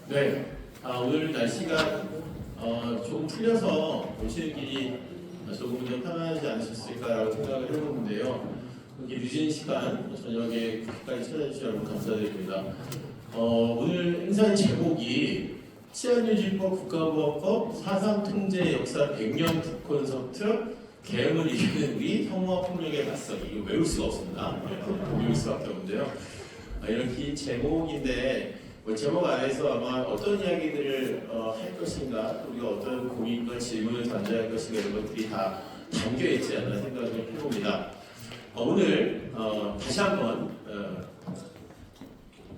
네, 오늘 날씨가 조금 풀려서 오시는 길이 조금 더 편하지 않으셨을까라고 생각을 해보는데요. 이렇게 늦은 시간 저녁에 그렇게까지 찾아주셔서 여러분 감사드립니다. 오늘 행사 제목이 치안유지법 국가보안법 사상통제 역사 100년 북콘서트 계엄을 이기는 우리 혐오와 폭력에 맞서기. 이거 외울 수가 없습니다. 외울 수밖에 없는데요. 이런 긴 제목인데 제목 안에서 아마 어떤 이야기들을 할 것인가, 우리가 어떤 고민과 질문을 던져야 할 것인가 이런 것들이 다 담겨있지 않나 생각을 해봅니다. 오늘 다시 한번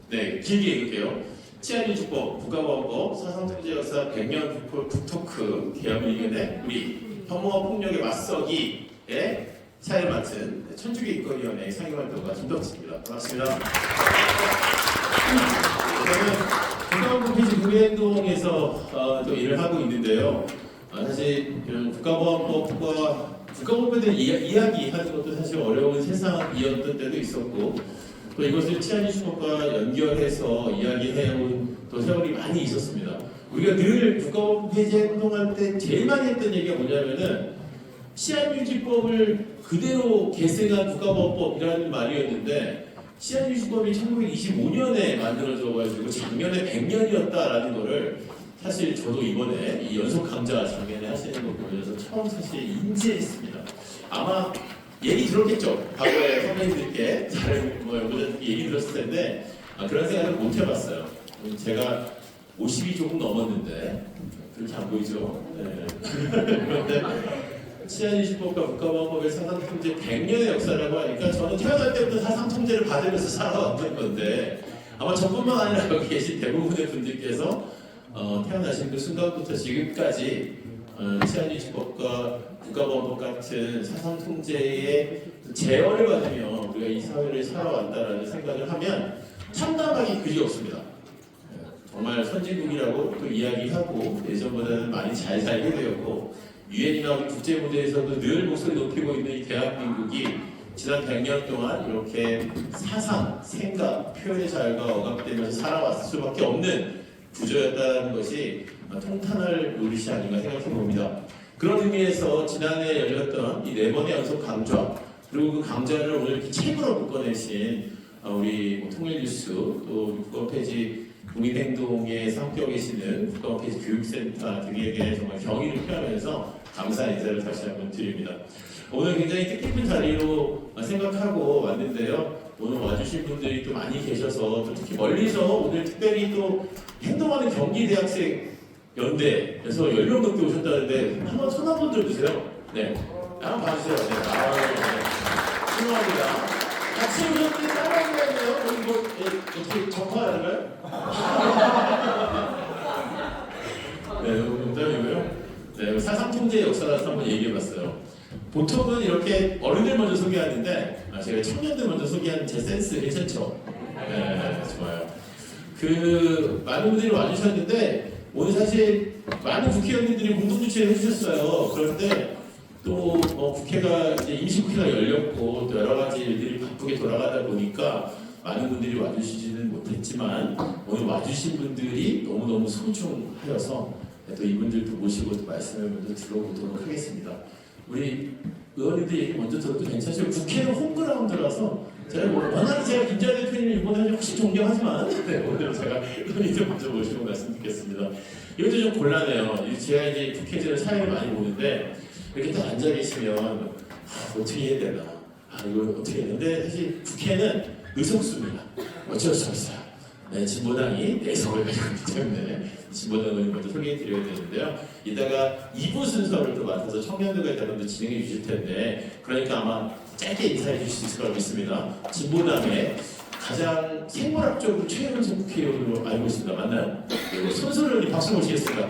길게 읽을게요. 치안유지법 국가보안법 사상통제 역사 100년 북토크 계엄을 이겨낸 우리 혐오와 폭력에 맞서기에 사회를 맡은 천주교 인권위원회 상임활동가 김덕진입니다. 반갑습니다. 저는 국가보안법 폐지 국외행동에서 또 일을 하고 있는데요. 사실 이런 국가보안법과 국가보안법에 대한 이야기하는 것도 사실 어려운 세상이었던 때도 있었고, 또 이것을 치안유지법과 연결해서 이야기해온 또 세월이 많이 있었습니다. 우리가 늘 국가보안법 폐지 행동할 때 제일 많이 했던 얘기가 뭐냐면은 치안유지법을 그대로 계승한 국가보안법이라는 말이었는데, 치안유지법이 1925년에 만들어져가지고 작년에 100년이었다라는 거를 사실 저도 이번에 이 연속 강좌 작년에 하시는 거 보면서 처음 사실 인지했습니다. 아마 얘기 들었겠죠? 과거에 선배님들께 다른 연구자들께 얘기 들었을 텐데 그런 생각을 못 해봤어요. 제가 50이 조금 넘었는데 그렇게 안 보이죠? 네. 그런데 치안유지법과 국가보안법의 사상통제 100년의 역사라고 하니까 저는 태어날 때부터 사상통제를 받으면서 살아왔던 건데 아마 저뿐만 아니라 여기 계신 대부분의 분들께서 태어나신 그 순간부터 지금까지 치안유지법과 국가보안법 같은 사상통제의 제어를 받으며 우리가 이 사회를 살아왔다라는 생각을 하면 참담하기 그리 없습니다. 정말 선진국이라고 또 이야기하고 예전보다는 많이 잘 살게 되었고 유엔이나 우리 국제 무대에서도 늘 목소리 높이고 있는 이 대한민국이 지난 100년 동안 이렇게 사상, 생각, 표현의 자유가 억압되면서 살아왔을 수밖에 없는 구조였다는 것이 통탄할 노릇이 아닌가 생각해 봅니다. 그런 의미에서 지난해 열렸던 이 4번의 연속 강좌, 그리고 그 강좌를 오늘 이렇게 책으로 묶어내신 우리 통일뉴스 또 국가보안법 폐지 국민행동에 함께 계시는 국가보안법 폐지 교육센터 등에게 정말 경의를 표하면서 감사 인사를 다시 한번 드립니다. 오늘 굉장히 뜻깊은 자리로 생각하고 왔는데요. 오늘 와주신 분들이 또 많이 계셔서 또 특히 멀리서 오늘 특별히 또 행동하는 경기대학생 연대에서 10명 넘게 오셨다는데 한번 손 한번 들어주세요. 네, 한번 봐주세요. 네, 훌륭합니다. 같이 오셨는데 따라하기가 있네요. 여기 뭐 어떻게 접하는가요? 네, 농담이고요. 네, 사상통제 역사라서 한번 얘기해봤어요. 보통은 이렇게 어른들 먼저 소개하는데 제가 청년들 먼저 소개하는 제 센스 괜찮죠? 네, 좋아요. 많은 분들이 와주셨는데 오늘 사실 많은 국회의원님들이 공동주최를 해주셨어요. 그런데 또 국회가 이제 임시국회가 열렸고 또 여러 가지 일들이 바쁘게 돌아가다 보니까 많은 분들이 와주시지는 못했지만 오늘 와주신 분들이 너무너무 소중하여서 또 이분들도 모시고 또 말씀을 먼저 들어보도록 하겠습니다. 우리 의원님들 얘기 먼저 들어도 괜찮으세요? 국회는 홈그라운드라서 제가 워낙 제가 김재현 대표님 이번에 혹시 존경하지만 오늘 제가 의원님들 먼저 모시고 말씀 듣겠습니다. 이것도 좀 곤란해요. 제가 이제 국회의원을 사회를 많이 보는데 이렇게 딱 앉아 계시면 어떻게 해야 되나? 이거 어떻게 했는데 사실 국회는 의석수입니다. 어쩔 수 없어요. 네, 진보당이 내석을 가지고 있기 때문에 진보당을 먼저 소개해드려야 되는데요. 이따가 2부 순서를 또 맡아서 청년들과 여러분들 진행해 주실 텐데 그러니까 아마 짧게 인사해 주실 수 있을 거라고 믿습니다. 진보당의 가장 생물학적으로 최연소 국회의원으로 알고 있습니다. 맞나요? 그리고 손소리 박수 모시겠습니다.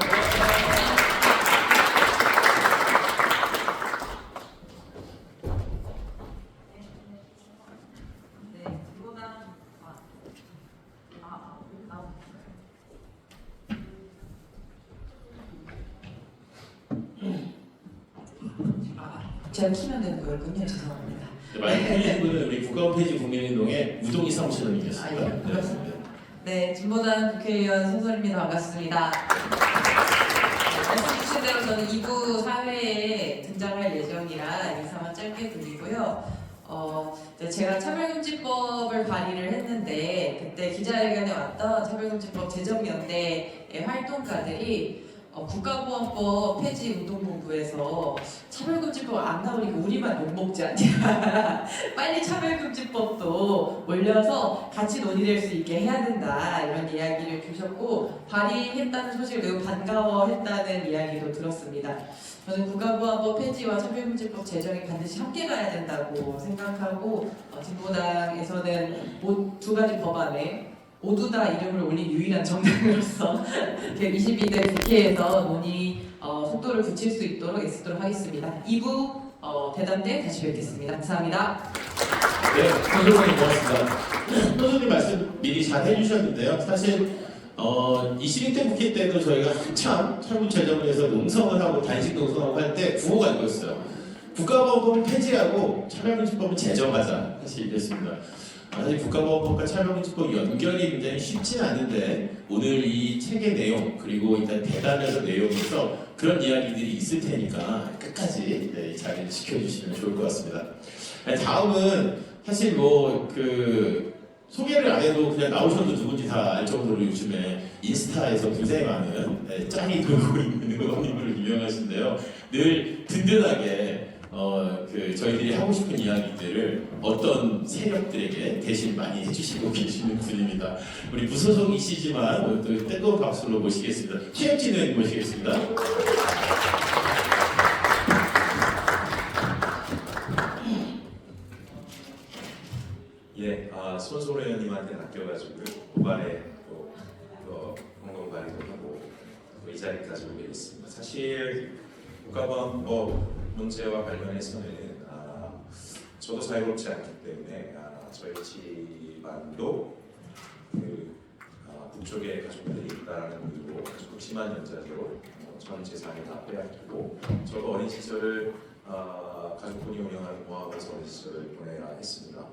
제가 키면 되는 거였군요. 죄송합니다. 마이크 틀리신 분은 우리 국가원 폐지 국민운동의 우동희 사무실장님이었습니다. 아, 예, 반갑습니다. 네, 진보당 국회의원 손소리입니다. 반갑습니다. 말씀 주신 대로 저는 2부 사회에 등장할 예정이라 인사만 짧게 드리고요. 제가 차별금지법을 발의를 했는데 그때 기자회견에 왔던 차별금지법 제정연대의 활동가들이 국가보안법 폐지 운동본부에서 차별금지법 안 나오니까 우리만 욕먹지 않냐 빨리 차별금지법도 올려서 같이 논의될 수 있게 해야 된다 이런 이야기를 주셨고 발의했다는 소식을 매우 반가워했다는 이야기도 들었습니다. 저는 국가보안법 폐지와 차별금지법 제정이 반드시 함께 가야 된다고 생각하고 진보당에서는 두 가지 법안에 모두 다 이름을 올린 유일한 정당으로서 22대 국회에서 논의 속도를 붙일 수 있도록 애쓰도록 하겠습니다. 2부 대담 때 다시 뵙겠습니다. 감사합니다. 네, 선생님 고맙습니다. 선생님 말씀 미리 잘 해주셨는데요. 사실 22대 국회 때도 저희가 한참 철문 제정을 해서 농성을 하고 단식 농성하고 할 때 구호가 이거였어요. 국가보안법을 폐지하고 차별금지법을 제정하자. 사실 이랬습니다. 사실 국가보안법과 차별금지법 연결이 굉장히 쉽지 않은데 오늘 이 책의 내용 그리고 일단 대담에서 내용에서 그런 이야기들이 있을 테니까 끝까지 네, 잘 지켜주시면 좋을 것 같습니다. 다음은 사실 소개를 안 해도 그냥 나오셔도 누군지 다 알 정도로 요즘에 인스타에서 굉장히 많은 짱이 돌고 있는 의원님으로 유명하신데요. 늘 든든하게 저희들이 하고 싶은 이야기들을 어떤 세력들에게 대신 많이 해주시고 계시는 분입니다. 우리 무소속이시지만 또 뜨거운 박수로 모시겠습니다. 최혁진 의원님 모시겠습니다. 예, 손소로 의원님한테 낚여가지고 고발에 공동발의도 하고 이 자리까지 오게 됐습니다. 사실 국가보안법 문제와 관련해서는 저도 자유롭지 않기 때문에 저희 집안도 북쪽에 가족들이 있다는 이유로 극심한 연자로 전 재산을 다 빼앗기고 저도 어린 시절을 가족분이 운영하는 공항에서 어린 시절을 보내야 했습니다.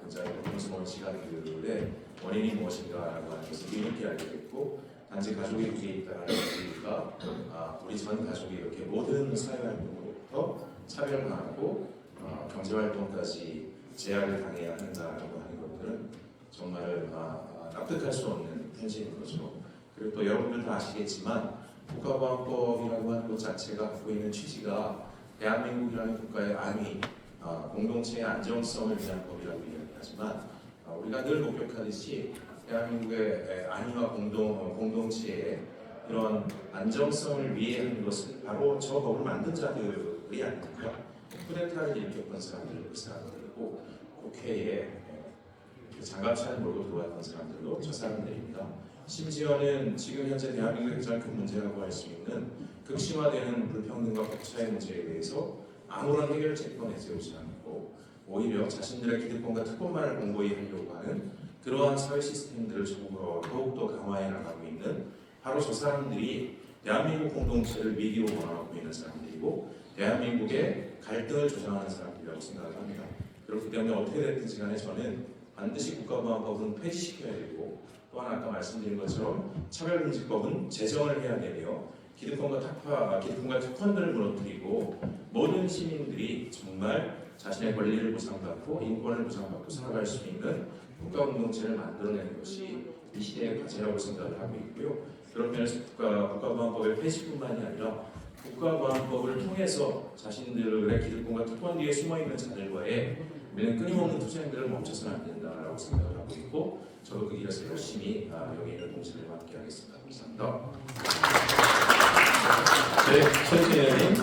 굉장히 고통스러운 시간들의 원인이 무엇인가라고 하는 것을 뒤늦게 알게 됐고 단지 가족이 뒤에 있다는 이유가 우리 전 가족이 이렇게 모든 사회활동으로부터 차별당하고 경제활동까지 제약을 당해야 한다라고 하는 것들은 정말 납득할 수 없는 현실인 거죠. 그리고 또 여러분들 다 아시겠지만 국가보안법이라고 하는 것 자체가 갖고 있는 취지가 대한민국이라는 국가의 안위, 공동체의 안정성을 위한 법이라고 이야기하지만 우리가 늘 목격하듯이 대한민국의 안위와 공동체의 이런 안정성을 위해 하는 것은 바로 저 법을 만든 자들이 아닙니까? 쿠데타를 일으켰던 사람들, 그 사람들이고 국회에 장갑차를 몰고 들어왔던 사람들도 저 사람들입니다. 심지어는 지금 현재 대한민국의 가장 큰 문제라고 할 수 있는 극심화되는 불평등과 격차의 문제에 대해서 아무런 해결책도 내세우지 않고 오히려 자신들의 기득권과 특권만을 공고히 하려고 하는 그러한 사회 시스템들을 더욱더 강화해 나가고 있는 바로 저 사람들이 대한민국 공동체를 위기로 몰아가고 있는 사람들이고 대한민국의 갈등을 조장하는 사람들이라고 생각을 합니다. 그렇기 때문에 어떻게 됐든지 간에 저는 반드시 국가보안법은 폐지시켜야 되고 또한 아까 말씀드린 것처럼 차별금지법은 제정을 해야 되며 기득권과 특권들을 무너뜨리고 모든 시민들이 정말 자신의 권리를 보장받고 인권을 보장받고 살아갈 수 있는 국가공동체를 만들어내는 것이 이 시대의 과제라고 생각을 하고 있고요. 그런 면에서 국가보안법의 폐지뿐만이 아니라 국가보안법을 통해서 자신들의 기득권과 특권 뒤에 숨어있는 자들과의 끊임없는 투쟁들을 멈춰서는 안 된다라고 생각을 하고 있고 저도 그 길에서 열심히 여기 있는 동지들과 함께 하겠습니다. 감사합니다. 네, 최혁진 의원님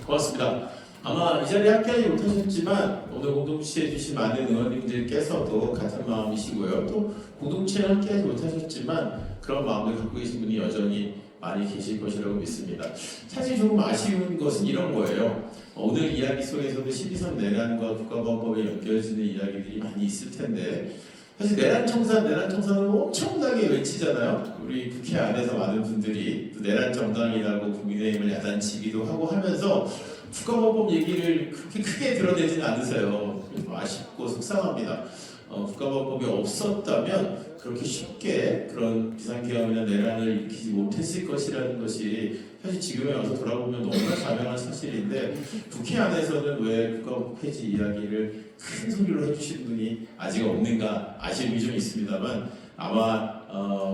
고맙습니다. 아마 이 자리에 함께하지 못하셨지만 오늘 공동체해 주신 많은 의원님들께서도 같은 마음이시고요. 또 공동체에 함께하지 못하셨지만 그런 마음을 갖고 계신 분이 여전히 많이 계실 것이라고 믿습니다. 사실 조금 아쉬운 것은 이런 거예요. 오늘 이야기 속에서도 12선 내란과 국가보안법에 연결되는 이야기들이 많이 있을 텐데 사실 내란청산은 엄청나게 외치잖아요. 우리 국회 안에서 많은 분들이 또 내란정당이라고 국민의힘을 야단치기도 하고 하면서 국가보안법 얘기를 그렇게 크게 드러내지는 않으세요. 좀 아쉽고 속상합니다. 국가보안법이 없었다면 그렇게 쉽게 그런 비상계엄이나 내란을 일으키지 못했을 것이라는 것이 사실 지금에 와서 돌아보면 너무나 자명한 사실인데 국회 안에서는 왜 국가보안법 폐지 이야기를 큰 소리로 해주시는 분이 아직 없는가 아쉬움이 좀 있습니다만 아마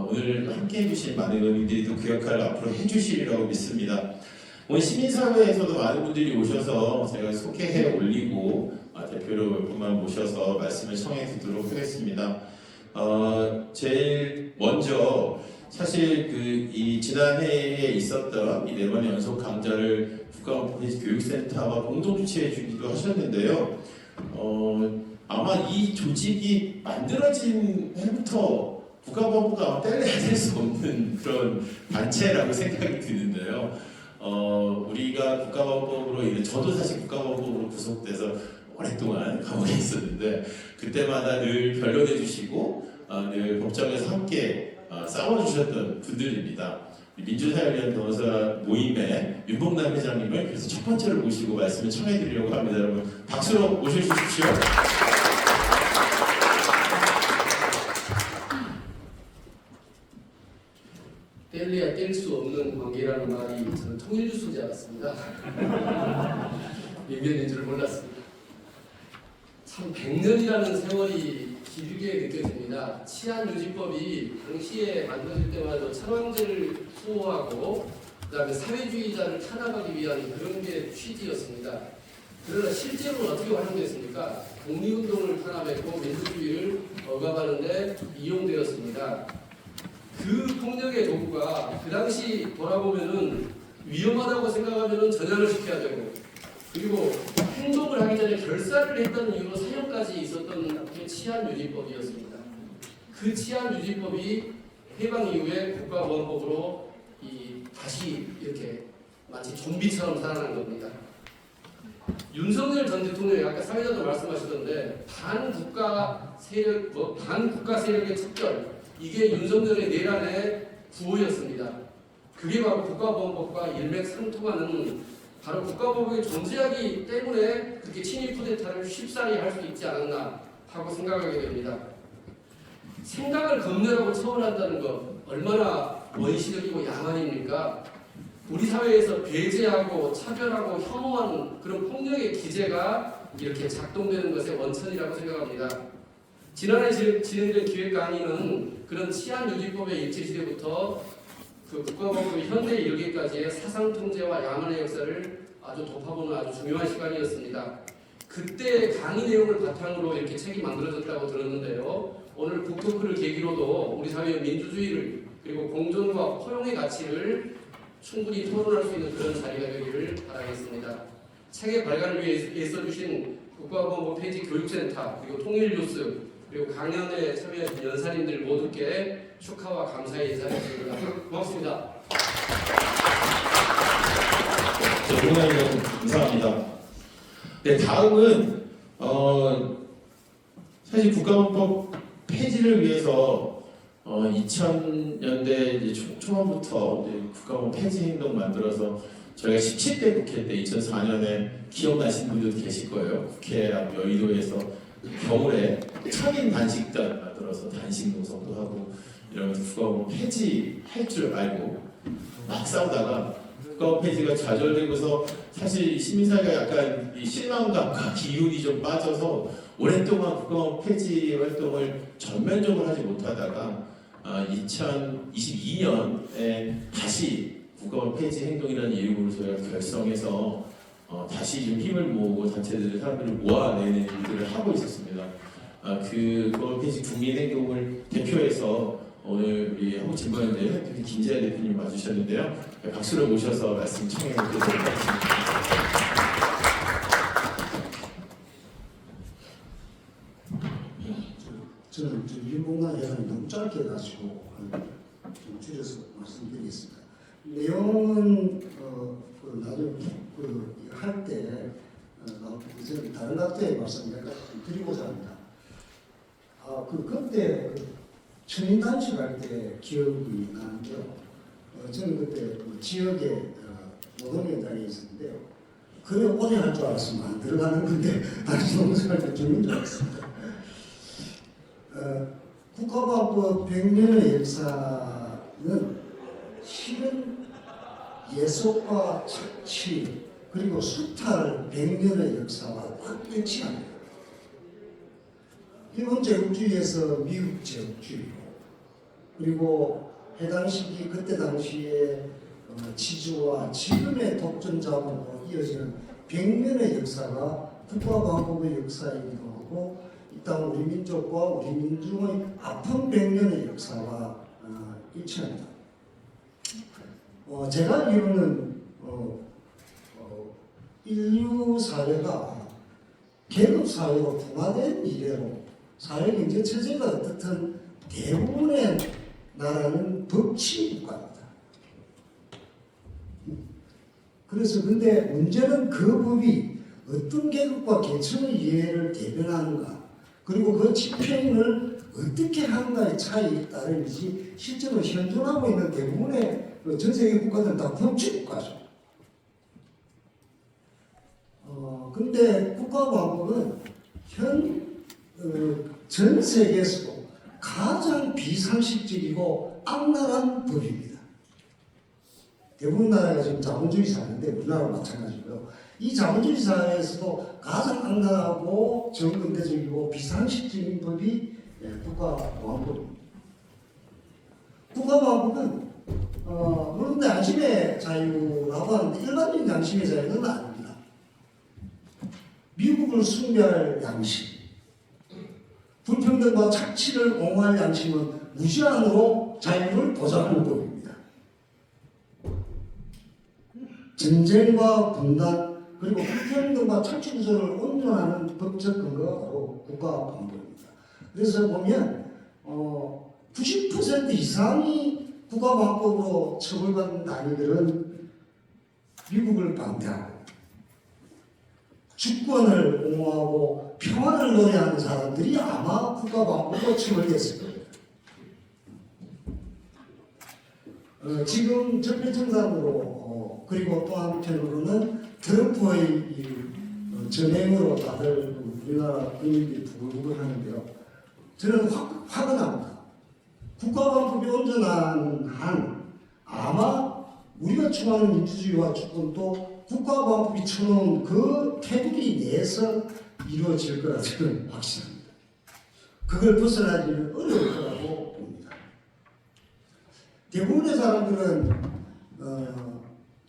오늘 함께 해주신 많은 의원님들이 또 그 역할을 앞으로 해주시리라고 믿습니다. 오늘 시민사회에서도 많은 분들이 오셔서 제가 소개해 올리고 대표로 몇 분만 모셔서 말씀을 청해 듣도록 하겠습니다. 제일 먼저 사실 이 지난해에 있었던 이 4번의 연속 강좌를 국가보안법 폐지 교육센터가 공동 주최해 주기도 하셨는데요. 아마 이 조직이 만들어진 해부터 국가보안법가 아마 뗄래야 될 수 없는 그런 단체라고 생각이 드는데요. 우리가 국가보안법으로 인해 저도 사실 국가보안법으로 구속돼서 오랫동안 감옥에 있었는데 그때마다 늘 변론해 주시고 늘 법정에서 함께 싸워주셨던 분들입니다. 민주사회위원 변호사 모임의 윤봉남 회장님을 그래서 첫 번째로 모시고 말씀을 청해드리려고 합니다. 여러분 박수로 모셔주십시오. 뗄래야 뗄 수 없는 관계라는 말이 저는 통일뉴스인 줄 알았습니다. 민변인 줄 몰랐습니다. 참 100년이라는 세월이 길게 느껴집니다. 치안유지법이 당시에 만들어질 때마다 천황제를 수호하고 그 다음에 사회주의자를 탄압하기 위한 그런 게 취지였습니다. 그러나 실제로는 어떻게 활용됐습니까? 독립운동을 탄압했고 민주주의를 억압하는데 이용되었습니다. 그 폭력의 도구가 그 당시 돌아보면은 위험하다고 생각하면은 전향을 시켜야 되고 그리고 행동을 하기 전에 결사를 했다는 이유로 사형까지 있었던 게 치안유지법이었습니다. 그 치안유지법이 해방 이후에 국가보안법으로 다시 이렇게 마치 좀비처럼 살아난 겁니다. 윤석열 전 대통령이 아까 사회자도 말씀하시던데 반국가 세력의 척결 이게 윤석열의 내란의 구호였습니다. 그게 바로 국가보안법과 일맥상통하는 바로 국가보안법이 존재하기 때문에 그렇게 친일 쿠데타를 쉽사리 할 수 있지 않았나 하고 생각하게 됩니다. 생각을 검열하고 처벌한다는 것 얼마나 원시적이고 야만입니까? 우리 사회에서 배제하고 차별하고 혐오하는 그런 폭력의 기제가 이렇게 작동되는 것의 원천이라고 생각합니다. 지난해 진행된 기획 강의는 그런 치안유지법의 일제시대부터 그 국가보안법이 현대에 이르기까지의 사상 통제와 야만의 역사를 아주 돋아보는 아주 중요한 시간이었습니다. 그때 강의 내용을 바탕으로 이렇게 책이 만들어졌다고 들었는데요. 오늘 국토크를 계기로도 우리 사회의 민주주의를 그리고 공존과 포용의 가치를 충분히 토론할 수 있는 그런 자리가 되기를 바라겠습니다. 책의 발간을 위해 애써주신 국가보안법 폐지 교육센터 그리고 통일뉴스 그리고 강연에 참여하신 연사님들 모두께 축하와 감사의 인사를 드립니다. 고맙습니다. 정말 감사합니다. 네, 다음은 사실 국가보안법 폐지를 위해서 2000년대 초반부터 국가보안 폐지 행동 만들어서 저희가 17대 국회 때 2004년에 기억나시는 분들도 계실 거예요. 국회 앞 여의도에서 겨울에 천인 단식단 만들어서 단식 농성도 하고 이러면서 국가보안 폐지할 줄 알고 막 싸우다가 국가보안 폐지가 좌절되고서 사실 시민사회가 약간 이 실망감과 기운이 좀 빠져서 오랫동안 국가보안 폐지 활동을 전면적으로 하지 못하다가 2022년에 다시 국가보안 폐지 행동이라는 이름으로 저희가 결성해서 다시 좀 힘을 모으고 단체들 사람들을 모아내는 일들을 하고 있었습니다. 그 국가보안 폐지 국민 행동을 대표해서 오늘 우리 한국진보연대 김재하 대표님 와주셨는데요. 박수를 모셔서 말씀 청해드리도록 하겠습니다. 저는 윤봉남 회장님 너무 짧게 해가지고 좀 줄여서 말씀드리겠습니다. 내용은 나중에 할때 저는 다른 학자의 말씀 몇 가지 드리고자 합니다. 그때 천인 단식할 때 기억이 나는데요. 저는 그때 지역에 노동현장에 있었는데요. 그래 오래 할 줄 알았으면 안 들어가는 건데 다시 농사할 때 죽는 줄 알았습니다. 국가보안법 100년의 역사는 실은 예속과 착취 그리고 수탈 100년의 역사와 딱 일치합니다. 일본 제국주의에서 미국 제국주의 그리고 해당 시기 그때 당시에 지주와 지금의 독점자로 이어지는 100년의 역사가 국가보안법의 역사이기도 하고 이 땅 우리 민족과 우리 민중의 아픈 100년의 역사와 일치합니다. 제가 알기로는 인류 사회가 계급 사회로 분화된 이래로 사회 경제 체제가 어떻든 대부분의 나라는 법치 국가입니다. 그래서 근데 문제는 그 법이 어떤 계급과 계층의 이해를 대변하는가 그리고 그 집행을 어떻게 하는가의 차이에 따르지 실제로 현존하고 있는 대부분의 전 세계 국가들은 다 법치 국가죠. 근데 국가보안법은 전 세계에서도 가장 비상식적이고 악랄한 법입니다. 대부분 나라가 지금 자본주의 사회인데 우리나라도 마찬가지고요. 이 자본주의 사회에서도 가장 악랄하고 정근대적이고 비상식적인 법이 국가보안법입니다. 국가보안법은 물론 양심의 자유라고 하는데 일반적인 양심의 자유는 아닙니다. 미국을 숭배할 양심, 불평등과 착취를 옹호할 양심은 무제한으로 자유를 보장하는 법입니다. 전쟁과 분단 그리고 불평등과 착취 구조를 온전하는 법적 근거가 바로 국가보안법입니다. 그래서 보면 90% 이상이 국가보안법으로 처벌받는 단위들은 미국을 반대하고 주권을 옹호하고 평화를 노래하는 사람들이 아마 국가보안법으로 처벌됐을 겁니다. 지금 적폐청산으로 그리고 또 한편으로는 트럼프의 전행으로 다들 우리나라 국민들이 부글부글 하는데요. 저는 화가 납니다. 국가보안법이 온전한 한 아마 우리가 추구하는 민주주의와 주권도 국가보안법이 쳐놓은 그 테두리 내에서 이루어질 거라 저는 확신합니다. 그걸 벗어나기는 어려울 거라고 봅니다. 대부분의 사람들은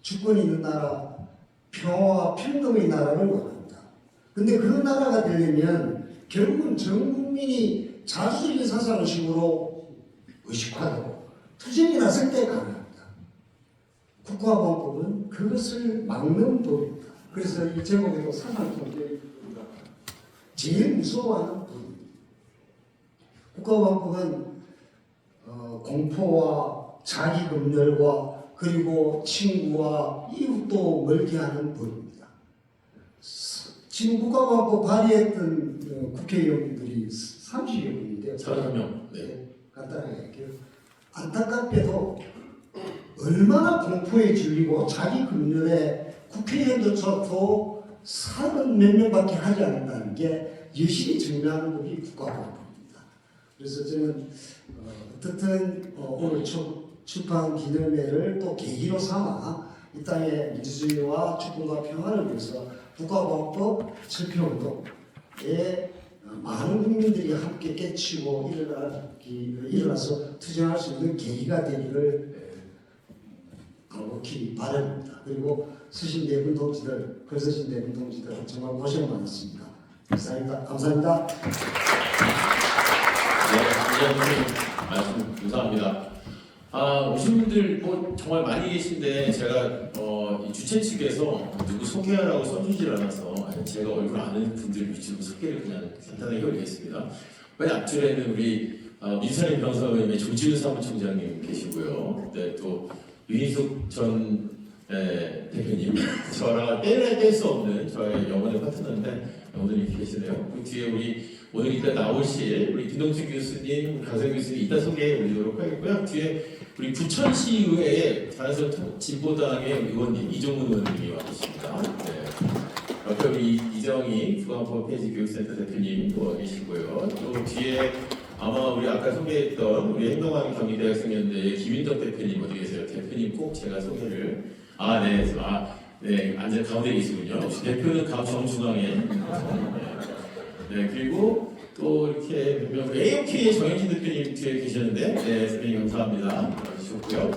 주권이 있는 나라, 평화와 평등의 나라를 원합니다. 근데 그런 나라가 되려면 결국은 전 국민이 자주적인 사상식으로 의식화되고 투쟁이 났을 때 가능합니다. 국가보안법은 그것을 막는 법입니다. 그래서 이 제목에도 사상통제의 제일 무서워하는 법입니다. 국가보안법은 공포와 자기검열과 그리고 친구와 이웃도 멀게 하는 법입니다. 지금 국가보안법 발의했던 국회의원들이 30여 분인데요. 30명. 네. 간단하게 할게요. 안타깝게도 얼마나 공포에 질리고 자기 검열에 국회의원들조차도 30몇 명밖에 하지 않는다는 게 여실히 증명하는 법이 국가보안법입니다. 그래서 저는 어떻든 오늘 출판 기념회를 또 계기로 삼아 이 땅의 민주주의와 주권과 평화를 위해서 국가보안법 철폐운동에 많은 국민들이 함께 깨치고 일어나서 투쟁할 수 있는 계기가 되기를 간곡히 바랍니다. 그리고 쓰신 네 분 동지들, 글 쓰신 네 분 동지들 정말 고생 많았습니다. 감사합니다. 네, 말씀 감사합니다. 오신 분들 정말 많이 계신데 제가 이 주최 측에서 누구 소개하라고 써주질 않아서 제가 얼굴 아는 분들 위주로 소개를 그냥 간단하게 올리겠습니다. 맨 앞줄에는 우리 민사림 변호사님의 조지훈 사무총장님 계시고요. 네, 또 윤희숙 전 대표님, 저랑 뗄 수 없는 저의 영원의 파트너인데 오늘 이렇게 계시네요. 그 뒤에 우리 오늘 이따 나오실 우리 김동준 교수님, 강성 교수님 이따 소개해 드리도록 하겠고요. 뒤에 우리 부천시의회의 자연스러운 진보당의 의원님 이종문 의원님이 와 계십니다. 네. 옆에 우리 이정희 부안법폐지 교육센터 대표님 또 와 계시고요. 또 뒤에 아마 우리 아까 소개했던 우리 행동하는 경희대학생연대의 김인덕 대표님 어디 계세요? 대표님 꼭 제가 소개를 네, 앉아 가운데 계시군요. 혹시 대표는 정중앙에. 네, 그리고 또 이렇게 몇 명, AOK의 정현진 대표님 뒤에 계셨는데, 네, 대표님 감사합니다. 와주셨고요.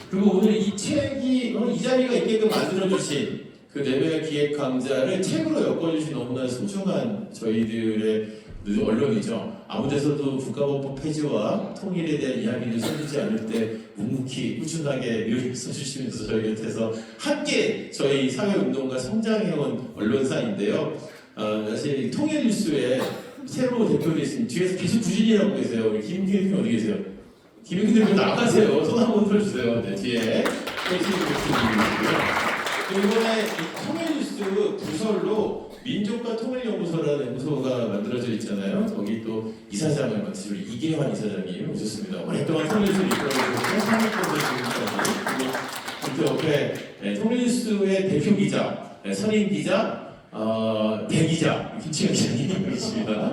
그리고 오늘 이 책이, 이 자리가 있게끔 만들어주신 그 4명의 기획 강좌를 책으로 엮어주신 너무나 소중한 저희들의 언론이죠. 아무 데서도 국가법법 폐지와 통일에 대한 이야기를 써주지 않을 때 묵묵히 꾸준하게 늘 써주시면서 저희 곁에서 함께 저희 사회운동과 성장해온 언론사인데요. 사실 통일뉴스에 새로 대표되신 뒤에서 계속 주진이라고 계세요. 우리 김규 대표 어디 계세요? 김규 대표 나가세요. 손 한번 들어주세요. 네, 뒤에 이번에 이 통일뉴스 부설로 민족과 통일연구소라는 연구소가 만들어져 있잖아요. 거기 또 이사장을 맡으신 우리 이계환 이사장님 오셨습니다. 오랫동안 통일뉴스를 이끌어오셨고 3년간 지금까지 그리고 옆에 통일뉴스의 대표 기자, 선임 기자, 대기자 김치현 기자님 계십니다.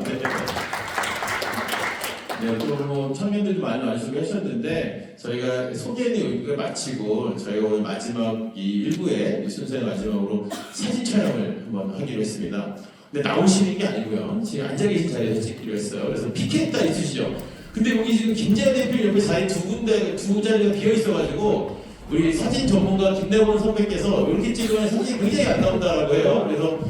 네, 또 뭐 청년들도 많이 와주시고 하셨는데 저희가 소개는 여기가 마치고 저희가 오늘 마지막 이 1부의 순서의 마지막으로 사진 촬영을 한번 하기로 했습니다. 근데 나오시는 게 아니고요. 지금 앉아 계신 자리에서 찍기로 했어요. 그래서 피켓 딱 있으시죠? 근데 여기 지금 김재현 대표 옆에 자리 두 자리가 비어 있어가지고 우리 사진 전문가 김대원 선배께서 이렇게 찍으면 사진이 굉장히 안 나온다라고 해요. 그래서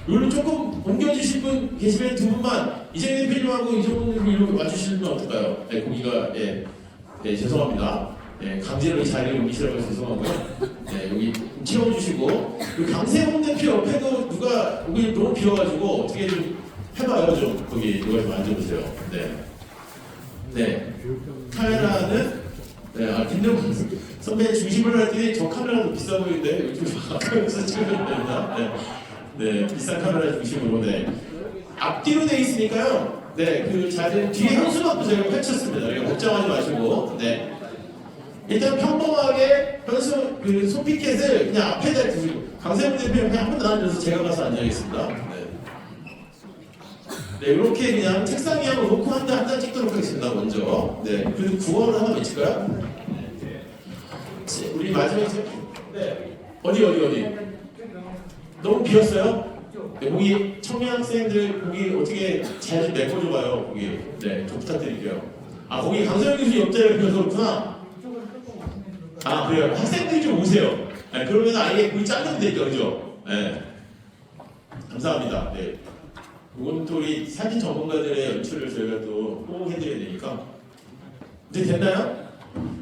이걸로 조금 옮겨주실 분 계시면 두 분만 이재명 대표님하고 이종훈 대표님 와주시면 어떨까요? 네, 거기가 네, 죄송합니다. 네, 강제로 이 자리를 옮기시라고 죄송하고요. 네, 여기 채워주시고 그리고 강세훈 대표 옆에도 누가 여기 너무 비어가지고 어떻게 좀 해봐요 좀 거기 누가 좀 앉아보세요. 네, 네, 카메라는 김대원 선배 중심을 할 때 저 카메라도 비싸 보이는데 요즘 가까이서 찍으면 됩니다. 네, 비싼 카메라 중심으로 앞뒤로 돼 있으니까요. 네, 그 자리는 뒤에 현수막도 저희가 펼쳤습니다. 걱정하지 마시고. 네, 일단 평범하게 그 손피켓을 그냥 앞에다 두시고 강세훈 대표님 그냥 한 번 앉아서 제가 가서 앉아야겠습니다. 네, 이렇게 그냥 책상 위에 한번 놓고 한 장 찍도록 하겠습니다. 먼저. 네, 그리고 구호를 하나 외칠까요? 우리 마지막에 어디? 너무 비었어요? 네, 거기 청년 학생들 거기 어떻게 잘 좀 메꿔줘봐요. 거기 좀 부탁드릴게요. 거기 강서영 교수 옆자리가 비어서 그렇구나. 그래요. 학생들이 좀 오세요. 그러면 아예 거기 잘리면 되니까 그죠? 네. 감사합니다. 네. 이건 또 우리 사진 전문가들의 연출을 저희가 또 꼭 해드려야 되니까. 이제 됐나요?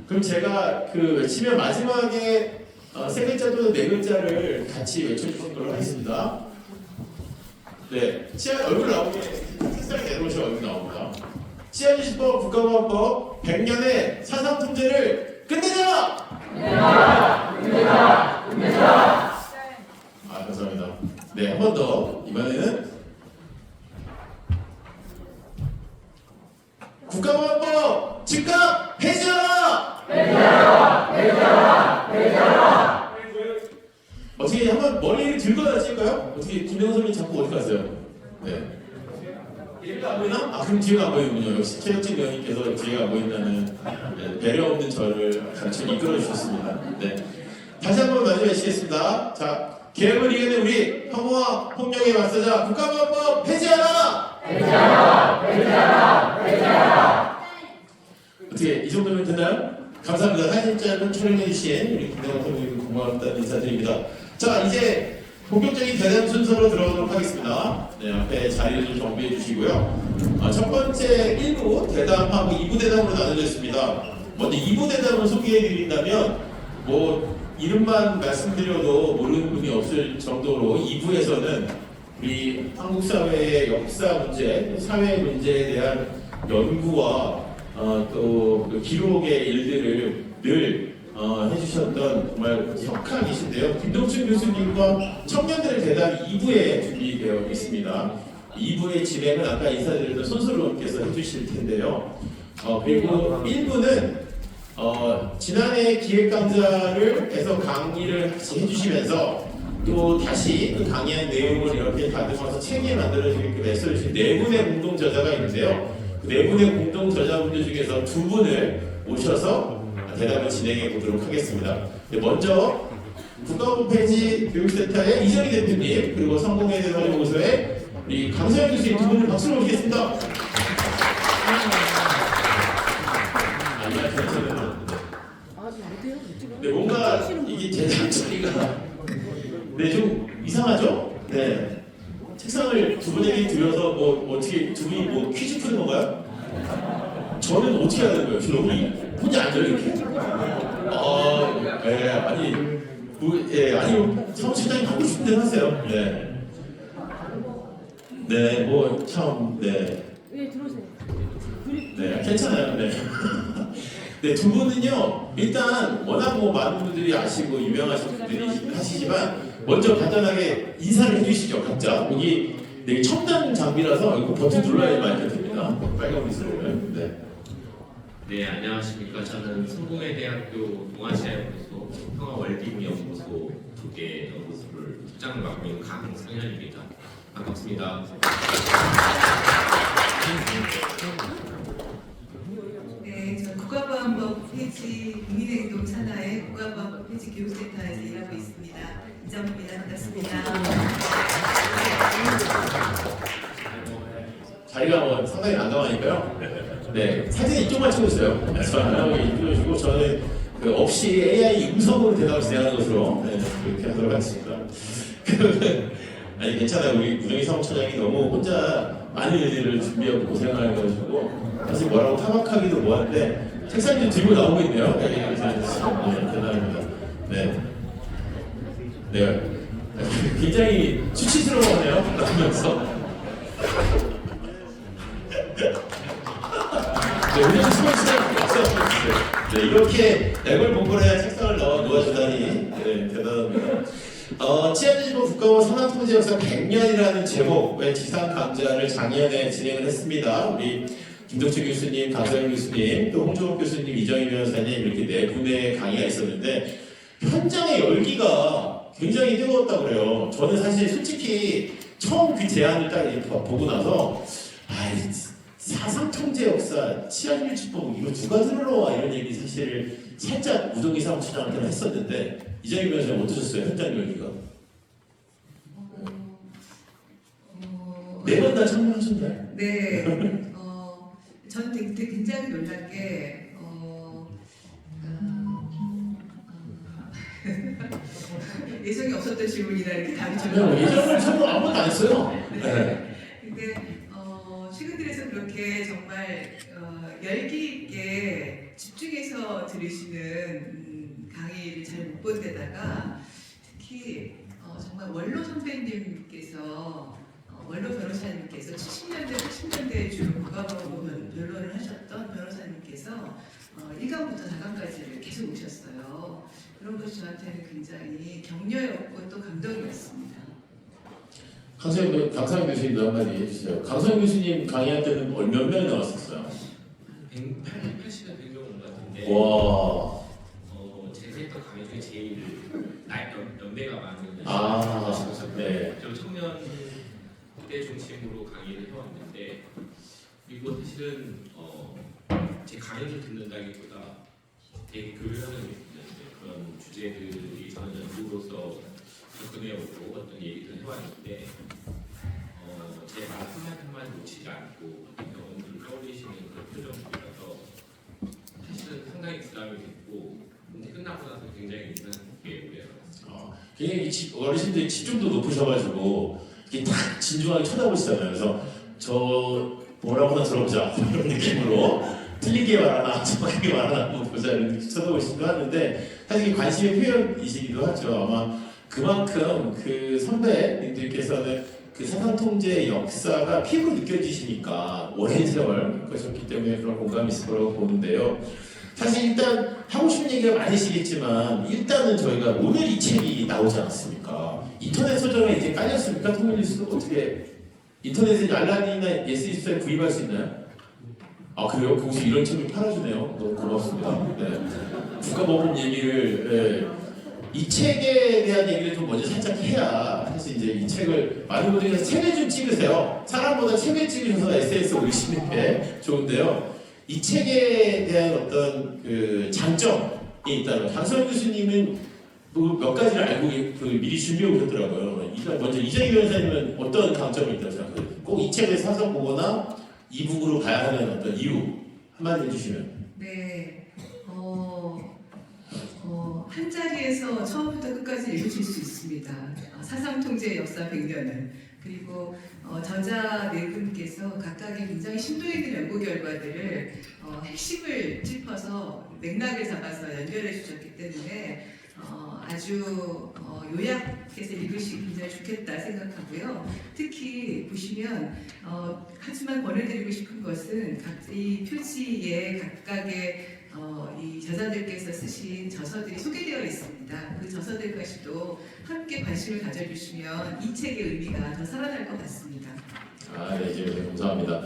그럼 제가 그 외치면 마지막에 세 글자 또는 네 글자를 같이 외쳐주시는 걸로 하겠습니다. 네, 얼굴 나오게 책상에 내려오셔 얼굴 나옵니다. 치안유지법 국가보안법 100년의 사상통제를 끝내자! 끝내자! 감사합니다. 네, 한 번 더. 이번에는 국가보안법 즉각 폐지하라! 어떻게 한번 머리를 들거나 찍을까요? 어떻게 김영선 선생님 자꾸 어디 가세요? 네. 뒤가 안 보이나? 그럼 뒤가 안 보이는군요. 역시 최혁진 의원님께서 뒤가 안 보인다는 배려 없는 저를 가르쳐 이끌어 주셨습니다. 네. 다시 한번 마지막에 시겠습니다. 자, 계획을 이겨낸 우리 혐오와 폭력에 맞서자 국가보안법 폐지하라! 어떻게 이 정도면 됐나요? 감사합니다. 사진 짧은 촬영해주신 우리 김대원 선생님 고맙다는 인사드립니다. 자, 이제 본격적인 대담 순서로 들어가도록 하겠습니다. 네, 앞에 자리를 좀 정비해 주시고요. 첫 번째 1부 대담하고 2부 대담으로 나눠져 있습니다. 먼저 2부 대담을 소개해 드린다면 이름만 말씀드려도 모르는 분이 없을 정도로 2부에서는 우리 한국 사회의 역사 문제, 사회 문제에 대한 연구와 또 기록의 일들을 늘 해주셨던 정말 혁하이신데요. 김동춘 교수님과 청년들의 대담 2부에 준비되어 있습니다. 2부의 진행은 아까 인사드렸던 손수로님께서 해주실 텐데요. 그리고 1부는 지난해 기획강좌를 해서 강의를 같이 해주시면서 또 다시 그 강의한 내용을 이렇게 다듬어서 책에 만들어지게끔 애써주신 네 분의 공동 저자가 있는데요. 그 네 분의 공동 저자분들 중에서 두 분을 모셔서 대담을 진행해 보도록 하겠습니다. 먼저 국가홈페이지 교육센터의 이정희 대표님, 그리고 성공의 대담을 보고서의 우리 강서영 교수님 두 분을 박수로 모시겠습니다. 네, 뭔가 이게 제작 처리가 좀 이상하죠? 네. 책상을 두 분에게 들여서 뭐 어떻게 두 분이 뭐 퀴즈 푸는 건가요? 저는 어떻게 해야 되는 거예요? 저 여기 혼자 앉아 이렇게. 네, 아니 사무실장님 하고 싶은 대로 하세요. 네. 네, 뭐 참, 네. 네, 들어오세요. 네, 괜찮아요. 네. 네, 두 분은요, 일단 워낙 뭐 많은 분들이 아시고 유명하신 분들이 하시지만 먼저 간단하게 인사를 해주시죠, 각자. 여기 네, 첨단 장비라서 이거 버튼 눌러야 마이크 됩니다. 빨간 빛으로 오면. 네. 네, 안녕하십니까. 저는 성공회대학교 동아시아연구소 평화월딩연구소 두개 연구소를 부장을 맡고 있는 강성현입니다. 반갑습니다. 네, 저 국가보안법 폐지 국민행동 산하의 국가보안법 폐지 교육센터에서 일하고 있습니다. 이정입니다. 반갑습니다. 자리가 뭐 상당히 난감하니까요. 네, 사진 이쪽만 찍어주세요. 저는 안나오게 이끌어주고 저는 없이 AI 음성으로 대답을 진행하는 것으로 그렇게 하도록 하겠습니다. 아니 괜찮아요. 우리 구정희 사무처장이 너무 혼자 많은 일들을 준비하고 고생을 해가지고 사실 뭐라고 타박하기도 뭐한데 책상 좀 들고 나오고 있네요. 네, 대단합니다. 네, 네, 굉장히 수치스러워하네요. 나오면서. 네, 우리 수고하시다니 박수 한번 주세요. 네, 이렇게 애걸복걸해야 책상을 놓아주다니 네, 대단합니다. 치안유지법 국가원 산학통제 역사 100년이라는 제목의 지상 강좌를 작년에 진행을 했습니다. 우리 김덕철 교수님, 강서영 교수님, 또 홍종욱 교수님, 이정희 변호사님 이렇게 네 분의 강의가 있었는데 현장의 열기가 굉장히 뜨거웠다고 그래요. 저는 사실 솔직히 처음 그 제안을 딱 이렇게 보고 나서 사상통제 역사, 치안유지법 이거 누가 들으러 이런 얘기 사실 살짝 우정희 사무처장한테는 했었는데 이정희 변호사님 어떠셨어요? 현장 열기가? 네 번 다 참여하셨나요? 네, 저는 되게 굉장히 놀란 게 예정이 없었던 질문이라 이렇게 답이 좀 예정을 처음 아무것도 안 했어요. 네. 근데 최근 들어서 그렇게 정말 열기 있게 집중해서 들으시는 강의를 잘 못 본 데다가 특히 정말 원로 선배님께서 원로 변호사님께서 70년대, 80년대에 주로 국가법원 변론을 하셨던 변호사님께서 1강부터 4강까지를 계속 오셨어요. 그런 것이 저한테는 굉장히 격려였고 또 감동이었습니다. 강서영 교수님도 한마디 해주세요. 강서영 교수님 강의할 때는 몇 명이 나왔었어요? 80에 100명 온 것 같은데 와. 제가 했던 강의 중에 제일 연배가 많은 네. 저 청년대 중심으로 강의를 해왔는데 그리고 사실은 제 강의를 듣는다기보다 되게 교류하는 그런 주제들이 저는 연구로서 접근해오고 어떤 얘기를 해왔는데 제 말 한마디만 놓치지 않고 경험들을 떠올리시는 그런 표정들이라서 사실은 상당히 부담이 됐고 근데 끝나고 나서 굉장히 인상 깊게 오래요. 굉장히 어르신들이 집중도 높으셔가지고 이렇게 딱 진중하게 쳐다보시잖아요. 그래서 저 뭐라고나 들어보자 이런 느낌으로 틀리게 말하나 정확하게 말하나 한번 보자 이렇게 쳐다보시기도 하는데 사실 관심의 표현이시기도 하죠. 아마 그만큼 그 선배님들께서는 그 사상통제 역사가 피부로 느껴지시니까 오랜 세월 거셨기 때문에 그런 공감이 있을 거라고 보는데요. 사실 일단 하고 싶은 얘기가 많으시겠지만 일단은 저희가 오늘 이 책이 나오지 않았습니까? 인터넷 서점에 이제 깔렸습니까? 통일뉴스도 어떻게 인터넷에 알라딘이나 예스24에 구입할 수 있나요? 아 그래요? 그곳이 이런 책을 팔아주네요. 너무 고맙습니다. 네. 국가보험 얘기를 이 책에 대한 얘기를 좀 먼저 살짝 해야 사실 이제 이 책을 많은 분들이 책을 좀 찍으세요. 사람보다 책을 찍으셔서 SNS 올리시는 게 좋은데요. 이 책에 대한 어떤 그 장점이 있다면 강소연 교수님은 뭐 몇 가지를 알고 미리 준비해 오셨더라고요. 먼저 이정희 변호사님은 어떤 강점이 있다고 생각해요? 꼭 이 책을 사서 보거나 이북으로 봐야 하는 어떤 이유 한마디 해주시면. 네, 한 자리에서 처음부터 끝까지 읽으실 수 있습니다. 사상통제의 역사 100년을. 그리고 저자 네 분께서 각각의 굉장히 심도 있는 연구 결과들을 핵심을 짚어서 맥락을 잡아서 연결해 주셨기 때문에 아주 요약해서 읽으시기 굉장히 좋겠다 생각하고요. 특히 보시면 하지만 권해드리고 싶은 것은 이 표지에 각각의 이 저자들께서 쓰신 저서들이 소개되어 있습니다. 그 저서들까지도 함께 관심을 가져주시면 이 책의 의미가 더 살아날 것 같습니다. 네, 이제 감사합니다.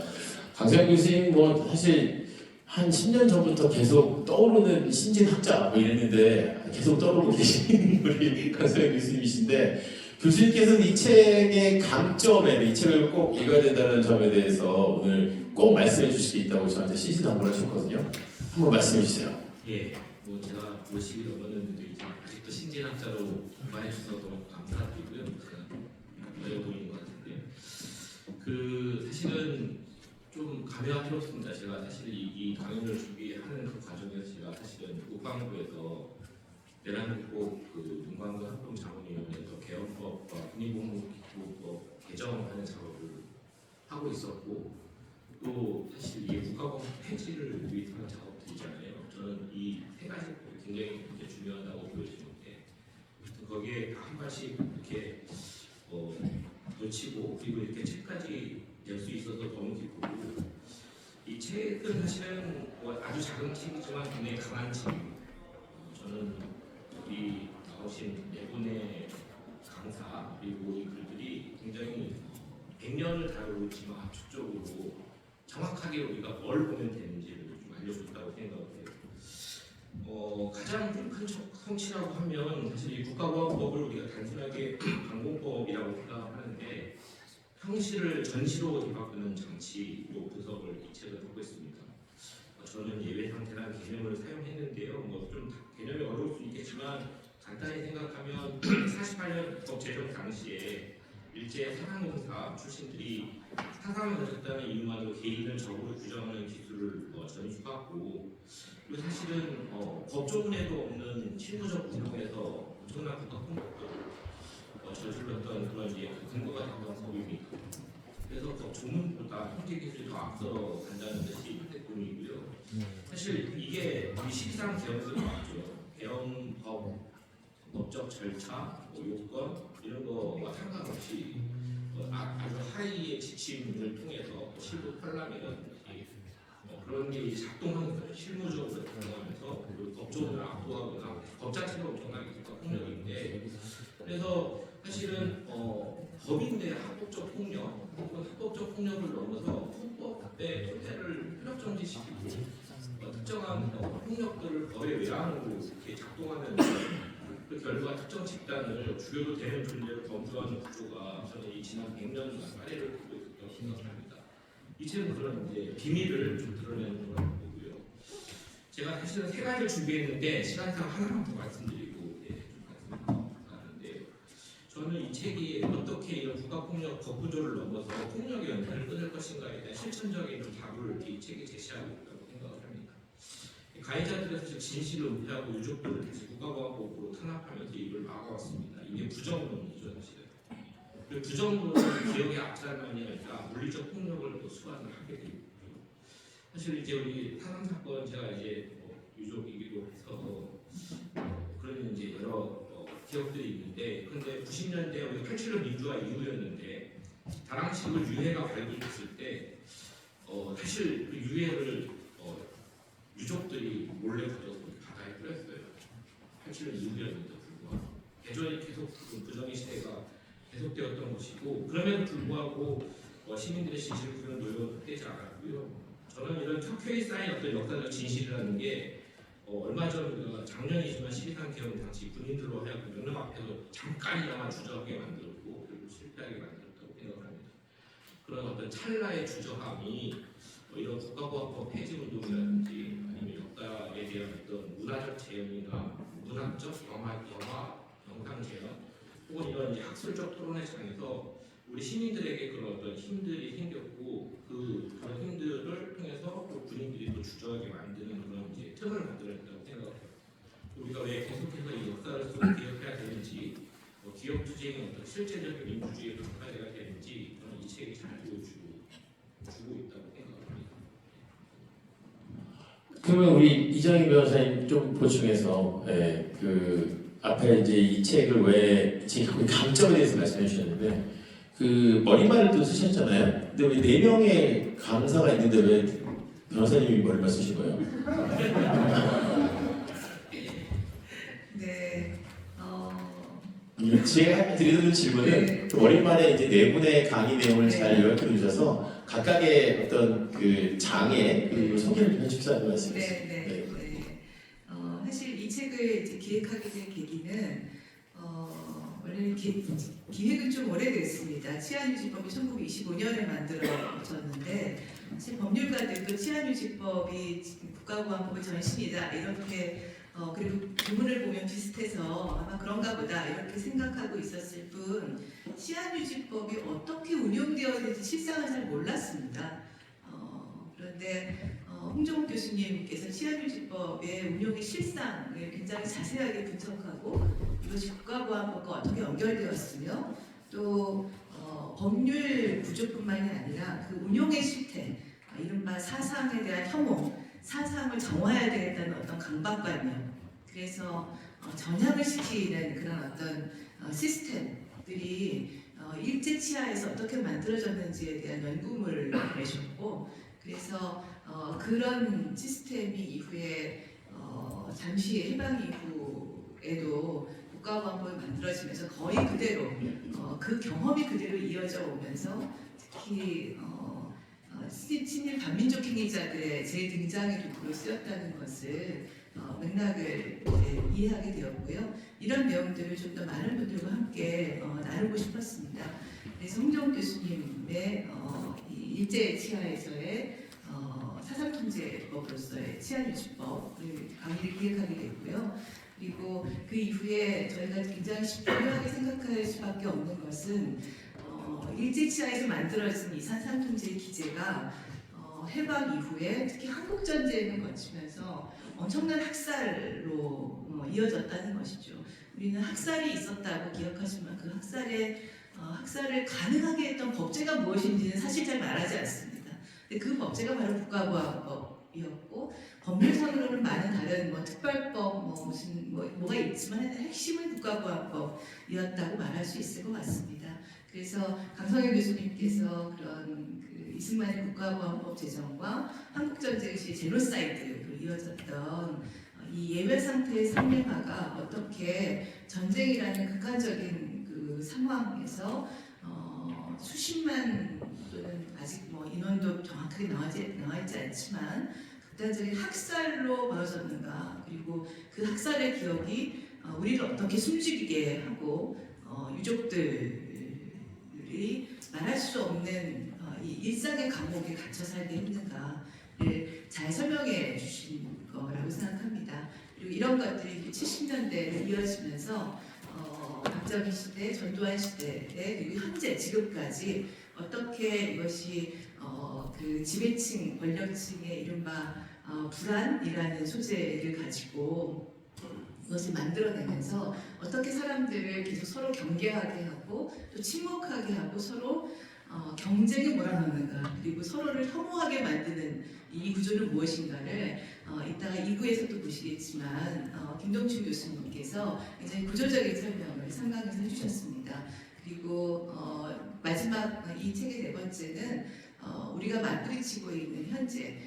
강소연 교수님 뭐 사실 한 10년 전부터 계속 떠오르는 신진학자 뭐 이랬는데 계속 떠오르고 계신 우리 강소연 교수님이신데 교수님께서는 이 책의 강점에 이 책을 꼭 읽어야 된다는 점에 대해서 오늘 꼭 말씀해 주실 게 있다고 저한테 신신당부하셨거든요. 한번 말씀해 주세요. 예, 뭐 제가 50이 넘었는데도 이제 아직도 신진학자로 공부해 주셔서 너무 감사드리고요. 제가 어려 보이는 것 같은데 사실은 좀 감회가 필요했습니다. 제가 사실 이 강연을 준비하는 그 과정에서 제가 사실은 국방부에서 내란국보 문광도 합동자문위원회에서 개헌법과 국립보훈기구법 개정하는 작업을 하고 있었고 또 사실 이 국가보험 폐지를 위한 작업들이잖아요. 저는 이 세 가지 굉장히 중요하다고 보여지는데 거기에 한 발씩 이렇게 놓치고 그리고 이렇게 책까지 낼 수 있어서 너무 기쁘고 이 책은 사실은 아주 작은 책이지만 굉장히 강한 책입니다. 저는 우리 나오신 네 분의 강사 그리고 이 글들이 굉장히 100년을 다루지만 압축적으로 정확하게 우리가 뭘 보면 되는지를 좀 알려줬다고 생각해요. 가장 큰 성취라고 하면 사실 이 국가보안법을 우리가 단순하게 방공법이라고 생각하는데 형식을 전시로 뒤바꾸는 장치로 분석을 이 책을 하고 있습니다. 저는 예외 상태라는 개념을 사용했는데요. 뭐 좀 개념이 어려울 수 있겠지만 간단히 생각하면 48년 법 제정 당시에 일제 사상공사 출신들이 사상을 가졌다는 이유만으로 개인을 적으로 규정하는 기술을 전수받고 그리고 사실은 법조문에도 없는 실무적 운영에서 엄청난 국가폭력을 저질렀던 그런 근거가 됐던 법입니다. 그래서 법조문보다 형제 기술이 더 앞서 간다는 것이 때문이고요. 사실 이게 우리 13 개헌에서 나왔죠. 개헌법, 법적 절차, 요건 이런 거와 상관없이 아주 하이의 지침을 통해서 실무 판례는 그런 게 작동하면서 실무적으로 작동하면서 그리고 법조문을 압도하거나 법 자체가 엄청나게 폭력인데 그래서 사실은 법인데 합법적 폭력 혹은 합법적 폭력을 넘어서 헌법의 토대를 효력정지시키고 특정한 폭력들을 법의 외람으로 이렇게 작동하는 그 결과 특정 집단을 죽여도 되는 존재로 범주하는 구조가 저는 이 지난 100년간 사례를 보고 있었다고 생각합니다. 이 책은 그런 이제 비밀을 좀 드러내는 거라고 보고요. 제가 사실은 세 가지를 준비했는데 시간상 하나만 더 말씀드리고 좀 말씀드리는데 저는 이 책이 어떻게 이런 국가폭력 법 구조를 넘어서 폭력의 연쇄를 끊을 것인가에 대한 실천적인 좀 답을 이 책이 제시하고 있다고 생각을 합니다. 가해자들에서 진실을 은폐하고 유족들을 다시 국가보안법으로 탄압하면서 이걸 막아왔습니다. 이게 부정론이죠 사실은. 그리고 부정론은 기억의 악재만이 아니라 물리적 폭력을 또 수반을 하게 됩니다. 사실 이제 우리 탄압 사건 제가 이제 유족이기도 해서 그런 이제 여러 기억들이 있는데, 근데 90년대 우리 87년 민주화 이후였는데 다랑식을 유해가 발굴됐을 때 사실 그 유해를 유족들이 몰래 가져서 바다에 뿌렸어요. 87년 이후였는데 불구하고 여전히 계속 부정의 시대가 계속되었던 것이고 그럼에도 불구하고 시민들의 지지를 부르는 노력은 되지 않았고요. 저는 이런 척회의 쌓인 어떤 역사적 진실이라는 게 얼마 전 작년이지만 12.3 개헌 당시 군인들로 하여금 명령 앞에서 잠깐이나마 주저하게 만들었고 그리고 실패하게 만들었다고 생각합니다. 그런 어떤 찰나의 주저함이 이런 국가보안법 폐지 운동이라든지 아니면 역사에 대한 어떤 문화적 재현이나 문학적 영화, 영상 재현 혹은 이런 이제 학술적 토론의 장에서 우리 시민들에게 그런 어떤 힘들이 생겼고 그런 힘들을 통해서 또 군인들이 또 주저하게 만드는 그런 이제 틈을 만들었다고 생각합니다. 우리가 왜 계속해서 이 역사를 속 기억해야 되는지 기억 투쟁의 어떤 실제적인 민주주의의 강화돼야 되는지 저는 이 책이 잘 보여주고 있다고 생각합니다. 그러면 우리 이정희 변호사님 좀 보충해서 그 앞에 이제 이 책을 왜 지금 강점에 대해서 말씀해 주셨는데 그 머리말을 또 쓰셨잖아요. 근데 왜 4명의 강사가 있는데 왜 변호사님이 머리말 쓰신 거예요? 네. 제가 드리는 질문은 그 머리말에 이제 4분의 강의 내용을 잘 요약해 주셔서 각각의 어떤 그 장의 그 소개를 좀 해주시라는 말씀이었어요. 네. 사실 이 책을 이제 기획하게 된 계기는 원래는 기획은 좀 오래됐습니다. 치안유지법이 1925년에 만들어졌는데 사실 법률가들도 치안유지법이 국가보안법의 전신이다 이렇게 그리고 구문을 보면 비슷해서 아마 그런가 보다 이렇게 생각하고 있었을 뿐 치안유지법이 어떻게 운용되어야될지 실상을 잘 몰랐습니다. 그런데 홍정욱 교수님께서 치안유지법의 운용의 실상을 굉장히 자세하게 분석하고 이것이 국가보안법과 어떻게 연결되었으며 또 법률 구조뿐만이 아니라 그 운용의 실태, 이른바 사상에 대한 혐오, 사상을 정화해야 되겠다는 어떤 강박관념, 그래서 전향을 시키는 그런 어떤 시스템들이 일제 치하에서 어떻게 만들어졌는지에 대한 연구물을 내셨고, 그래서 그런 시스템이 이후에 잠시 해방 이후에도 국가보안법이 만들어지면서 거의 그대로 그 경험이 그대로 이어져 오면서 특히 친일 반민족 행위자들의 재등장의 도구로 쓰였다는 것을 맥락을 이해하게 되었고요. 이런 내용들을 좀 더 많은 분들과 함께 나누고 싶었습니다. 그래서 홍정욱 교수님의 이 일제 치하에서의 사상통제법으로서의 치안유지법을 강의를 기획하게 됐고요. 그리고 그 이후에 저희가 굉장히 중요하게 생각할 수밖에 없는 것은 일제 치하에서 만들어진 이 사상통제 기제가 해방 이후에 특히 한국 전쟁을 거치면서 엄청난 학살로 이어졌다는 것이죠. 우리는 학살이 있었다고 기억하지만 그 학살을 가능하게 했던 법제가 무엇인지는 사실 잘 말하지 않습니다. 근데 그 법제가 바로 국가보안법이었고 법률상으로는 많은 다른 특별법 뭐가 있지만 핵심은 국가보안법이었다고 말할 수 있을 것 같습니다. 그래서 강성현 교수님께서 그런 이승만의 국가보안법 제정과 한국전쟁 시 제노사이드로 이어졌던 이 예외 상태의 상례화가 어떻게 전쟁이라는 극한적인 그 상황에서 수십만 또는 아직 인원도 정확하게 나와있지 않지만 극단적인 학살로 벌어졌는가, 그리고 그 학살의 기억이 우리를 어떻게 숨죽이게 하고 유족들이 말할 수 없는 이 일상의 감옥에 갇혀 살게 했는가를 잘 설명해 주신 거라고 생각합니다. 그리고 이런 것들이 70년대에 이어지면서 박정희 시대, 전두환 시대에 그리고 현재 지금까지 어떻게 이것이 그 지배층, 권력층의 이른바 불안이라는 소재를 가지고 이것을 만들어내면서 어떻게 사람들을 계속 서로 경계하게 하고 또 침묵하게 하고 서로 경쟁에 몰아넣는가, 그리고 서로를 혐오하게 만드는 이 구조는 무엇인가를 이따가 2부에서도 보시겠지만 김동춘 교수님께서 굉장히 구조적인 설명을 3강에서 해주셨습니다. 그리고 마지막 이 책의 4번째는 우리가 맞부딪히고 있는 현재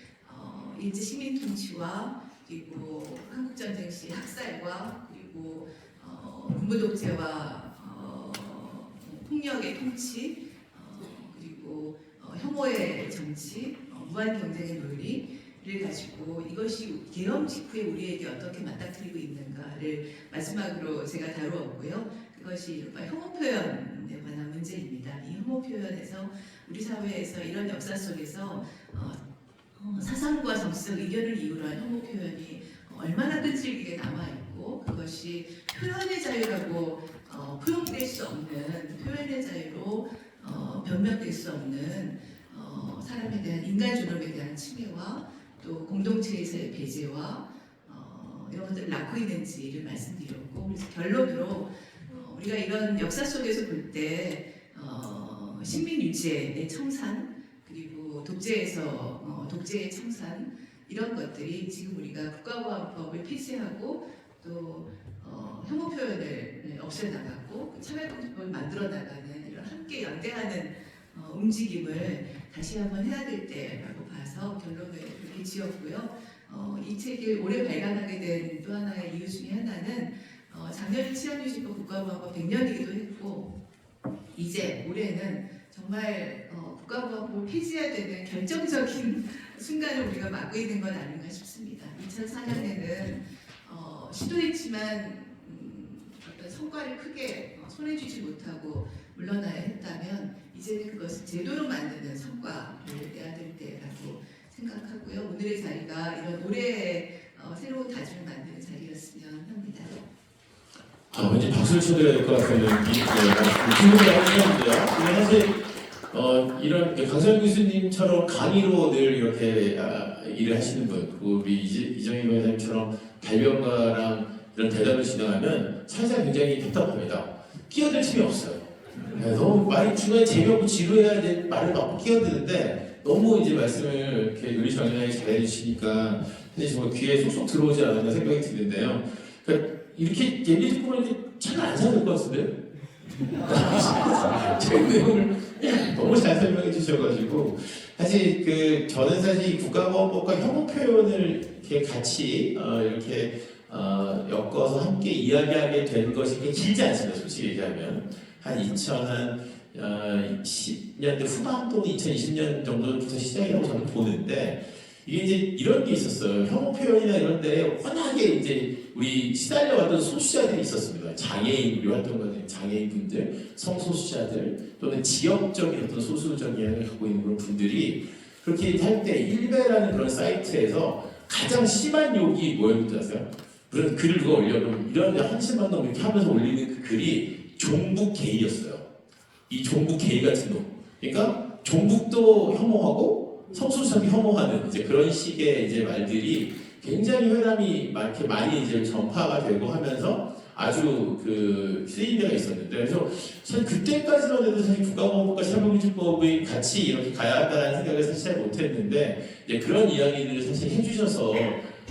일제 시민 통치와 그리고 한국전쟁 시 학살과 그리고 군부 독재와 폭력의 통치 그리고 혐오의 정치, 무한 경쟁의 논리를 가지고 이것이 계엄 직후에 우리에게 어떻게 맞닥뜨리고 있는가를 마지막으로 제가 다루었고요. 그것이 이른바 혐오 표현에 관한 문제입니다. 이 혐오 표현에서 우리 사회에서 이런 역사 속에서 사상과 정치적 의견을 이유로 한 혐오 표현이 얼마나 끈질기게 남아있고 그것이 표현의 자유라고 포용될 수 없는 표현의 자유로 변명될 수 없는 사람에 대한 인간 존엄에 대한 침해와 또 공동체에서의 배제와 이런 것들을 낳고 있는지를 말씀드렸고 그래서 결론으로 우리가 이런 역사 속에서 볼 때 식민 유지의 청산 그리고 독재에서 독재의 청산 이런 것들이 지금 우리가 국가보안법을 폐지하고 또 혐오 표현을 없애나가고 차별금지법을 만들어 나가는 이런 함께 연대하는 움직임을 다시 한번 해야 될 때라고 봐서 결론을 그렇게 지었고요. 이 책을 올해 발간하게 된 또 하나의 이유 중에 하나는 작년이 치안유지법 국가보안법 100년이기도 했고 이제 올해는 정말 국가보안법을 폐지해야 되는 결정적인 순간을 우리가 맞고 있는 건 아닌가 싶습니다. 2004년에는 시도했지만 어떤 성과를 크게 손해주지 못하고 물러나야 했다면 이제는 그것을 제도로 만드는 성과를 내야 될 때라고 생각하고요. 오늘의 자리가 이런 올해의 새로운 다짐을 만드는 자리였으면 합니다. 왠지 박수를 쳐드려야 될 것 같은 기분이 하는데요. 사실 이런 강서영 교수님처럼 강의로 늘 이렇게 일을 하시는 분, 그리고 우리 이정희 변호사님처럼 발명가랑 이런 대담을 진행하면 사실상 굉장히 답답합니다. 끼어들 틈이 없어요. 너무 말이 중간에 재미없고 지루해야 될 말을 막 끼어드는데 너무 이제 말씀을 이렇게 논리정연하게 잘 해주시니까 사실 정말 귀에 쏙쏙 들어오지 않았나 생각이 드는데요. 그러니까 이렇게 얘기 듣고 보니까 차를 안 사야 될 것 같은데? 제 내용을 너무 잘 설명해 주셔가지고 사실 저는 사실 국가보안법과 혐오 표현을 이렇게 같이 이렇게 엮어서 함께 이야기하게 된 것이 그렇게 길지 않습니다. 솔직히 얘기하면 한 2010년대 후반 또는 2020년 정도부터 시작이라고 저는 보는데 이게 이제 이런 게 있었어요. 혐오 표현이나 이런 데 워낙에 이제 우리 시달려왔던 소수자들이 있었습니다. 장애인, 우리 활동가들, 장애인분들, 성소수자들 또는 지역적인 어떤 소수적 영향을 갖고 있는 그런 분들이 그렇게 할 때 일베라는 그런 사이트에서 가장 심한 욕이 뭐였는지 아세요? 그런 글을 누가 올려놓으면 이런 한심한 놈 이렇게 하면서 올리는 그 글이 종북 게이였어요. 이 종북 게이 같은 놈. 그러니까 종북도 혐오하고 성소수자도 혐오하는 이제 그런 식의 이제 말들이 굉장히 회담이 이렇게 많이 이제 전파가 되고 하면서 아주 쓰인 데가 있었는데 그래서 사실 그때까지만 해도 사실 국가보안법과 차별금지법이 같이 이렇게 가야 한다는 생각을 사실 잘 못했는데 이제 그런 이야기들을 사실 해주셔서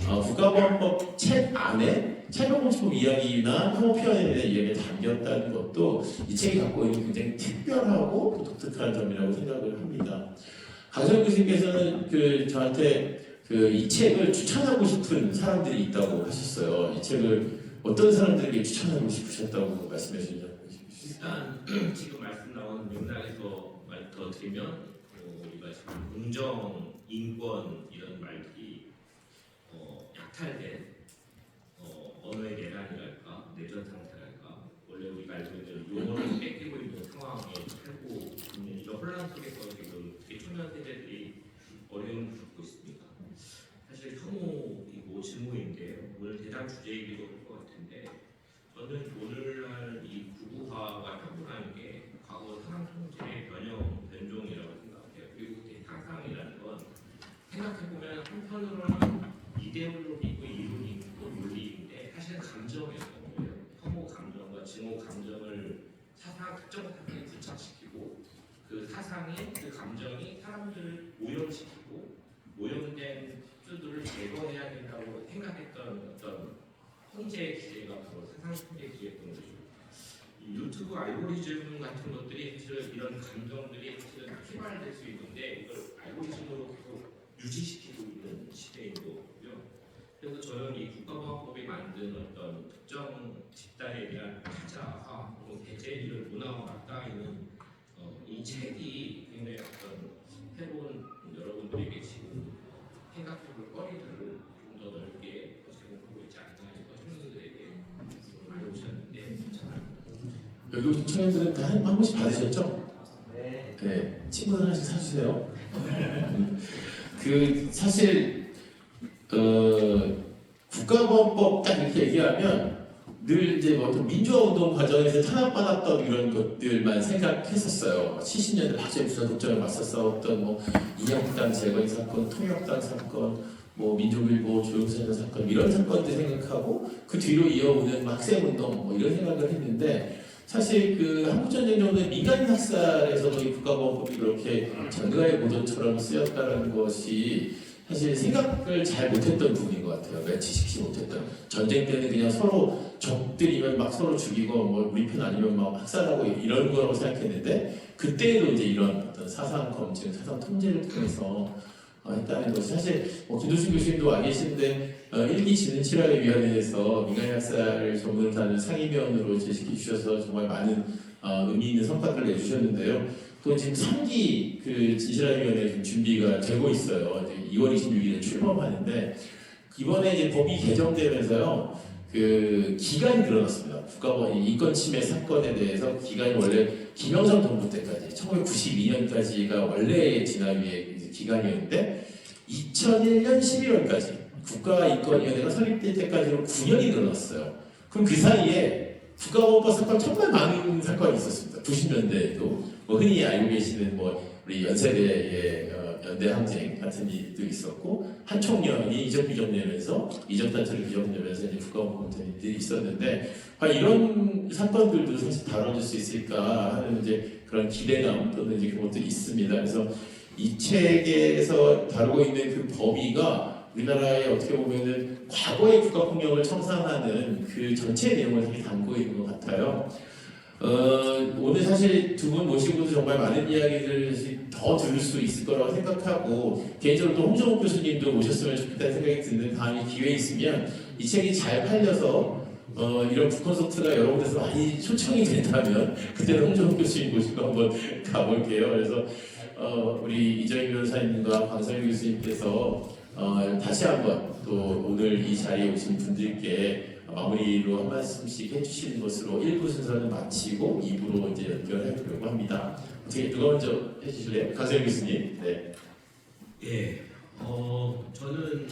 국가보안법 책 안에 차별금지법 이야기나 혐오 표현에 대한 이야기가 담겼다는 것도 이 책이 갖고 있는 굉장히 특별하고 독특한 점이라고 생각을 합니다. 강서영 교수님께서는 저한테 이 책을 추천하고 싶은 사람들이 있다고 하셨어요. 이 책을 어떤 사람들에게 추천하고 싶으셨다고 말씀해 주시죠. 일단 지금 말씀 나온 맥락에서 말 더 드리면 우리가 지금 공정, 인권 이런 말들이 약탈된 언어의 내란이랄까 내전 상태랄까 원래 우리가 알고 있는 용어를 뺏기고 있는 상황에 살고 있는 이런 혼란 속에서 지금 초년 세대들이 어려움을 겪고 있습니다. 사실 혐오이고 증오인데요. 오늘 대담 주제이기도 할 것 같은데 저는 오늘날 이 구구화와 혐오라는 게 과거 사상 통제의 변종이라고 생각해요. 그리고 대상상이라는 건 생각해보면 한편으로는 이데올로기고 이론이 있고 논리인데 사실은 감정이었던 거예요. 혐오 감정과 증오 감정을 특정 사상에 부착시키고 그 사상이 그 감정이 사람들을 오염시키고 오염된 수들을 제거해야 된다고 생각했던 어떤 통제 기제가 바로 세상 통제 기제였던 거죠. 이 유튜브 알고리즘 같은 것들이 사실 이런 감정들이 사실은 휘발될 수 있는데 이걸 알고리즘으로 계속 유지시키고 있는 시대인 거고요. 그래서 저는 이 국가보안법이 만든 어떤 특정 집단에 대한 타자화, 배제 이런 문화와 맞닿아 있는 이 책이 굉장히 어떤 거리들을 좀 더 넓게 제공하고 있지 않나 해서 청년들에게 많이 오셨는데 여기 오신 청년들은 다 한 번씩 받으셨죠? 네. 친구들 하나씩 사주세요. 그 사실 국가보안법 딱 이렇게 얘기하면 늘 이제 뭐 어떤 민주화운동 과정에서 탄압받았던 이런 것들만 생각했었어요. 70년대 박정희 부사 독점에 맞서 싸웠던 뭐 인양당 재건이 사건, 통역당 사건, 뭐 민족일보 조영사전 사건 이런 사건들 생각하고 그 뒤로 이어오는 학생운동 뭐 이런 생각을 했는데 사실 그 한국전쟁 정도의 민간 학살에서도 이 국가보안법이 그렇게 전가의 고도처럼 쓰였다는 것이 사실 생각을 잘 못했던 부분인 것 같아요. 매치시키지 못했던. 전쟁 때는 그냥 서로 적들이면 막 서로 죽이고 뭐 우리 편 아니면 막 학살하고 이런 거라고 생각했는데 그때도 이제 이런 어떤 사상 검증, 사상 통제를 통해서 했다는 것이 사실 김도신 교수님도 와 계시는데 일기 지능칠화위원회에서 민간학살 전문단을 상임위원으로 제시해 주셔서 정말 많은 의미 있는 성과들을 내주셨는데요. 또 지금 3기 그 진실화위원회 지금 준비가 되고 있어요. 이제 2월 26일에 출범하는데 이번에 이제 법이 개정되면서요. 그 기간이 늘어났습니다. 국가보안 인권 침해 사건에 대해서 기간이 원래 김영삼 정부 때까지 1992년까지가 원래 진화위의 기간이었는데 2001년 11월까지 국가인권위원회가 설립될 때까지로 9년이 늘어났어요. 그럼 그 사이에 국가보안법 사건 정말 많은 사건이 있었습니다. 90년대에도 뭐 흔히 알고 계시는 뭐 우리 연세대의 연대항쟁 같은 일도 있었고 한총련이 이적 비적내면서 이적단체를 비적내면서 이제 국가보안법들이 있었는데 이런 사건들도 사실 다뤄질 수 있을까 하는 이제 그런 기대감 또는 이제 그런 것들이 있습니다. 그래서 이 책에서 다루고 있는 그 범위가 우리나라에 어떻게 보면은 과거의 국가폭력을 청산하는 그 전체 내용을 사실 담고 있는 것 같아요. 오늘 사실 두 분 모시고도 정말 많은 이야기를 더 들을 수 있을 거라고 생각하고 개인적으로 또 홍정욱 교수님도 오셨으면 좋겠다는 생각이 드는 다음에 기회 있으면 이 책이 잘 팔려서 이런 북콘서트가 여러 곳에서 많이 초청이 된다면 그때는 홍정욱 교수님 모시고 한번 가볼게요. 그래서 우리 이정희 변호사님과 강성일 교수님께서 다시 한번 또 오늘 이 자리에 오신 분들께 마무리로 한 말씀씩 해주시는 것으로 1부 순서는 마치고 2부로 이제 연결해 보려고 합니다. 어떻게 누가 먼저 해주실래요? 강성일 교수님. 네. 예, 저는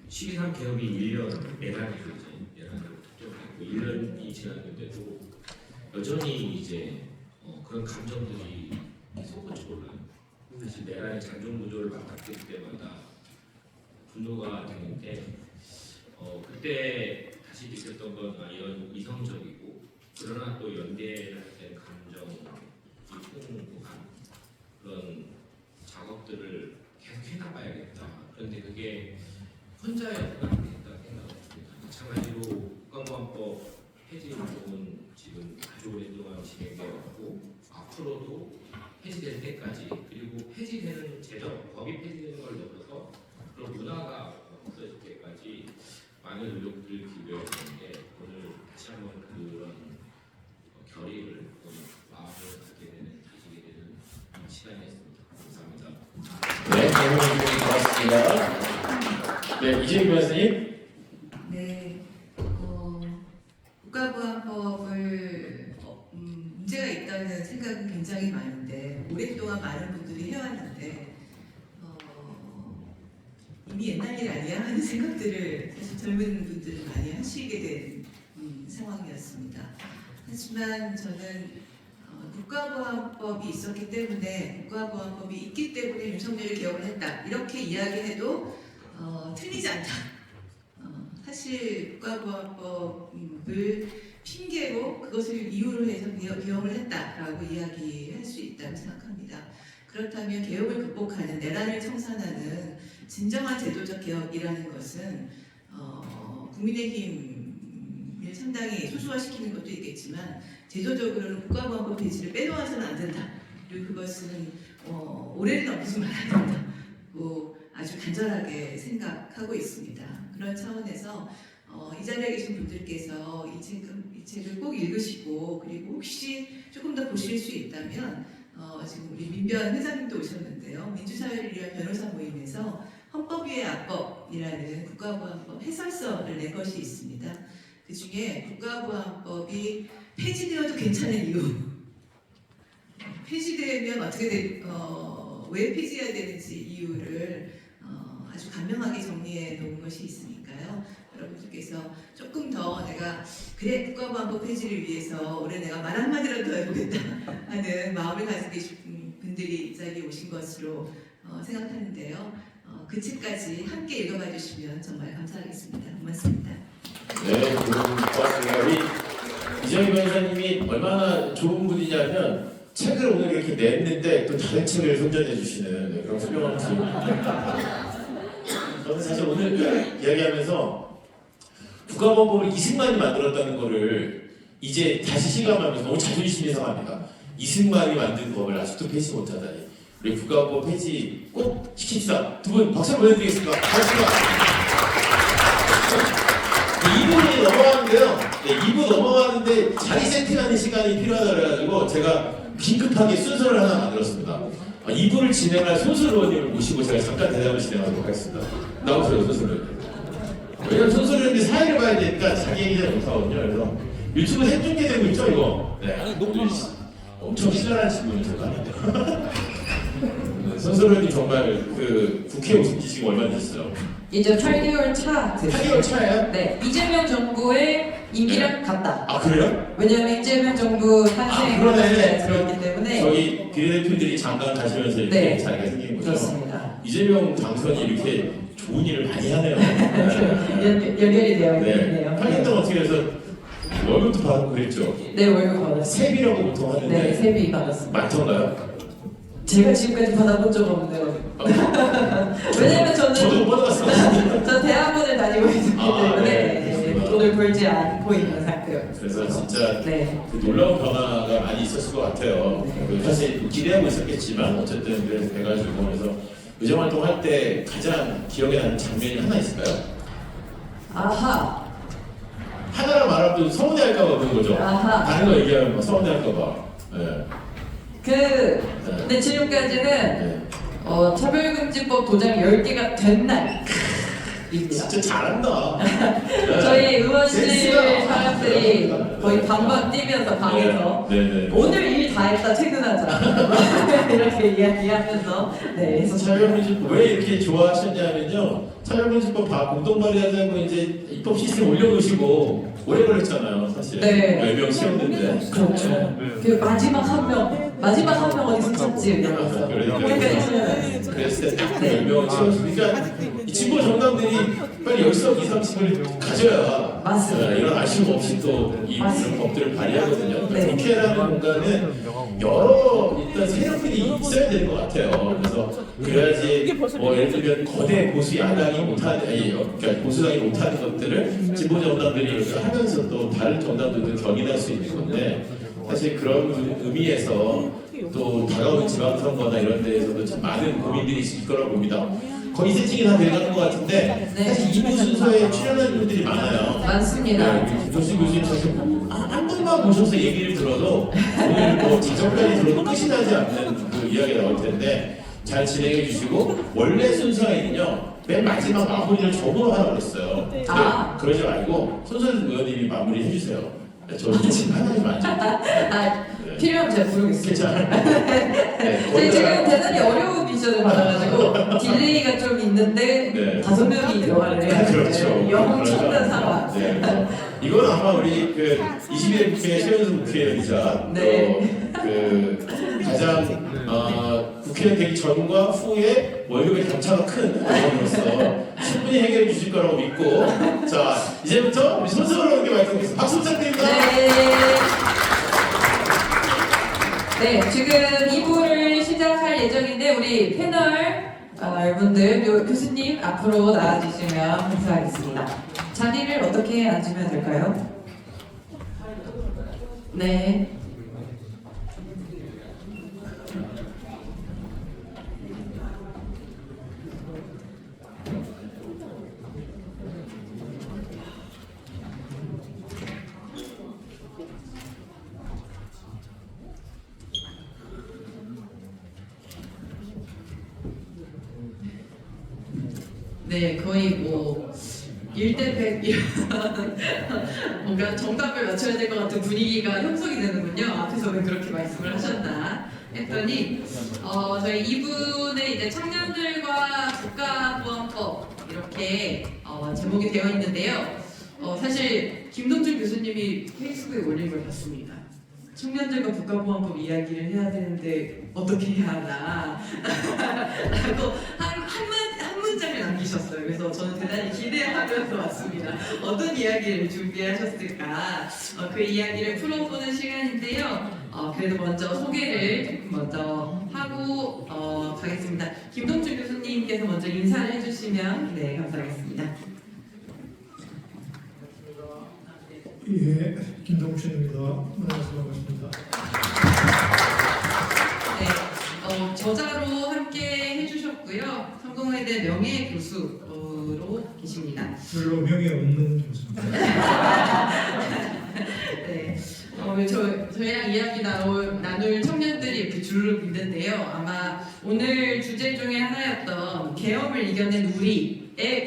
12.3 개업이 1년 내란으로 특정했고 1년이 지났는데도 여전히 이제 그런 감정들이 솟구쳐 올라요. 사실 내란의 장정 구조를 맞닥뜨릴 때마다 분노가 되는데 그때 다시 느꼈던 건 이런 이성적이고 그러나 또 연대를 할 때는 감정이 풍부한 그런 작업들을 계속 해나가야겠다. 그런데 그게 혼자여서는 안 된다 생각합니다. 마찬가지로 국가보안법 폐지 운동은 지금 아주 오랫동안 진행되어 왔고 앞으로도 폐지될 때까지 그리고 폐지되는 제도, 법이 폐지되는 걸 넘어서 그런 문화가 없어질 때까지 많은 노력들을 기울여야 되는데 오늘 다시 한번 그런 결의를 마음을 갖게 되는 가지게 되는 시간이었습니다. 감사합니다. 네, 고맙습니다. 네, 이재익 변호사님. 네, 국가보안법을 문제가 있다는 생각은 굉장히 많은데 오랫동안 많은 분들이 해왔는데 이미 옛날 일 아니야 하는 생각들을 사실 젊은 분들은 많이 하시게 된 상황이었습니다. 하지만 저는 국가보안법이 있었기 때문에 국가보안법이 있기 때문에 윤석열이 개혁을 했다 이렇게 이야기해도 틀리지 않다. 사실 국가보안법을 핑계로 그것을 이유로 해서 개혁을 했다라고 이야기할 수 있다고 생각합니다. 그렇다면 개혁을 극복하는 내란을 청산하는 진정한 제도적 개혁이라는 것은 국민의힘을 상당히 소수화시키는 것도 있겠지만 제도적으로는 국가보안법 폐지를 빼놓아서는 안 된다. 그리고 그것은 올해는 넘기지 말아야 된다고 아주 간절하게 생각하고 있습니다. 그런 차원에서 이 자리에 계신 분들께서 이 책을 꼭 읽으시고 그리고 혹시 조금 더 보실 수 있다면 지금 우리 민변 회장님도 오셨는데요. 민주사회를 위한 변호사 모임에서 헌법위의 악법이라는 국가보안법 해설서를 낸 것이 있습니다. 그 중에 국가보안법이 폐지되어도 괜찮은 이유, 폐지되면 왜 폐지해야 되는지 이유를 아주 간명하게 정리해 놓은 것이 있으니까요. 여러분들께서 조금 더 내가 그래 국가보안법 폐지를 위해서 올해 내가 말 한마디라도 더 해보겠다 하는 마음을 가지고 계신 분들이 이 자리에 오신 것으로 생각하는데요. 그 책까지 함께 읽어봐 주시면 정말 감사하겠습니다. 고맙습니다. 네, 고맙습니다. 우리 이정희 변호사님이 얼마나 좋은 분이냐면 책을 오늘 이렇게 냈는데 또 다른 책을 선전해 주시는 그런 훌륭한 분. 저는 사실 오늘 이야기하면서 국가보안법을 이승만이 만들었다는 거를 이제 다시 실감하면서 너무 자존심이 상합니다. 이승만이 만든 법을 아직도 폐지 못하다니. 우리 국가보안법 폐지 꼭 시킵시다. 두 분 박수 보내드리겠습니다. 박수가. 2분이 넘어가는데요. 네, 2분 넘어가는데 자리 세팅하는 시간이 필요하다 그래가지고 제가 긴급하게 순서를 하나 만들었습니다. 2부를 진행할 손수 의원님을 모시고 제가 잠깐 대답을 진행하도록 하겠습니다. 나오세요, 손수 의원님. 왜냐면 손수 의원님이 사회를 봐야 되니까 자기 얘기 잘 못하거든요. 그래서 유튜브 생중계되고 있죠, 이거? 네. 엄청 신랄한 질문을 제가. 손수 의원님 정말 그 국회 오신 지 지금 얼마 되셨어요? 이제 8개월 차 됐어요. 8개월 차예요? 네, 이재명 정부의 임기랑 같다. 아, 그래요? 왜냐하면 이재명 정부 탄생에 그러네. 들었기 때문에 저희 비례대표들이 잠깐 가시면서 이렇게 네. 자리가 생기는 거죠. 그렇습니다. 이재명 당선이 이렇게 좋은 일을 많이 하네요. 네. 연결이 되어 네. 있네요. 8년 동안 어떻게 해서 월급도 받고 그랬죠. 네, 월급 받았어요. 세비라고 보통 하는데 네, 세비 받았습니다. 많던가요? 제가 지금까지 받아본 적 없는데요. 왜냐면 저도 저는 못 받았어요. 저 대학원을 다니고 있기 때문에 네. 돈을 벌지 않고 있는 상태예요. 그래서 진짜 네. 그 놀라운 변화가 많이 있었을 것 같아요. 그 사실 기대하고 있었겠지만 어쨌든 그래서 돼가지고 그래서 의정 활동할 때 가장 기억에 나는 장면이 하나 있을까요? 아하. 하나를 말하면 또 서운해할까봐 그런 거죠. 아하. 다른 거 얘기하면 막 서운해할까봐. 네. 근데 지금까지는 네. 차별금지법 도장 10개가 된 날입니다. 진짜 잘한다. 저희 의원실 센스가. 사람들이 거의 방방 뛰면서 방에서 네. 오늘 일 다 했다 퇴근하자 이렇게 이야기하면서 네 해서 차별금지법 왜 이렇게 좋아하셨냐면요. 차별금지법 공동 발의하자고 이제 입법 시스템 올려놓으시고 오래 걸렸잖아요, 사실. 네. 몇 명 치웠는데. 그렇죠. 그 마지막 한 명 어디서 찾지 이러면서 그러니까 이제 그랬을 때 10명을 치웠으니까 이 진보 정당들이 빨리 열성 2, 30을 가져야 맞습니다. 이런 아쉬움 없이 또 이 맞습니다. 이런 법들을 발의하거든요. 네. 국회라는 공간은 여러 일단 세력들이 있어야 될 것 같아요. 그래서 그래야지 예를 들면 거대 보수 야당이 못하는 그러니까 보수당이 못하는 것들을 진보 정당들이 이렇게 하면서 또 다른 정당들도 견인할 수 있는 건데 사실 그런 의미에서 또 다가오는 지방선거나 이런 데에서도 참 많은 고민들이 있을 거라고 봅니다. 거의 세팅이 다 돼가는 것 같은데 네. 사실 2부 순서에 출연하는 분들이 많아요. 많습니다. 조시 교수님 사실 한 분만 모셔서 얘기를 들어도 오늘 뭐 직접까지 들어도 끝이 나지 않는 그 이야기 나올 텐데 잘 진행해 주시고 원래 순서에는요 맨 마지막 마무리를 저보러 하라고 그랬어요. 아. 그러지 말고 손선 의원님이 마무리 해주세요. 저는 좀 하나님 안 필요하면 제가 부르겠습니다. 네, 저희 지금 대단히 어려운 미션을 받아가지고 딜레이가 좀 있는데 네. 5명이 들어가는 그렇죠. 영청된 상황. 네, 그래서 이건 아마 우리 그 21대 국회 최연소 국회의원이자 네. 또 그 가장 국회의원 되기 전과 후에 월급의 격차가 큰 의원으로서 충분히 해결해 주실 거라고 믿고 자 이제부터 우리 손석을 의원께 말씀드리겠습니다. 박수 부탁드립니다. 네, 지금 2부를 시작할 예정인데 우리 패널 여러분들 교수님 앞으로 나와주시면 감사하겠습니다. 자리를 어떻게 앉으면 될까요? 네. 네, 거의 뭐 1대 100 이런 뭔가 정답을 맞춰야 될 것 같은 분위기가 형성이 되는군요. 앞에서 왜 그렇게 말씀을 하셨나 했더니 저희 2부는 이제 청년들과 국가보안법 이렇게 제목이 되어 있는데요. 사실 김동준 교수님이 페이스북에 올린 걸 봤습니다. 청년들과 국가보안법 이야기를 해야 되는데 어떻게 해야 하나 라고 한 문장을 남기셨어요. 그래서 저는 대단히 기대하면서 왔습니다. 어떤 이야기를 준비하셨을까 그 이야기를 풀어보는 시간인데요. 그래도 먼저 소개를 조금 먼저 하고 가겠습니다. 김동준 교수님께서 먼저 인사를 해주시면 네 감사하겠습니다. 예, 김동준입니다. 만나서 반갑습니다. 네, 저자로 함께 해주셨고요. 성공회대 명예교수로 계십니다. 별로 명예 없는 교수입니다. 네, 저희랑 이야기 나눌 청년들이 이렇게 줄로 있는데요. 아마 오늘 주제 중에 하나였던 계엄을 이겨낸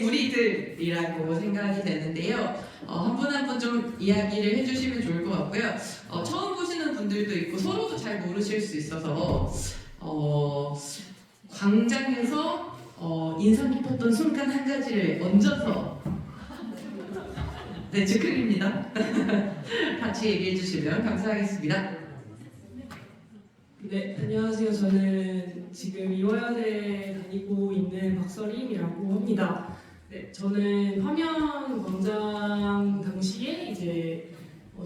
우리들이라고 생각이 되는데요. 한 분 한 분 좀 이야기를 해주시면 좋을 것 같고요. 처음 보시는 분들도 있고 서로도 잘 모르실 수 있어서 광장에서 인상 깊었던 순간 한 가지를 얹어서 네, 즉흥입니다. 같이 얘기해 주시면 감사하겠습니다. 네, 안녕하세요. 저는 지금 이화여대 다니고 있는 박서림이라고 합니다. 네, 저는 화면 광장 당시에 이제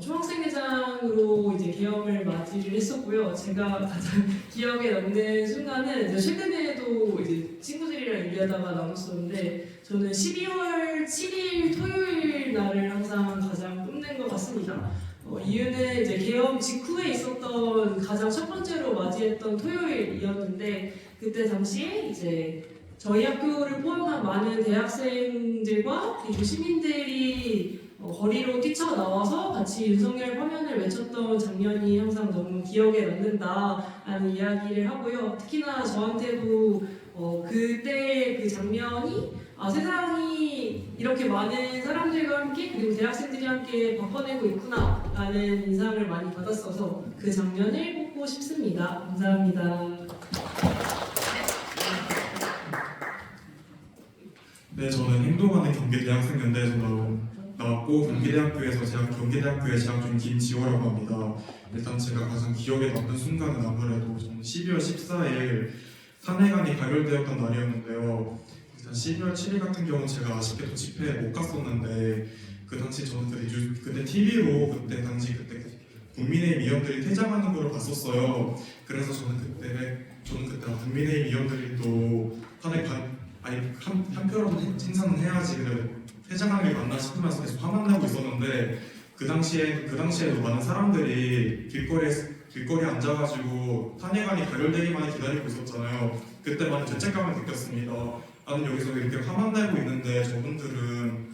총학생회장으로 이제 계엄을 맞이를 했었고요. 제가 가장 기억에 남는 순간은 이제 최근에도 이제 친구들이랑 얘기하다가 나눴었는데 저는 12월 7일 토요일 날을 항상 가장 뽐낸 것 같습니다. 이유는 이제 계엄 직후에 있었던 가장 첫 번째로 맞이했던 토요일이었는데 그때 당시에 이제 저희 학교를 포함한 많은 대학생들과 그리고 시민들이 거리로 뛰쳐나와서 같이 윤석열 파면을 외쳤던 장면이 항상 너무 기억에 남는다라는 이야기를 하고요. 특히나 저한테도 그때 그 장면이 세상이 이렇게 많은 사람들과 함께 그리고 대학생들이 함께 바꿔내고 있구나라는 인상을 많이 받았어서 그 장면을 꼽고 싶습니다. 감사합니다. 네, 저는 행동하는 경기대학생연대에서 나왔고 경기대학교에 재학 중인 김지호라고 합니다. 일단 제가 가장 기억에 남는 순간은 아무래도 저는 12월 14일 탄핵안이 가결되었던 날이었는데요. 일단 12월 7일 같은 경우는 제가 아쉽게도 집회에 못 갔었는데 그 당시 저는 그때 TV로 그때 국민의힘 의원들이 퇴장하는 걸 봤었어요. 그래서 저는 그때 국민의힘 의원들이 또 탄핵 한 표라도 생산은 해야지 그래 퇴장하는 게 맞나 싶으면서 계속 화만 내고 있었는데 그 당시에도 많은 사람들이 길거리에 앉아가지고 탄핵안이 가결되기만 기다리고 있었잖아요. 그때 많은 죄책감을 느꼈습니다. 나는 여기서 이렇게 화만 내고 있는데 저분들은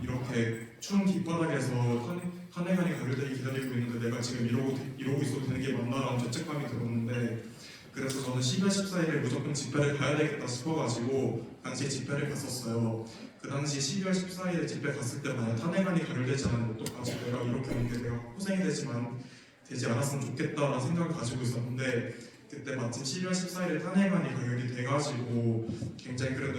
이렇게 추운 길바닥에서 탄핵안이 가결되기 기다리고 있는데 내가 지금 이러고 있어도 되는 게 맞나라는 죄책감이 들었는데 그래서 저는 12월 14일에 무조건 집회를 가야 되겠다 싶어가지고 당시에 집회를 갔었어요. 그 당시 12월 14일에 집회 갔을 때 만약 탄핵안이 가결되지 않으면 어떡하지? 내가 이렇게 하는데 내가 고생이 되지 않았으면 좋겠다라는 생각을 가지고 있었는데 그때 마침 12월 14일에 탄핵안이 가결이 돼가지고 굉장히 그래도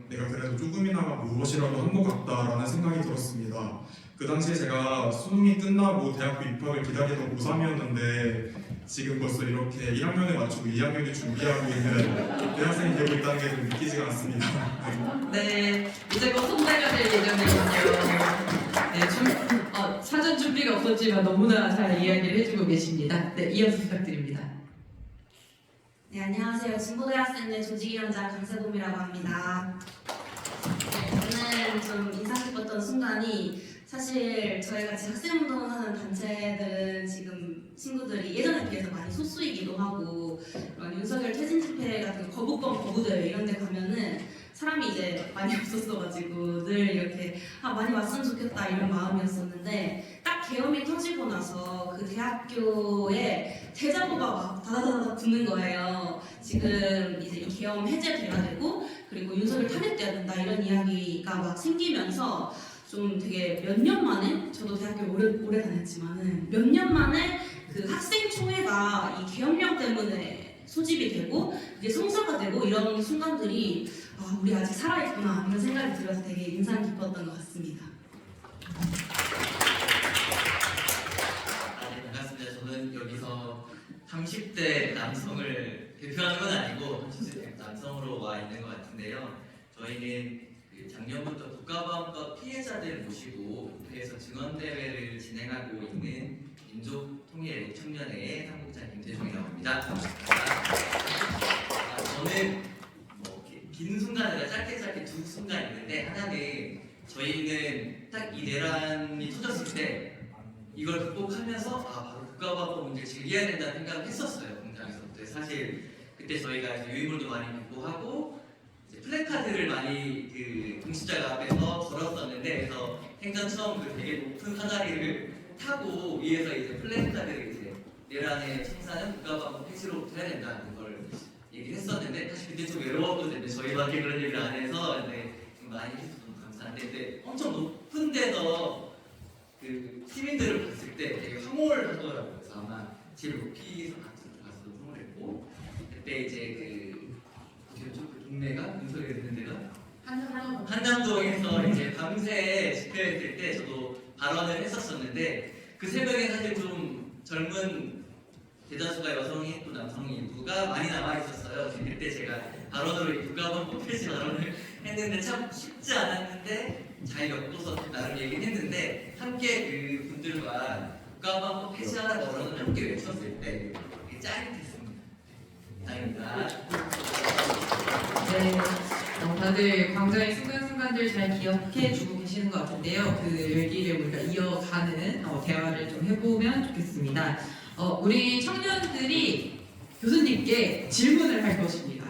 내가 그래도 조금이나마 무엇이라도 한 것 같다라는 생각이 들었습니다. 그 당시에 제가 수능이 끝나고 대학교 입학을 기다리던 고3이었는데 지금 벌써 이렇게 1학년에 맞추고 2학년에 준비하고 있는 대학생이 되고 있다는 게 좀 믿기지가 않습니다. 네, 이제 곧 선배가 될 예정이거든요. 네, 사전 준비가 없었지만 너무나 잘 이야기를 해주고 계십니다. 네, 이어서 부탁드립니다. 네, 안녕하세요. 진보대학생대 조직위원장 강세돔이라고 합니다. 네, 저는 좀 인상 깊었던 순간이 사실 저희 같이 학생운동하는 단체들은 지금 친구들이 예전에 비해서 많이 소수이기도 하고 그런 윤석열 퇴진 집회 같은 거부권 거부대회 이런 데 가면은 사람이 이제 많이 없었어가지고 늘 이렇게 많이 왔으면 좋겠다 이런 마음이었었는데 딱 계엄이 터지고 나서 그 대학교에 대자보가 막 다다다다 붙는 거예요. 지금 이제 이 계엄 해제돼야 되고 그리고 윤석열 탄핵돼야 된다 이런 이야기가 막 생기면서 좀 되게 몇 년 만에 저도 대학교 오래 다녔지만은 몇 년 만에 그 학생 총회가 이 계엄령 때문에 소집이 되고 이게 성사가 되고 이런 순간들이 아, 우리 아직 살아있구나 이런 생각이 들어서 되게 인상 깊었던 것 같습니다. 네, 반갑습니다. 저는 여기서 30대 남성을 대표하는 건 아니고 30대 남성으로 와 있는 것 같은데요. 저희는 그 작년부터 국가보안법 피해자들 모시고 국회에서 증언대회를 진행하고 있는 민족통일청년회의 상국자 김대중이라고 합니다. 반갑습니다. 저는 긴 순간이라 짧게 두 순간 있는데 하나는 저희는 딱 이 내란이 터졌을 때 이걸 극복하면서 바로 국가보안법 문제를 즐겨야 된다는 생각을 했었어요. 공장에서부터. 사실 그때 저희가 이제 유인물도 많이 배포하고 이제 플래카드를 많이 그 공시자가 앞에서 걸었었는데 그래서 행전 처음 그 되게 높은 사다리를 타고 위에서 이제 플래카드를 이제 내란의 청사는 국가보안법 폐지로부터 해야 된다는 걸 얘기를 했었는데 사실 그때 좀 외로웠거든요. 저희밖에 그런 얘기를 안 해서 근데 많이 해서 너무 감사한데 근데 엄청 높은 데서 그 시민들을 봤을 때 되게 황홀을 하더라고요. 그래서 아마 제일 높이 가서 황홀했고 그때 이제 그 동네가 윤석열이 있는 데가 한남동에서 이제 밤새 집회했을 때 저도 발언을 했었었는데 그 새벽에 사실 좀 젊은 대다수가 여성이 또 남성이 일부가 많이 남아 있었어요. 그때 제가 발언으로 국가보안법 폐지 발언을 했는데 참 쉽지 않았는데 잘 엮어서 나름 얘기를 했는데 함께 그 분들과 국가보안법 폐지하라는 발언을 함께 외쳤을 때 되게 짜릿했습니다. 감사합니다. 네, 다들 광장의 순간순간들 잘 기억해 주고 계시는 것 같은데요. 그 열기를 우리가 이어가는 대화를 좀 해보면 좋겠습니다. 우리 청년들이 교수님께 질문을 할 것입니다.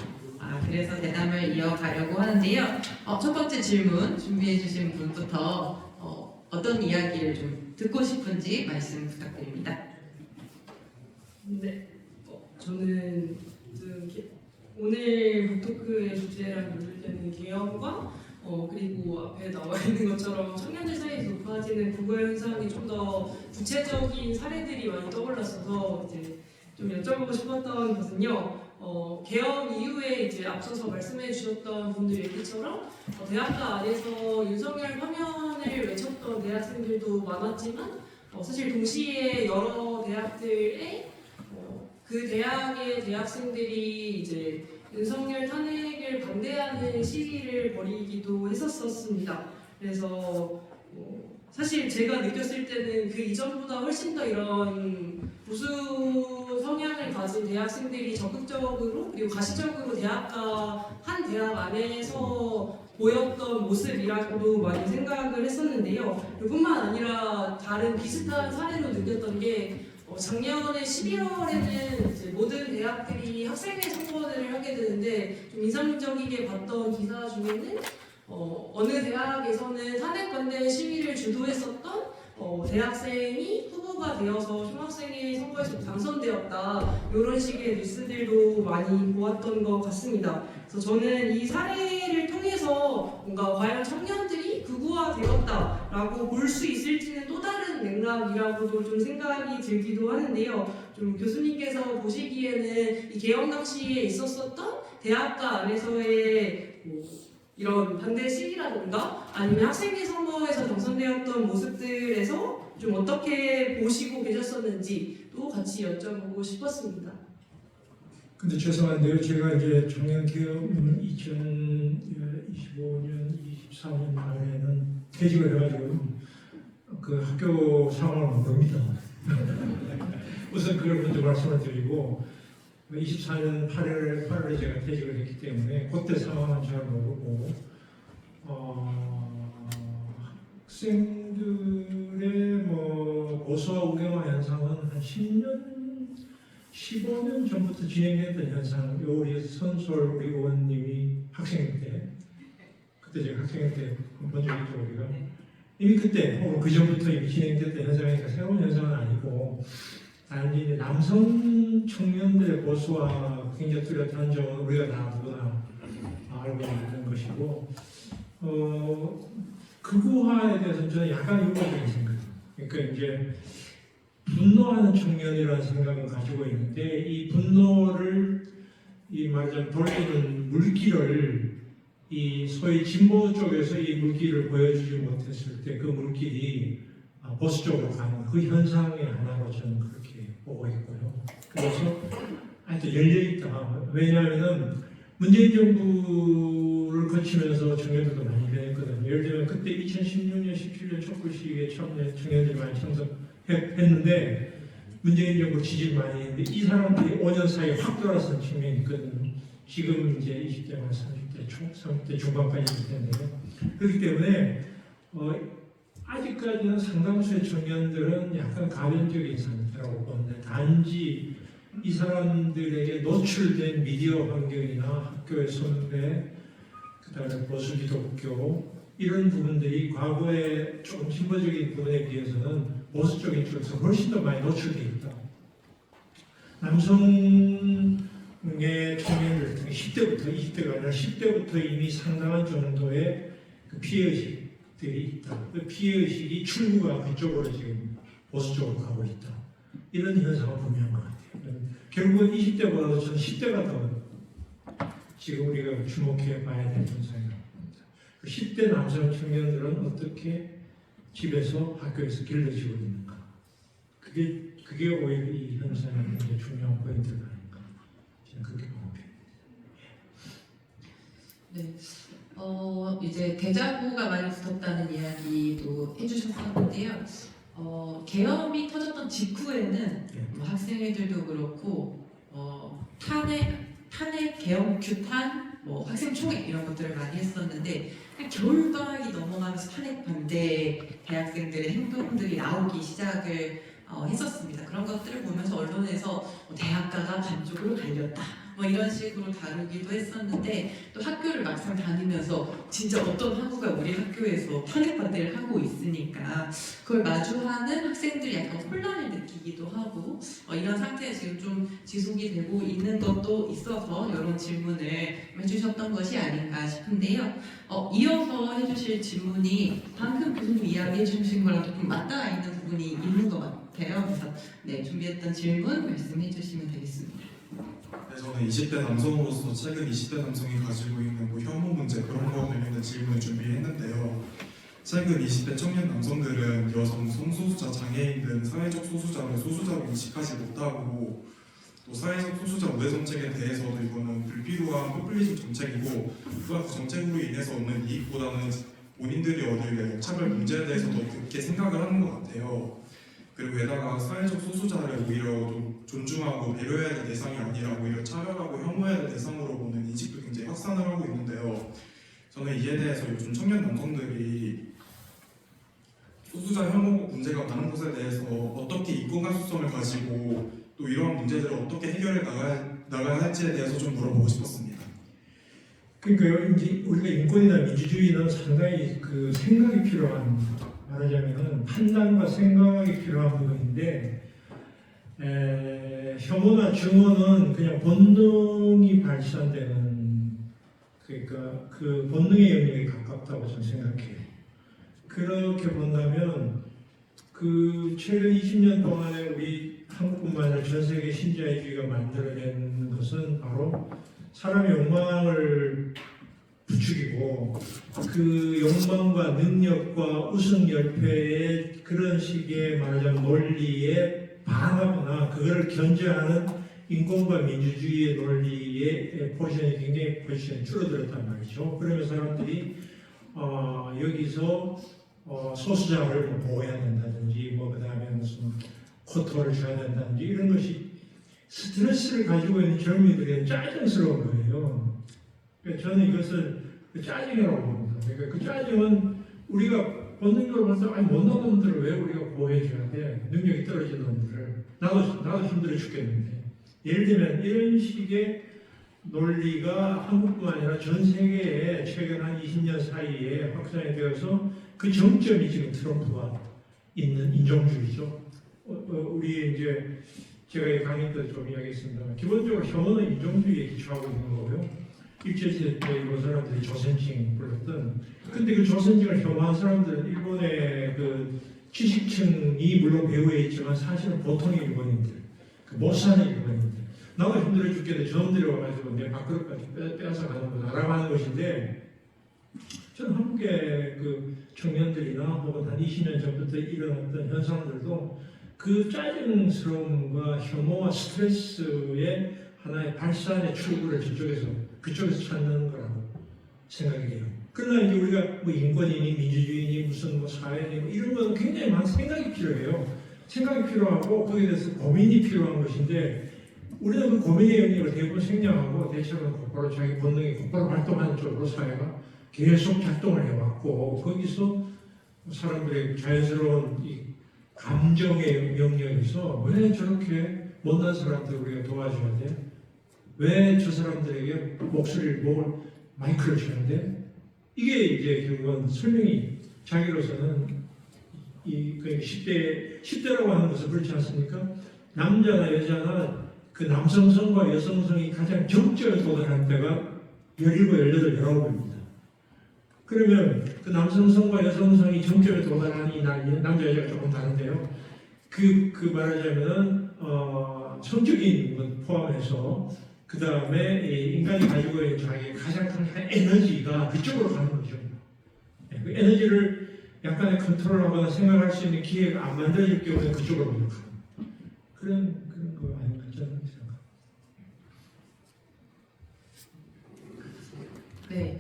그래서 대담을 이어가려고 하는데요. 첫 번째 질문 준비해 주신 분부터 어떤 이야기를 좀 듣고 싶은지 말씀 부탁드립니다. 네, 저는 오늘 북토크의 주제랑 연결되는 계엄과 그리고 앞에 나와 있는 것처럼 청년들 사이에서 높아지는 국어 현상이 좀 더 구체적인 사례들이 많이 떠올랐어서 이제 좀 여쭤보고 싶었던 것은요. 계엄 이후에 이제 앞서서 말씀해 주셨던 분들 얘기처럼 대학가 안에서 윤석열 파면을 외쳤던 대학생들도 많았지만 사실 동시에 여러 대학들의 그 대학의 대학생들이 이제 윤석열 탄핵을 반대하는 시위를 벌이기도 했었습니다. 그래서 사실 제가 느꼈을 때는 그 이전보다 훨씬 더 이런 보수 성향을 가진 대학생들이 적극적으로 그리고 가시적으로 한 대학 안에서 보였던 모습이라고도 많이 생각을 했었는데요. 뿐만 아니라 다른 비슷한 사례로 느꼈던 게 작년에 11월에는 이제 모든 대학들이 학생회 선거를 하게 되는데 좀 인상적이게 봤던 기사 중에는 어느 대학에서는 탄핵 반대 시위를 주도했었던 대학생이 후보가 되어서 총학생회 선거에서 당선되었다 이런 식의 뉴스들도 많이 보았던 것 같습니다. 그래서 저는 이 사례를 통해서 뭔가 과연 청년들이 극우화되었다라고 볼 수 있을지는 또 다른 맥락이라고도 좀 생각이 들기도 하는데요. 좀 교수님께서 보시기에는 이 계엄 당시에 있었었던 대학가 안에서의 이런 반대 시위라든가 아니면 학생회 선거에서 당선되었던 모습들에서 좀 어떻게 보시고 계셨었는지 또 같이 여쭤보고 싶었습니다. 근데 죄송한데요. 제가 이제 청년기업 2025년, 24년 말에는 퇴직을 해가지고 그 학교 상황을 모릅니다. 우선 그걸 먼저 말씀을 드리고 24년 8월에 제가 퇴직을 했기 때문에 그때 상황은 잘 모르고 학생들의 보수와 우경화 현상은 한 10년, 15년 전부터 진행됐던 현상. 우리 선솔 우리 의원님이 학생 때 그때 제가 학생 때 본 적이 있죠. 우리가 이미 그때 혹은 그 전부터 이미 진행됐던 현상이니까 새로운 현상은 아니고 단지 남성 청년들의 보수와 굉장히 뚜렷한 점은 우리가 다 누구나 알고 있는 것이고 극우화에 대해서는 저는 약간 유보적인 생각입니다. 그러니까 이제 분노하는 청년이라는 생각을 가지고 있는데 이 분노를 이 말하자면 돌리는 물길을 이 소위 진보 쪽에서 이 물길을 보여주지 못했을 때 그 물길이 보수 쪽으로 가는 그 현상의 하나로 저는 그렇게 보고 있고요. 그래서 하여튼 열려있다. 왜냐하면 문재인 정부를 거치면서 청년들도 많이 변했거든요. 예를 들면 그때 2016년, 17년 촛불 시기에 청년들이 많이 참석했는데 문재인 정부 지지를 많이 했는데 이 사람들이 5년 사이에 확 돌아선 측면이 있거든요. 지금 이제 20대나 30대 중반까지 될 텐데요. 그렇기 때문에 아직까지는 상당수의 청년들은 약간 가변적인 상태라고 보는데 단지 이 사람들에게 노출된 미디어 환경이나 학교의 선배, 그다음에 보수 기독교 이런 부분들이 과거에 조금 진보적인 부분에 비해서는 보수적인 쪽에서 훨씬 더 많이 노출돼 있다. 남성의 청년들, 특히 10대부터 20대가 아니라 10대부터 이미 상당한 정도의 그 피해의식들이 있다. 그 피해의식이 출구가 그쪽으로 지금 보수 쪽으로 가고 있다. 이런 현상은 분명한 것 같아요. 결국은 20대보다도 전 10대가 더 지금 우리가 주목해 봐야 될 현상이라고 봅니다. 그 10대 남성 청년들은 어떻게 집에서 학교에서 길러지고 있는가? 그게 오히려 이 현상의 굉장히 중요한 포인트가 아닌가? 저는 그렇게 보는 편입니다. 네. 이제 대자보가 많이 붙었다는 이야기도 해주셨었는데요. 계엄이 터졌던 직후에는 뭐 학생회들도 그렇고 탄핵, 계엄, 규탄, 뭐 학생 총회 이런 것들을 많이 했었는데 겨울방학이 넘어가면서 탄핵 반대 대학생들의 행동들이 나오기 시작을 했었습니다. 그런 것들을 보면서 언론에서 대학가가 반쪽으로 갈렸다 뭐 이런 식으로 다루기도 했었는데 또 학교를 막상 다니면서 진짜 어떤 학우가 우리 학교에서 탄핵 반대를 하고 있으니까 그걸 마주하는 학생들이 약간 혼란을 느끼기도 하고 이런 상태에 지금 좀 지속이 되고 있는 것도 있어서 이런 질문을 해주셨던 것이 아닌가 싶은데요. 이어서 해주실 질문이 방금 교수님 이야기해 주신 거랑 좀 맞닿아 있는 부분이 있는 것 같아요. 그래서 준비했던 질문 말씀해 주시면 되겠습니다. 네, 저는 20대 남성으로서 최근 20대 남성이 가지고 있는 뭐 혐오 문제 그런 거 관련된 질문을 준비했는데요. 최근 20대 청년 남성들은 여성, 성소수자, 장애인 등 사회적 소수자를 소수자로 인식하지 못하고 또 사회적 소수자 우대 정책에 대해서도 이거는 불필요한 포퓰리즘 정책이고 또한 그 정책으로 인해서 얻는 이익보다는 본인들이 얻을 역차별 문제에 대해서 더 깊게 생각을 하는 것 같아요. 그리고 게다가 사회적 소수자를 오히려 좀 존중하고 배려해야 될 대상이 아니라 오히려 차별하고 혐오해야 될 대상으로 보는 인식도 굉장히 확산을 하고 있는데요. 저는 이에 대해서 요즘 청년 남성들이 소수자 혐오 문제가 많은 것에 대해서 어떻게 인권 감수성을 가지고 또 이러한 문제들을 어떻게 해결해 나가야 할지에 대해서 좀 물어보고 싶었습니다. 그러니까 이제 우리가 인권이나 민주주의는 상당히 그 생각이 필요한, 말하자면 판단과 생각이 필요한 부분인데 혐오나 증오는 그냥 본능이 발산되는, 그러니까 그 본능의 영역에 가깝다고 저는 생각해요. 그렇게 본다면 그 최근 20년 동안에 우리 한국뿐만 아니라 전 세계 신자유주의가 만들어낸 것은 바로 사람의 욕망을 부추기고 그 욕망과 능력과 우승 열패의 그런 식의 말하자면 논리에 반하거나 그걸 견제하는 인권과 민주주의의 논리의 포지션이 굉장히 포지션이 줄어들었단 말이죠. 그러면 사람들이 여기서 소수자를 보호해야 된다든지 뭐 그다음에 무슨 코터를 줘야 된다든지 이런 것이 스트레스를 가지고 있는 젊은이들에게 짜증스러운 거예요. 그러니까 저는 이것을 짜증이라고 봅니다. 그러니까 그 짜증은 우리가 본능적으로 봐서 아니 못난 놈들을 왜 우리가 보호해줘야 돼? 능력이 떨어진 놈들을 나도 힘들어 죽겠는데. 예를 들면 이런 식의 논리가 한국뿐만 아니라 전 세계에 최근 한 20년 사이에 확산이 되어서 그 정점이 지금 트럼프가 있는 인종주의죠. 우리 이제 제가 이 강의 때 좀 이야기했습니다만 기본적으로 혐오는 인종주의에 기초하고 있는 거고요. 일제시대 때 일본 사람들이 조선칭 불렀던. 근데 그 조선칭을 혐오한 사람들은 일본의 그 지식층이 물론 배후에 있지만 사실은 보통의 일본인들, 그 못 사는 일본인들. 나가 힘들어 죽겠는데 저놈들이 와가지고 내 밥그릇까지 빼앗아 가는 거 알아가는 것인데, 저는 한국의 그 청년들이나 혹은 한 20년 전부터 일어났던 현상들도 그 짜증스러움과 혐오와 스트레스의 하나의 발산의 출구를 그쪽에서 찾는 거라고 생각이 돼요. 그러나 이제 우리가 뭐 인권이니 민주주의니 무슨 뭐 사회니 뭐 이런 건 굉장히 많은 생각이 필요해요. 생각이 필요하고 거기에 대해서 고민이 필요한 것인데, 우리는 그 고민의 영역을 대부분 생략하고 대체로 곧바로 자기 본능이 곧바로 활동하는 쪽으로 사회가 계속 작동을 해왔고, 거기서 사람들의 자연스러운 이 감정의 영역에서 왜 저렇게 못난 사람들 우리가 도와줘야 돼? 왜 저 사람들에게 마이크를 줘야 돼? 이게 이제 결국은 설명이 자기로서는 이 10대라고 하는 것은 그렇지 않습니까? 남자나 여자나 그 남성성과 여성성이 가장 적절에 도달할 때가 17, 18, 19입니다. 그러면 그 남성성과 여성성이 정점에 도달하는 이 나이에 남자 여자가 조금 다른데요. 그 말하자면은 성적인 것 포함해서 그 다음에 인간이 가지고 있는 자기의 가장 큰 에너지가 그쪽으로 가는 거죠. 그 에너지를 약간의 컨트롤하거나 생각할 수 있는 기회가 안 만들어질 경우에 그쪽으로 노력하는 그런 거 아닌가 저는 생각. 네.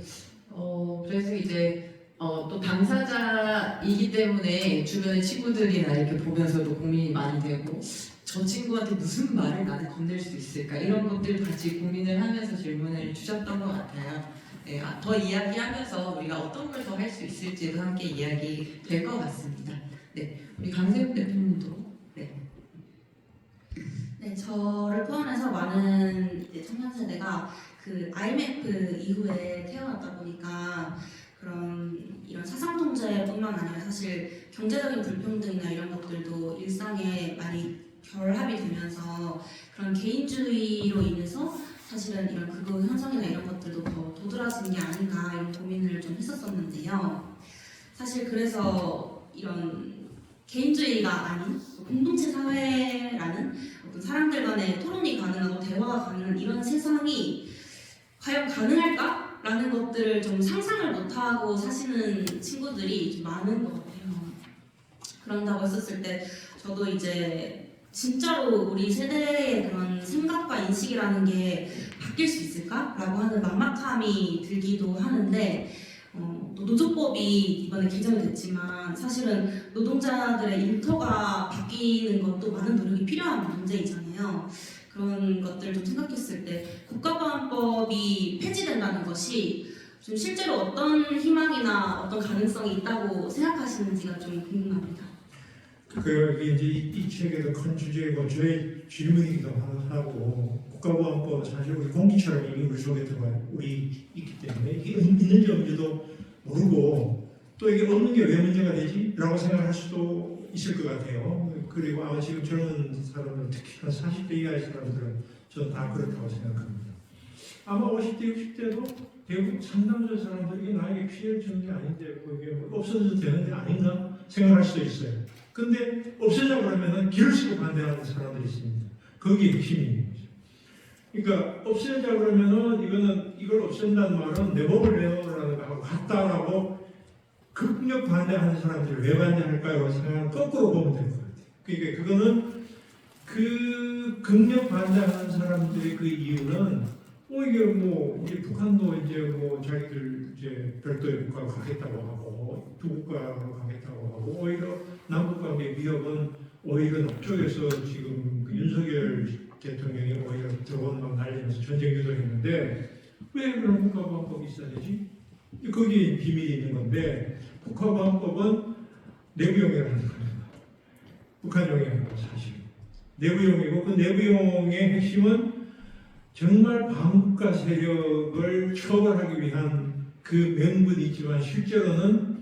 그래서 이제 또 당사자이기 때문에 주변의 친구들이나 이렇게 보면서도 고민이 많이 되고, 저 친구한테 무슨 말을 나는 건넬 수 있을까, 이런 것들 같이 고민을 하면서 질문을 주셨던 것 같아요. 네, 더 이야기하면서 우리가 어떤 걸 더 할 수 있을지도 함께 이야기 될 것 같습니다. 네, 우리 강세훈 대표님도. 네, 저를 포함해서 많은 이제 청년 세대가 그 IMF 이후에 태어났다 보니까 이런 사상 통제뿐만 아니라 사실 경제적인 불평등이나 이런 것들도 일상에 많이 결합이 되면서 그런 개인주의로 인해서 사실은 이런 극우 현상이나 이런 것들도 더 도드라진 게 아닌가 이런 고민을 좀 했었었는데요. 사실 그래서 이런 개인주의가 아닌 공동체 사회라는 어떤 사람들 간의 토론이 가능하고 대화가 가능한 이런 세상이 과연 가능할까? 라는 것들을 좀 상상을 못하고 사시는 친구들이 좀 많은 것 같아요. 그런다고 했었을 때 저도 이제 진짜로 우리 세대의 그런 생각과 인식이라는 게 바뀔 수 있을까? 라고 하는 막막함이 들기도 하는데 또 노조법이 이번에 개정이 됐지만 사실은 노동자들의 일터가 바뀌는 것도 많은 노력이 필요한 문제이잖아요. 그런 것들을 좀 생각했을 때 국가보안법이 폐지된다는 것이 좀 실제로 어떤 희망이나 어떤 가능성이 있다고 생각하시는지가 좀 궁금합니다. 이게 이제 이 책에도 큰 주제고 저의 질문이기도 하고, 국가보안법 사실 우리 공기처럼 이미 우리 속에 우리 있기 때문에 이게 있는지 없는지도 모르고, 또 이게 없는 게 왜 문제가 되지? 라고 생각할 수도 있을 것 같아요. 그리고 아마 지금 젊은 사람들, 특히 한 40대 이하의 사람들은 저는 다 그렇다고 생각합니다. 아마 50대, 60대도 대부분 상당수 사람들이 나에게 피해를 주는 게 아닌데 이게 없어져도 되는 게 아닌가 생각할 수도 있어요. 근데 없애자 그러면은 길을 쓰고 반대하는 사람들이 있습니다. 거기에 힘이 있는 거죠. 그러니까 없애자 그러면은 이걸 없앤다는 말은 내 몸을 내놓으라는 거하고 같다라고 극력 반대하는 사람들을 왜 반대할까요? 생각하면 거꾸로 보면 될 것 같아요. 그러니까 그거는 그 극력 반대하는 사람들의 그 이유는 이게 이제 북한도 이제 자기들 이제 별도의 국가로 가겠다고 하고 두 국가로 가겠다고 하고 오히려 남북 관계 위협은 오히려 남쪽에서 지금 그 윤석열 대통령이 오히려 드론 막 날리면서 전쟁 유도를 했는데 왜 그런 국가보안법이 있어야 되지? 거기에 비밀이 있는 건데, 국가보안법은 내부용이라는 겁니다. 북한용이 아니고 사실 내부용이고, 그 내부용의 핵심은 정말 반국가 세력을 처벌하기 위한 그 명분이 있지만 실제로는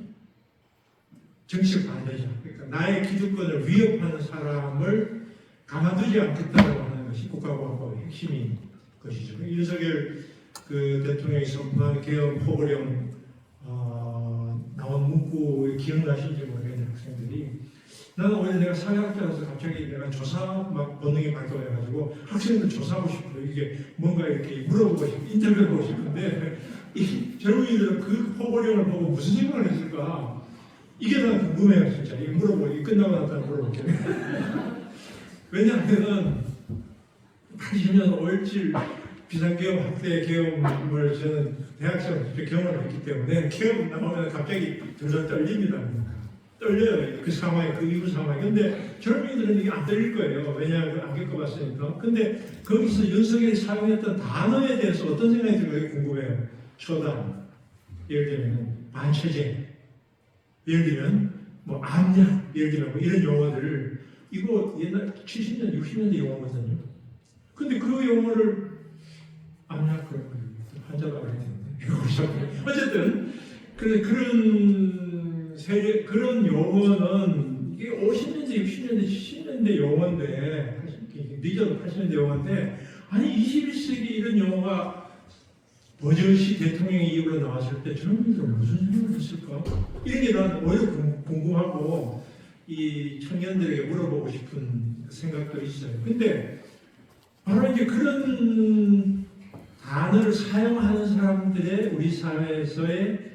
정치적 반대죠. 그러니까 나의 기득권을 위협하는 사람을 가만두지 않겠다고 하는 것이 국가보안법의 핵심인 것이죠. 윤석열 그 대통령이 선포한 개헌 포고령 나온 문구 기억나시는지 모르겠는데 학생들이 나는 오히려 내가 사회학자라서 갑자기 내가 조사 막 본능이 발동해가지고 학생들 조사하고 싶어요. 이게 뭔가 이렇게 물어보고 싶고 인터뷰하고 싶은데 이 젊은이들은 그 포고령을 보고 무슨 생각을 했을까? 이게 난 궁금해요 진짜. 이거 물어보고 이거 끝나고 나서 물어볼게요. 왜냐하면 80년 5.17 비상계엄 학대 계엄을 저는 대학생으로 직접 경험을 했기 때문에 계엄 나오면 갑자기 들들 떨립니다. 떨려요. 그 상황에, 그 이후 상황에. 근데 젊은이들은 이게 안 떨릴 거예요. 왜냐하면 안 겪어봤으니까. 근데 거기서 윤석열이 사용했던 단어에 대해서 어떤 생각이 들어요? 궁금해요. 처단, 예를 들면 반체제, 예를 들면 뭐 암약, 예를 들면 뭐 이런 용어들을 이거 옛날 70년, 60년대 용어거든요. 근데 그 용어를 암약 그런 거 한자가 그랬는데 어쨌든 그런 세계 그런 용어는 이게 50년대, 60년대, 70년대 용어인데 늦어도 80년대 용어인데 아니 21세기 이런 용어가 버젓이 대통령의 입으로 나왔을 때 젊은이들은 무슨 생각을 했을까? 이런 게 난 오히려 궁금하고 이 청년들에게 물어보고 싶은 생각도 있어요. 근데 바로 이제 그런 단어를 사용하는 사람들의 우리 사회에서의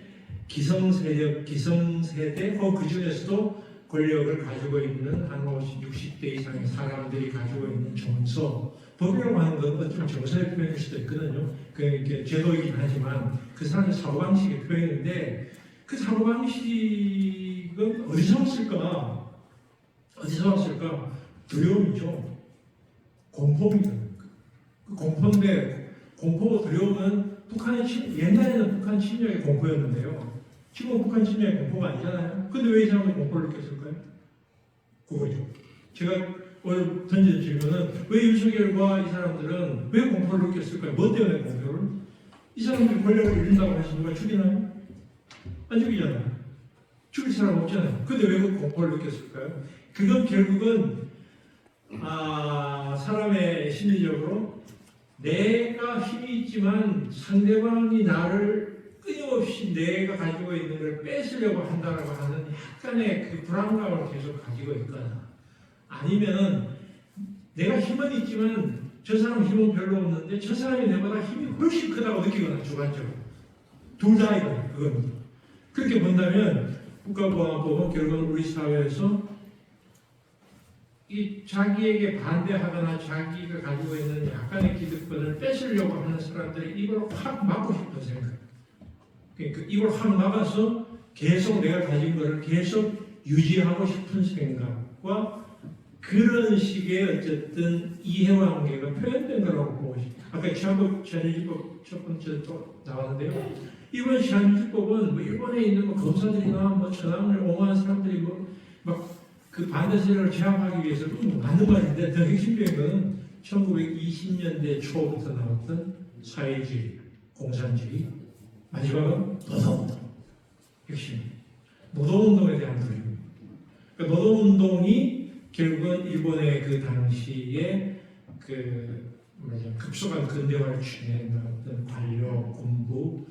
기성세력, 기성세대, 그 중에서도 권력을 가지고 있는 한 50, 60대 이상의 사람들이 가지고 있는 정서, 법이라고 하는 건 어쩌면 정서의 표현일 수도 있거든요. 그게 제도이긴 하지만 그 사람의 사고방식의 표현인데 그 사고방식은 어디서 왔을까? 어디서 왔을까? 두려움이죠. 공포입니다. 공포인데 공포 두려움은 옛날에는 북한 침략의 공포였는데요. 지금은 북한 침략의 공포가 아니잖아요. 근데 왜 이 사람은 공포를 느꼈을까요? 그거죠. 제가 오늘 던진 질문은 왜 윤석열과 이 사람들은 왜 공포를 느꼈을까요? 뭐 때문에 공포를? 이 사람들이 권력을 잃는다고 해서 누가 죽이나요? 안 죽이잖아요. 죽일 사람 없잖아요. 근데 왜 그 공포를 느꼈을까요? 그건 결국은 사람의 심리적으로 내가 힘이 있지만 상대방이 나를 끊임없이 내가 가지고 있는 걸 뺏으려고 한다고 하는 약간의 그 불안감을 계속 가지고 있거나 아니면 내가 힘은 있지만 저 사람 힘은 별로 없는데 저 사람이 내보다 힘이 훨씬 크다고 느끼거나 주관적으로 둘 다이거든요. 그건 그렇게 본다면 국가보안법은 결국은 우리 사회에서 이 자기에게 반대하거나 자기가 가지고 있는 약간의 기득권을 뺏으려고 하는 사람들이 이걸 확 막고 싶은 생각. 그러니까 이걸 확 막아서 계속 내가 가진 것을 계속 유지하고 싶은 생각과 그런 식의 어쨌든 이해관계가 표현된 거라고 보고 싶어요. 아까 치안유지법 첫 번째 또 나왔는데요. 이번 치안유지법은 뭐 일본에 있는 뭐 검사들이나 뭐 천황을 옹호하는 사람들이 막 그 반대 세력을 제압하기 위해서 맞는 말인데 더 핵심적인 것은 1920년대 초부터 나왔던 사회주의, 공산주의, 마지막은 노동운동. 핵심. 노동운동에 대한 두려움. 그러니까 노동운동이 결국은 일본의 그 당시에 급속한 근대화를 추진해 나왔던 관료, 군부,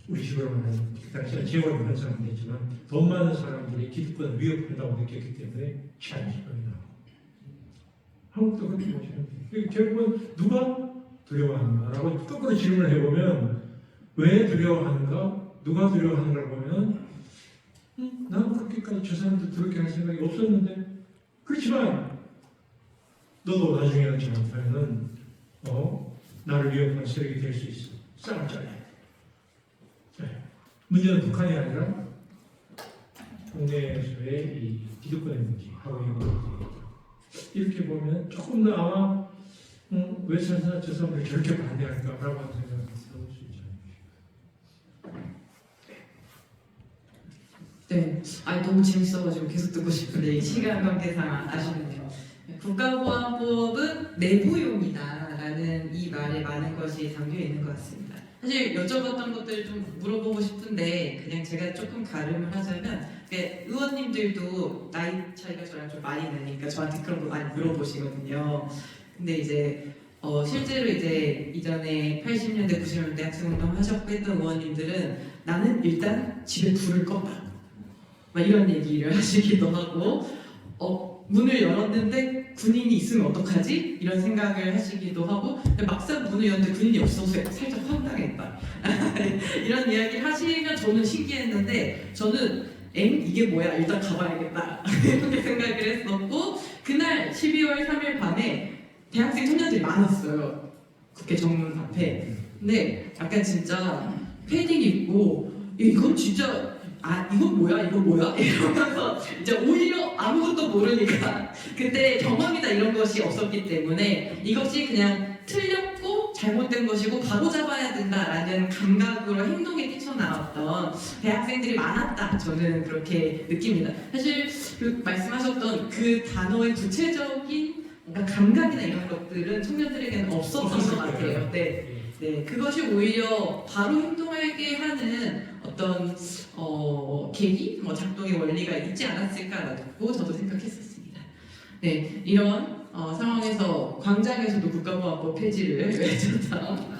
우리 식으로 말하는 그 당시에 제왕을 하는 사람도 있지만 돈 많은 사람들이 기득권을 위협한다고 느꼈기 때문에 치안유지법이 나오고 한국도 그렇게 보시면 돼요. 결국은 누가 두려워하는가라고 거꾸로 질문을 해보면 왜 두려워하는가? 누가 두려워하는가를 보면 나는 그렇게까지 저 사람들 그렇게 할 생각이 없었는데 그렇지만 너도 나중에는 잘못하면 나를 위협하는 세력이 될 수 있어. 싸움자리. 문제는 북한이 아니라 국내에서의 이 기득권의 문제, 하고의 문제. 이렇게 보면 조금 더 아마 왜 저 사람들이 저렇게 반대할까라고 하는 생각을 해볼 수 있지 네, 않을까. 너무 재밌어가지고 계속 듣고 싶은데 시간 관계상 아쉽네요. 국가보안법은 내부용이다라는 이 말에 많은 것이 담겨 있는 것 같습니다. 사실 여쭤봤던 것들 좀 물어보고 싶은데 그냥 제가 조금 가름을 하자면 의원님들도 나이 차이가 저랑 좀 많이 나니까 저한테 그런 거 많이 물어보시거든요. 근데 이제 실제로 이제 이전에 80년대, 90년대 학생운동 하셨고 했던 의원님들은 나는 일단 집에 불을 껐다. 막 이런 얘기를 하시기도 하고 문을 열었는데 군인이 있으면 어떡하지? 이런 생각을 하시기도 하고 근데 막상 문을 열었는데 군인이 없어서 살짝 황당했다. 이런 이야기를 하시면 저는 신기했는데 저는 이게 뭐야? 일단 가봐야겠다. 이렇게 생각을 했었고 그날 12월 3일 밤에 대학생 청년들이 많았어요. 국회 정문 앞에. 근데 약간 진짜 패딩 입고 이건 진짜 이건 뭐야? 이러면서 이제 오히려 아무것도 모르니까 그때 경험이나 이런 것이 없었기 때문에 이것이 그냥 틀렸고 잘못된 것이고 바로잡아야 된다라는 감각으로 행동에 뛰쳐나왔던 대학생들이 많았다. 저는 그렇게 느낍니다. 사실 그 말씀하셨던 그 단어의 구체적인 뭔가 감각이나 이런 것들은 청년들에게는 없었던 것 같아요. 네, 그것이 오히려 바로 행동하게 하는 어떤 계기, 작동의 원리가 있지 않았을까라고 저도 생각했었습니다. 네, 이런 상황에서 광장에서도 국가보안법 폐지를 외쳤던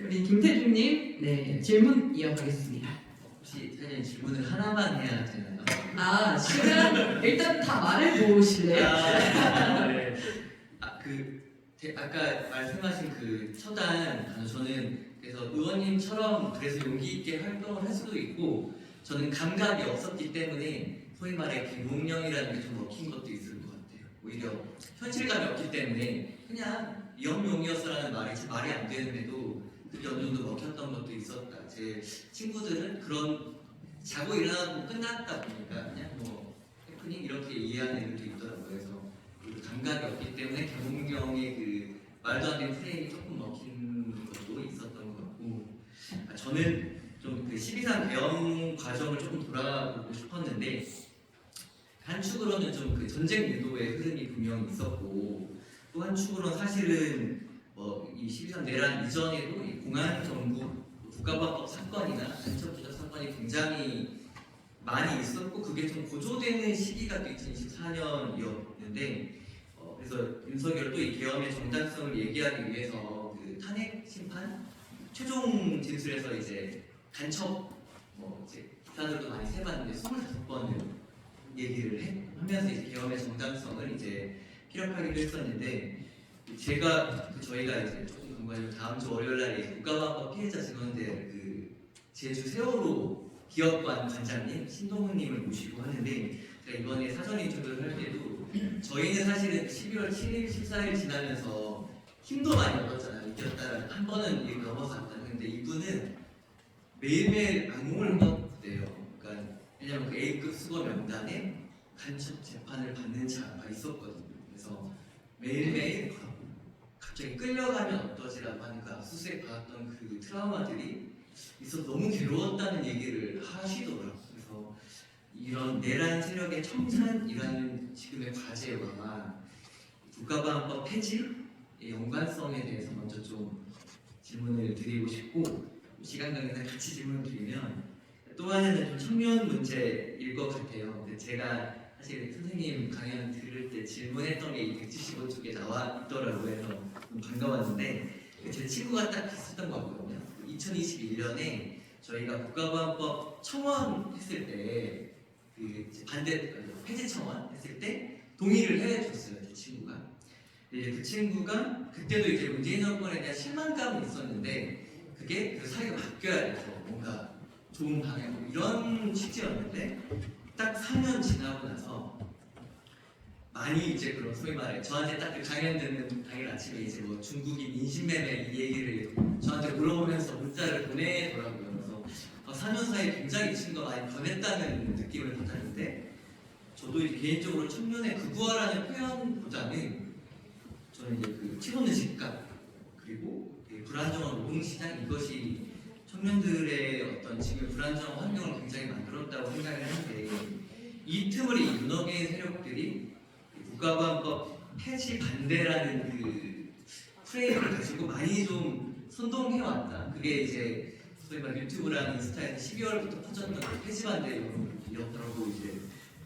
우리 김태중님, 네, 질문 이어가겠습니다. 혹시 사장님 질문을 하나만 해야 되나요? 시간 일단 다 말해보실래요? 네. 아까 말씀하신 그 처단, 저는 그래서 의원님처럼 그래서 용기 있게 활동을 할 수도 있고 저는 감각이 없었기 때문에 소위 말해 계몽령이라는 게 좀 먹힌 것도 있을 것 같아요. 오히려 현실감이 없기 때문에 그냥 위험용이었어라는 말이 안 되는데도 그게 어느 정도 먹혔던 것도 있었다. 제 친구들은 그런 자고 일어나고 끝났다 보니까 그냥 해프닝 이렇게 이해하는 애들도 있더라고요. 그래서 그 감각이 없기 때문에 계몽령의 그 말도 안 되는 프레임이 조금 먹힌 것도 있었던 것 같고 저는 좀 그 12.3 대응 과정을 조금 돌아보고 싶었는데 한 축으로는 좀 그 전쟁 유도의 흐름이 분명히 있었고 또 한 축으로는 사실은 이 12.3 내란 이전에도 이 공안 정부 국가보안법 사건이나 간첩조작 사건이 굉장히 많이 있었고 그게 좀 고조되는 시기가 또 2024년이었는데 그래서 윤석열 또 이 계엄의 정당성을 얘기하기 위해서 그 탄핵 심판 최종 진술에서 이제 간첩 이제 기사들도 많이 세봤는데 25번을 얘기를 하면서 이제 계엄의 정당성을 이제 피력하기도 했었는데 저희가 이제 조금 공부하면 다음 주 월요일 날에 국가보안법 피해자 증언대 그 제주 세월호 기업관 관장님 신동훈님을 모시고 하는데 제가 이번에 사전 인터뷰를 할 때도 저희는 사실은 12월 7일, 14일 지나면서 힘도 많이 얻었잖아요. 이겼다 한 번은 넘어갔다. 근데 이분은 매일매일 악몽을 꿨대요. 그러니까 왜냐면 그 A급 수거 명단에 간첩 재판을 받는 자가 있었거든요. 그래서 매일매일 갑자기 끌려가면 어떠지라고 하는 그 압수수색 받았던 그 트라우마들이 있어서 너무 괴로웠다는 얘기를 하시더라고요. 그래서 이런 내란 세력의 청산이라는 지금의 과제와 국가보안법 폐지의 연관성에 대해서 먼저 좀 질문을 드리고 싶고 시간 관계상 같이 질문을 드리면 또 하나는 좀 청년 문제일 것 같아요. 제가 사실 선생님 강연 들을 때 질문했던 게 이 175쪽에 나와 있더라고요. 그래서 좀 반가웠는데 제 친구가 딱 있었던 것 같거든요. 2021년에 저희가 국가보안법 청원 했을 때 그 반대 폐지 청원 했을 때 동의를 해줬어요. 제 친구가. 근데 그 친구가 그때도 이제 문재인 정권에 대한 실망감은 있었는데 그게 그 사회가 바뀌어야 돼서 뭔가 좋은 방향 이런 취지였는데 딱 4년 지나고 나서 많이 이제 그런 소위 말해 저한테 딱 그 강연 듣는 당일 아침에 이제 중국인 인신매매 이 얘기를 저한테 물어보면서 문자를 보내더라고요. 그래서 4년 사이에 굉장히 친구가 많이 변했다는 느낌을 받았는데 저도 이제 개인적으로 청년의 극우화라는 표현보다는 저는 이제 그 치솟는 집값 그리고 불안정한 노동시장 이것이 청년들의 어떤 지금 불안정한 환경을 굉장히 만들었다고 생각을 하는데 이 틈을 이 윤핵의 세력들이 국가보안법 폐지 반대라는 그 프레임을 가지고 많이 좀 선동해왔다. 그게 이제 소위 말 유튜브랑 인스타에서 12월부터 퍼졌던 그 폐지 반대였다고 이제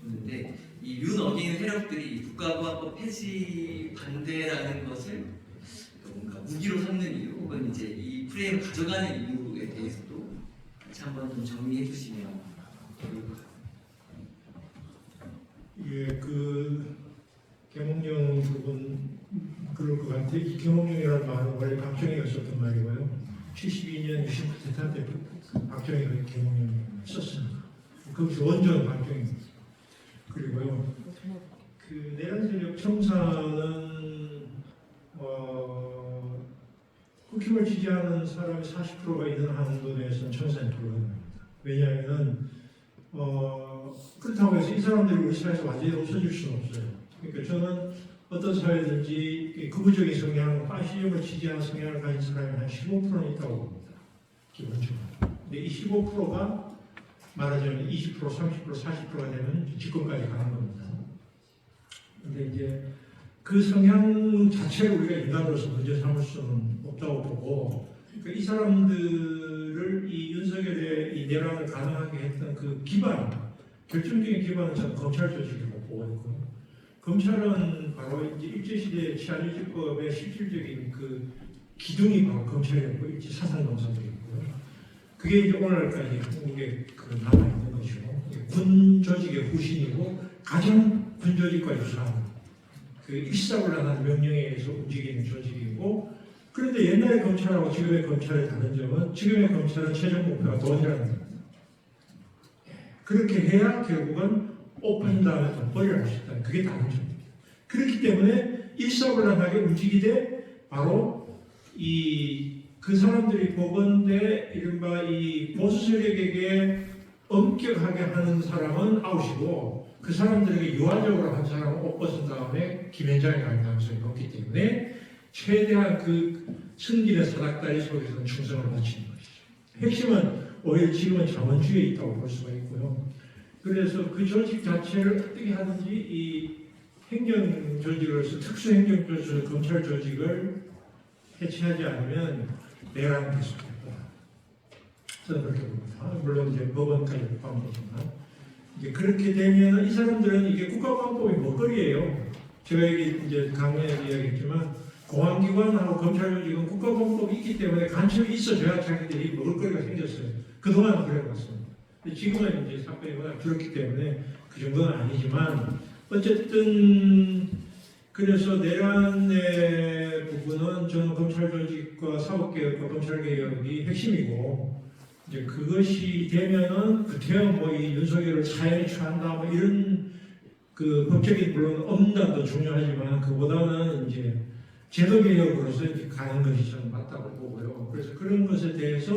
보는데 이 윤핵의 세력들이 국가보안법 폐지 반대라는 것을 뭔가 무기로 삼는 이유 혹은 이제 이 프레임을 가져가는 이유에 대해서도 같이 한번 좀 정리해 주시면 좋을 것 같아요. 예, 그 계몽령 부분 그럴 것 같아요. 이 계몽령이라는 말은 원래 박정희가 썼던 말이고요. 72년 69대 때 박정희가 계몽령을 썼습니다. 거기서 원전 박정희. 그리고요, 그 내란세력 청사는 국힘을 지지하는 사람이 40%가 있는 한도 내에서는 청산이 불가능합니다. 왜냐하면 그렇다고 해서 이 사람들이 우리 사회에서 완전히 없어질 수는 없어요. 그러니까 저는 어떤 사회든지 극우적인 성향, 파시즘을 지지하는 성향을 가진 사람이 한 15%는 있다고 봅니다. 기본적으로. 근데 이 15%가 말하자면 20%, 30%, 40%가 되면 집권까지 가는 겁니다. 근데 이제 그 성향 자체를 우리가 인간으로서 문제 삼을 수는 없다고 보고, 그러니까 이 사람들을 이 윤석열의 이 내란을 가능하게 했던 그 기반, 결정적인 기반은 저는 검찰 조직이라고 보고 있고, 검찰은 바로 이제 일제시대 치안유지법의 실질적인 그 기둥이 바로 검찰이었고, 일제 사상검사들이었고요. 그게 이제 오늘날까지 한국에 그 남아있는 것이고, 군 조직의 후신이고, 가장 군 조직과 유사한 그 일사불란한 명령에 의해서 움직이는 조직이고, 그런데 옛날의 검찰하고 지금의 검찰의 다른 점은 지금의 검찰은 최종 목표가 돈이라는 겁니다. 그렇게 해야 결국은 오픈 다음에 돈벌이를 할 수 있다는 그게 다른 점입니다. 그렇기 때문에 일사불란하게 움직이되 바로 그 사람들이 보건대 이른바 이 보수 세력에게 엄격하게 하는 사람은 아웃이고, 그 사람들에게 유화적으로 한 사람은 옷 벗은 다음에 김현장에 갈 가능성이 높기 때문에 최대한 그 승진의 사닥다리 속에서는 충성을 바치는 것이죠. 핵심은 오히려 지금은 자본주의에 있다고 볼 수가 있고요. 그래서 그 조직 자체를 어떻게 하든지 이 행정 조직으로서 특수행정 조직, 검찰 조직을 해체하지 않으면 내란은 계속될 거다. 저는 그렇게 봅니다. 물론 이제 법원까지 포함되지만. 그렇게 되면 이 사람들은 이게 국가보안법이 먹거리예요. 제가 이제 강연에서 이야기했지만 공안기관하고 검찰 조직은 국가보안법이 있기 때문에 간첩이 있어줘야 자기들이 먹을거리가 생겼어요. 그동안은 그래왔습니다. 지금은 이제 사건이 워낙 줄었기 때문에 그 정도는 아니지만 어쨌든 그래서 내란의 부분은 저는 검찰 조직과 사법개혁과 검찰개혁이 핵심이고, 이제 그것이 되면은 그때야 뭐 이 윤석열을 사형에 처한다 뭐 이런 그 법적인 물론 엄단도 중요하지만 그보다는 이제 제도개혁으로서 이제 가는 것이 저는 맞다고 보고요. 그래서 그런 것에 대해서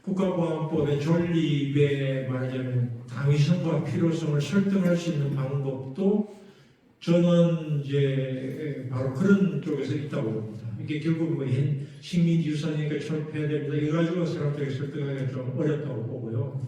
국가보안법의 존립에 말하자면 당위성과 필요성을 설득할 수 있는 방법도 저는 이제 바로 그런 쪽에서 있다고 봅니다. 이게 결국 뭐 식민지 유산이니까 철폐해야 됩니다. 이거 가지고 사람들에게 설득하기가 좀 어렵다고 보고요.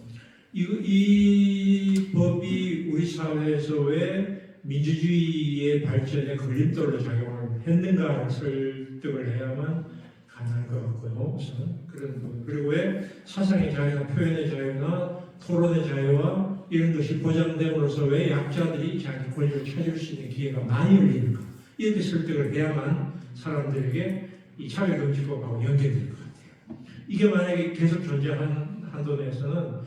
이 법이 우리 사회에서 왜 민주주의의 발전에 걸림돌로 작용을 했는가 설득을 해야만 가능할 것 같고요. 우선 그런 부분. 그리고 왜 사상의 자유나 표현의 자유나 토론의 자유와 이런 것이 보장됨으로써 왜 약자들이 자기 권리를 찾을 수 있는 기회가 많이 열리는가, 이렇게 설득을 해야만 사람들에게 이 차별금지법하고 연결될 것 같아요. 이게 만약에 계속 존재한 한도 내에서는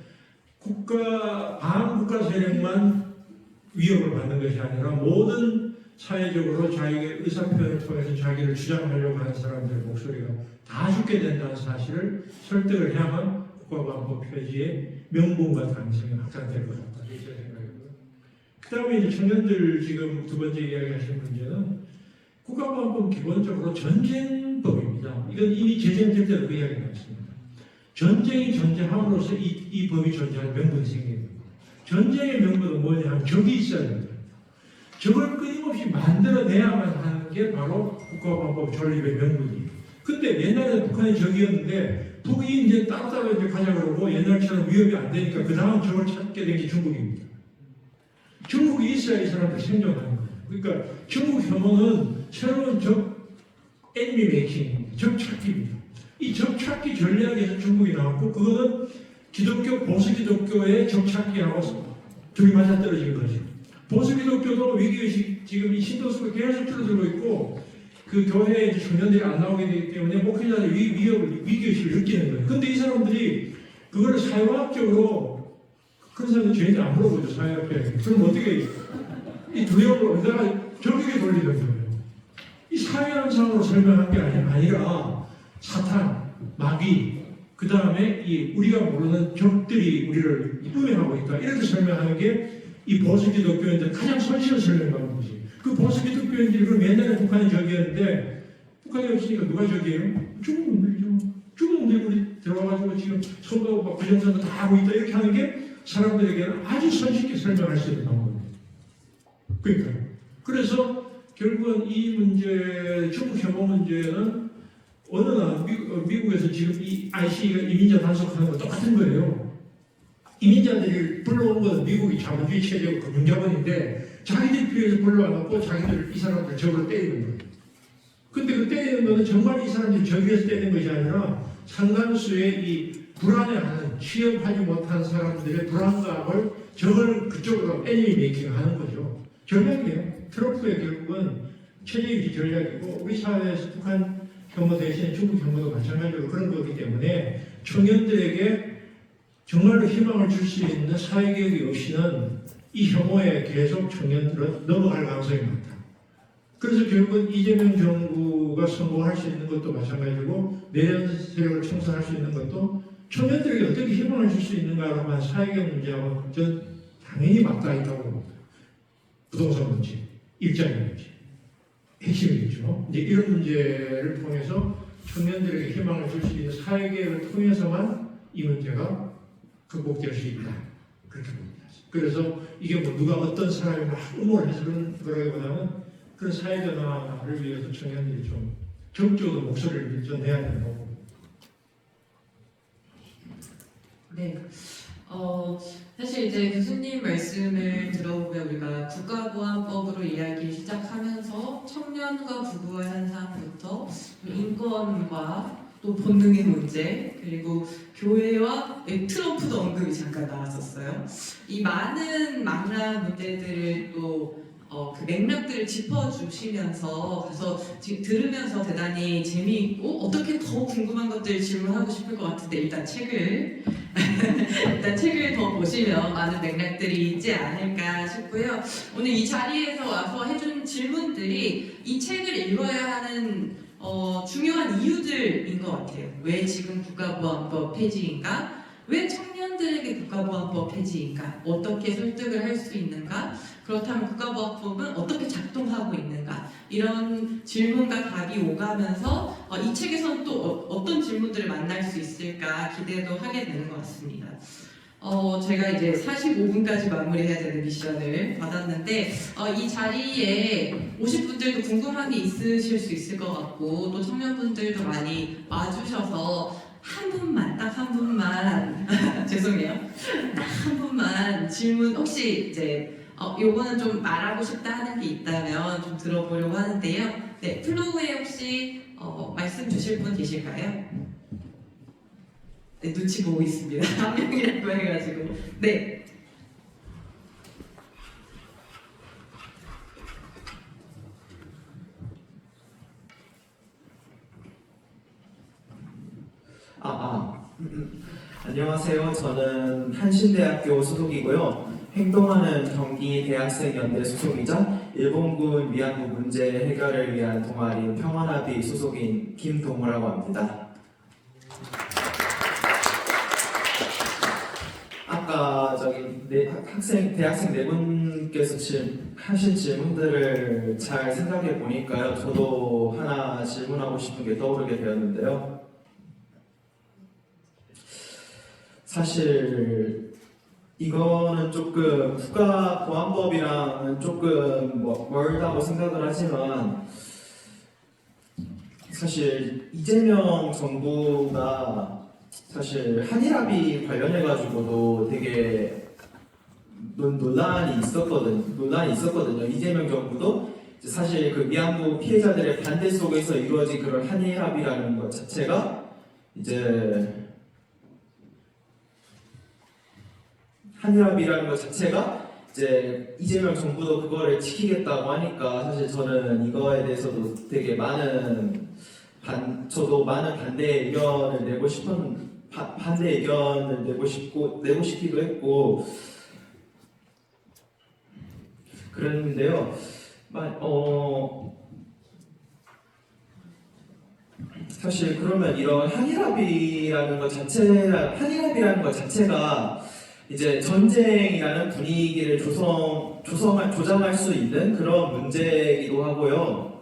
반국가 세력만 위협을 받는 것이 아니라 모든 사회적으로 자기의 의사표현을 통해서 자기를 주장하려고 하는 사람들의 목소리가 다 죽게 된다는 사실을 설득을 해야만 국가보안법 표지의 명분과 당위성이 확장될 것 같다. 이게 제 생각이고요. 그 다음에 이제 청년들 지금 두 번째 이야기하신 문제는 국가보안법은 기본적으로 전쟁법입니다. 이건 이미 제정될 때도 그 이야기가 있습니다. 전쟁이 존재함으로써 이 법이 존재하는 명분이 생기는 겁니다. 전쟁의 명분은 뭐냐 하면 적이 있어야 됩니다. 적을 끊임없이 만들어내야만 하는 게 바로 국가보안법 존립의 명분이에요. 근데 옛날에는 북한이 적이었는데 북이 이제 따로따로 이제 가자 그러고 옛날처럼 위협이 안 되니까 그 다음 적을 찾게 된 게 중국입니다. 중국이 있어야 이 사람들이 생존하는 거예요. 그러니까 중국 혐오는 새로운 적 엔미 메이킹입니다. 적 찾기입니다. 이 적 찾기 전략에서 중국이 나왔고, 그거는 기독교 보수 기독교의 적 찾기하고 둘이 맞아떨어진 거죠. 보수 기독교도 위기의식 지금 이 신도수가 계속 줄어들고 있고, 그 교회에 이제 청년들이 안 나오게 되기 때문에 목회자들이 위기의식을 느끼는 거예요. 근데 이 사람들이 그걸 사회학적으로 그런 사람들 죄인들 안 물어보죠. 사회학적으로. 그럼 어떻게 이 두려움을 어디다가 적에게 돌리는 거예요. 이 사회현상으로 설명한 게 아니라 사탄, 마귀, 그 다음에 이 우리가 모르는 적들이 우리를 음행하고 있다. 이렇게 설명하는 게 이 보수 기독교인들 가장 손쉬운 설명하는 거지. 그 보수 기독교인들이 그럼 옛날에 북한이 적이었는데 북한이 없으니까 누가 적이에요? 중국놈들이죠. 중국놈들이 우리 들어와가지고 지금 선거 막 부정선거 다 하고 있다. 이렇게 하는 게 사람들에게는 아주 손쉽게 설명할 수 있는 방법이에요. 그러니까 그래서 결국은 이 문제, 중국 혐오 문제는 어느 나라, 미국에서 지금 이 IC가 이민자 단속하는 거 똑같은 거예요. 이민자들이 불러온 건 미국이 자본주의 체제고 금융자본인데 자기들 피해서 불러와놓고 자기들 이 사람들 적으로 때리는 거예요. 근데 그 때리는 거는 정말 이 사람들이 적에서 때리는 것이 아니라 상당수의 이 불안해하는, 취업하지 못한 사람들의 불안감을 적을 그쪽으로 애니미 메이킹 하는 거죠. 전략이에요. 트럼프의 결국은 체제유지 전략이고 우리 사회에서 북한 혐오 대신에 중국 혐오도 마찬가지로 그런 거기 때문에 청년들에게 정말로 희망을 줄 수 있는 사회개혁이 없이는 이 혐오에 계속 청년들은 넘어갈 가능성이 많다. 그래서 결국은 이재명 정부가 성공할 수 있는 것도 마찬가지고 내년 세력을 청산할 수 있는 것도 청년들에게 어떻게 희망을 줄 수 있는가로만 사회개혁 문제하고 전 당연히 맞닿아 있다고 봅니다. 부동산 문제, 일자리 문제, 핵심이죠. 이제 이런 문제를 통해서 청년들에게 희망을 줄 수 있는 사회개혁을 통해서만 이 문제가 극복될 수 있다. 그렇게 봅니다. 그래서 이게 뭐 누가 어떤 사람이 막 음모를 해서 그런 거라기보다는 그런 사회변화를 위해서 청년들이 좀 적극적으로 목소리를 좀 내야 된다고 봅니다. 네. 사실 이제 교수님 말씀을 들어보면 우리가 국가보안법으로 이야기 시작하면서 청년과 부부의 현상부터 인권과 또 본능의 문제 그리고 교회와 트럼프도 언급이 잠깐 나왔었어요. 이 많은 망라한 문제들을 또 그 맥락들을 짚어주시면서 그래서 지금 들으면서 대단히 재미있고 어떻게 더 궁금한 것들 질문하고 싶을 것 같은데 일단 책을 더 보시면 많은 맥락들이 있지 않을까 싶고요. 오늘 이 자리에서 와서 해준 질문들이 이 책을 읽어야 하는 중요한 이유들인 것 같아요. 왜 지금 국가보안법 폐지인가? 왜 청년들에게 국가보안법 폐지인가? 어떻게 설득을 할 수 있는가? 그렇다면 국가보안법은 어떻게 작동하고 있는가? 이런 질문과 답이 오가면서 이 책에서는 또 어떤 질문들을 만날 수 있을까 기대도 하게 되는 것 같습니다. 제가 이제 45분까지 마무리해야 되는 미션을 받았는데 이 자리에 오신 분들도 궁금한 게 있으실 수 있을 것 같고 또 청년분들도 많이 와주셔서 딱 한 분만 죄송해요. 딱 한 분만 질문 혹시 이제 요거는 좀 말하고 싶다 하는 게 있다면 좀 들어보려고 하는데요. 네, 플로우에 혹시 말씀 주실 분 계실까요? 네, 눈치 보고 있습니다. 한 명이라고 해가지고. 네. 안녕하세요. 저는 한신대학교 소속이고요. 행동하는 경기대학생연대 소속이자 일본군 위안부 문제 해결을 위한 동아리 평화나비 소속인 김동우라고 합니다. 아까 대학생 네 분께서 하신 질문들을 잘 생각해 보니까요. 저도 하나 질문하고 싶은 게 떠오르게 되었는데요. 사실 이거는 조금 국가보안법이랑은 조금 멀다고 생각을 하지만 사실 이재명 정부가 사실 한일합의 관련해가지고도 되게 논란이 있었거든요. 이재명 정부도 사실 그 위안부 피해자들의 반대 속에서 이루어진 그런 한일합의라는 것 자체가 한일합의라는 것 자체가 이제 이재명 정부도 그거를 지키겠다고 하니까 사실 저는 이거에 대해서도 되게 저도 많은 반대 의견을 내고 싶기도 했고 그랬는데요. 사실 그러면 이런 한일합의라는 것 자체가 이제 전쟁이라는 분위기를 조장할 수 있는 그런 문제이기도 하고요.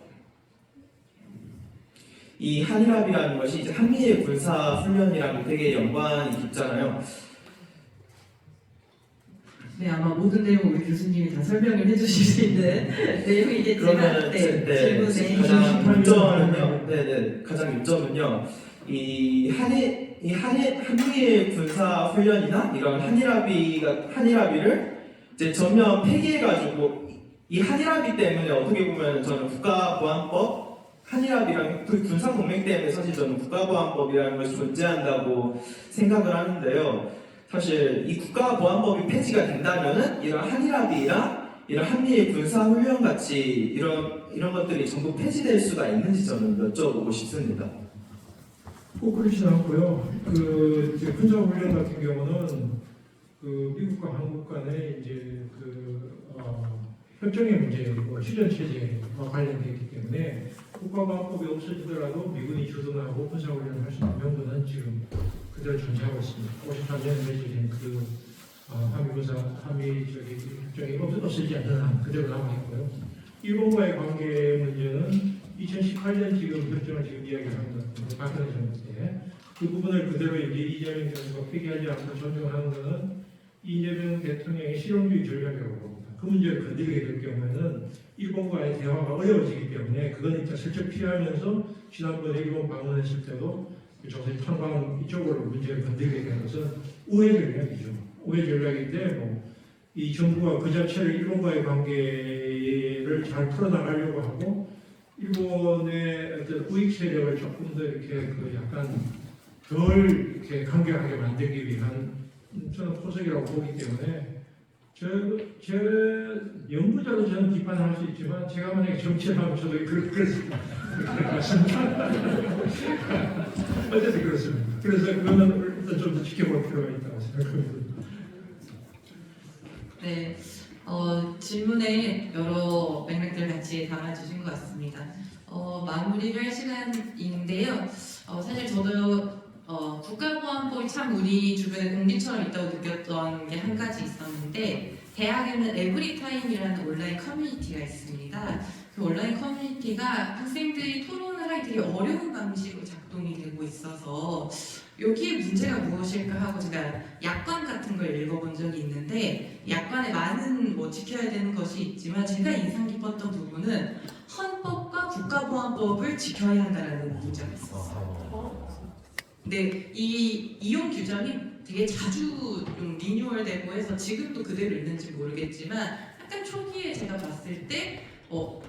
이 한일합의라는 것이 이제 한미의 군사 훈련이랑 되게 연관이 깊잖아요. 네, 아마 모든 내용 우리 교수님이 다 설명을 해주실 수 있는 내용이겠지만 그러면 질문에 가장 요점은요. 이 한미의 군사 훈련이나 이런 한일합의를 이제 전면 폐기해가지고 이 한일합의 때문에 어떻게 보면 저는 국가보안법 한일합의랑 군사동맹 때문에 사실 저는 국가보안법이라는 것이 존재한다고 생각을 하는데요. 사실 이 국가보안법이 폐지가 된다면은 이런 한일합의나 이런 한미의 군사훈련 같이 이런 것들이 전부 폐지될 수가 있는지 저는 여쭤보고 싶습니다. 꼭 그렇진 않고요. 이제 군사훈련 같은 경우는 미국과 한국 간의 이제 협정의 문제고 휴전 체제와 관련되어 있기 때문에 국가보안법이 없어지더라도 미군이 주둔하고 군사훈련을 할 수 있는 명분은 지금 그대로 존재하고 있습니다. 53년에 맺어진 한미 협정이 없어지지 않는 한 그대로 남아 있고요. 일본과의 관계 문제는 2018년 지금 협정을 지금 이야기하는 것 같은데 박근혜 정부 때 그 부분을 그대로 이재명 정부가 폐기하지 않고 존중하는 것은 이재명 대통령의 실용주의 전략이라고 봅니다. 그 문제를 건드리게 될 경우에는 일본과의 대화가 어려워지기 때문에 그건 일단 슬쩍 피하면서 지난번에 일본 방문했을 때도 조선 탄광 이쪽으로 문제를 건드리게 된 것은 우회 전략이죠. 우회 전략인데 이 정부가 그 자체를 일본과의 관계를 잘 풀어나가려고 하고 일본의 어떤 우익 세력을 조금 더 이렇게 약간 덜 이렇게 강경하게 만들기 위한 저는 포석이라고 보기 때문에 제 연구자로 저는 비판을 할 수 있지만 제가 만약에 정치를 하면 저도 그렇습니다. 어쨌든 그렇습니다. 그래서 그거는 일단 좀 더 지켜볼 필요가 있다고 생각합니다. 네, 질문에 여러 맥락들 같이 담아주신 것 같습니다. 마무리를 할 시간인데요. 사실 저도 국가보안법이 참 우리 주변에 공기처럼 있다고 느꼈던 게 한 가지 있었는데 대학에는 에브리타임이라는 온라인 커뮤니티가 있습니다. 그 온라인 커뮤니티가 학생들이 토론을 하기 되게 어려운 방식으로 작동이 되고 있어서 여기에 문제가 무엇일까 하고 제가 약관 같은 걸 읽어본 적이 있는데 약관에 많은 지켜야 되는 것이 있지만 제가 인상 깊었던 부분은 헌법과 국가보안법을 지켜야 한다는 문제가 있었어요. 근데 이 이용 규정이 되게 자주 좀 리뉴얼되고 해서 지금도 그대로 있는지 모르겠지만 약간 초기에 제가 봤을 때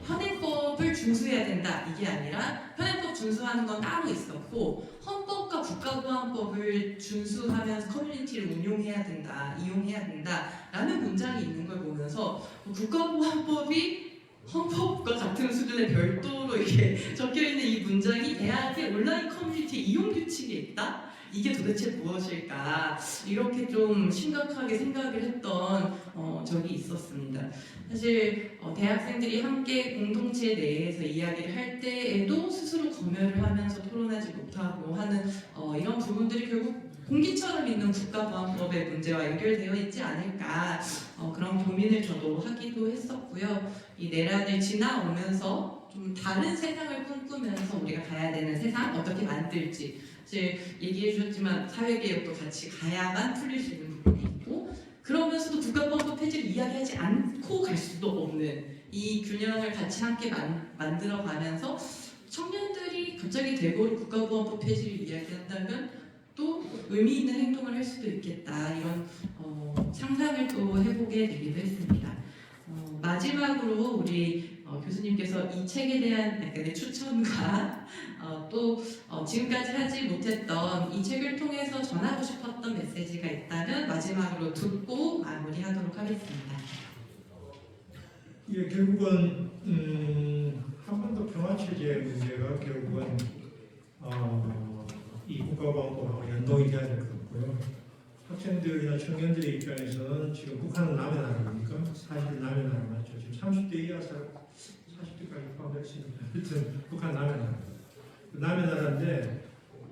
현행법을 준수해야 된다 이게 아니라 현행법 준수하는 건 따로 있었고 헌법과 국가보안법을 준수하면서 커뮤니티를 운용해야 된다, 이용해야 된다라는 문장이 있는 걸 보면서 국가보안법이 헌법과 같은 수준의 별도로 이렇게 적혀있는 이 문장이 대학의 온라인 커뮤니티 이용 규칙에 있다? 이게 도대체 무엇일까? 이렇게 좀 심각하게 생각을 했던 적이 있었습니다. 사실 대학생들이 함께 공동체 내에서 이야기를 할 때에도 스스로 검열을 하면서 토론하지 못하고 하는 이런 부분들이 결국 공기처럼 있는 국가보안법의 문제와 연결되어 있지 않을까 그런 고민을 저도 하기도 했었고요. 이 내란을 지나오면서 좀 다른 세상을 꿈꾸면서 우리가 가야 되는 세상 어떻게 만들지 사실 얘기해 주셨지만 사회개혁도 같이 가야만 풀릴 수 있는 부분이 있고 그러면서도 국가보안법 폐지를 이야기하지 않고 갈 수도 없는 이 균형을 같이 함께 만들어가면서 청년들이 갑자기 대거로 국가보안법 폐지를 이야기한다면 또 의미 있는 행동을 할 수도 있겠다 이런 상상을 또 해보게 되기도 했습니다. 마지막으로 우리 교수님께서 이 책에 대한 약간의 추천과 또 지금까지 하지 못했던 이 책을 통해서 전하고 싶었던 메시지가 있다면 마지막으로 듣고 마무리하도록 하겠습니다. 이게 결국은 한반도 평화체제의 문제가 결국은 이 국가보안법하고 연동이 돼야 될 것 같고요. 학생들이나 청년들의 입장에서는 지금 북한은 남의 나라입니까? 사실 남의 나라 맞죠. 지금 30대 이하 사람 40대까지 포함됐습니다. 하여튼 북한 남의 나라. 남의 나라인데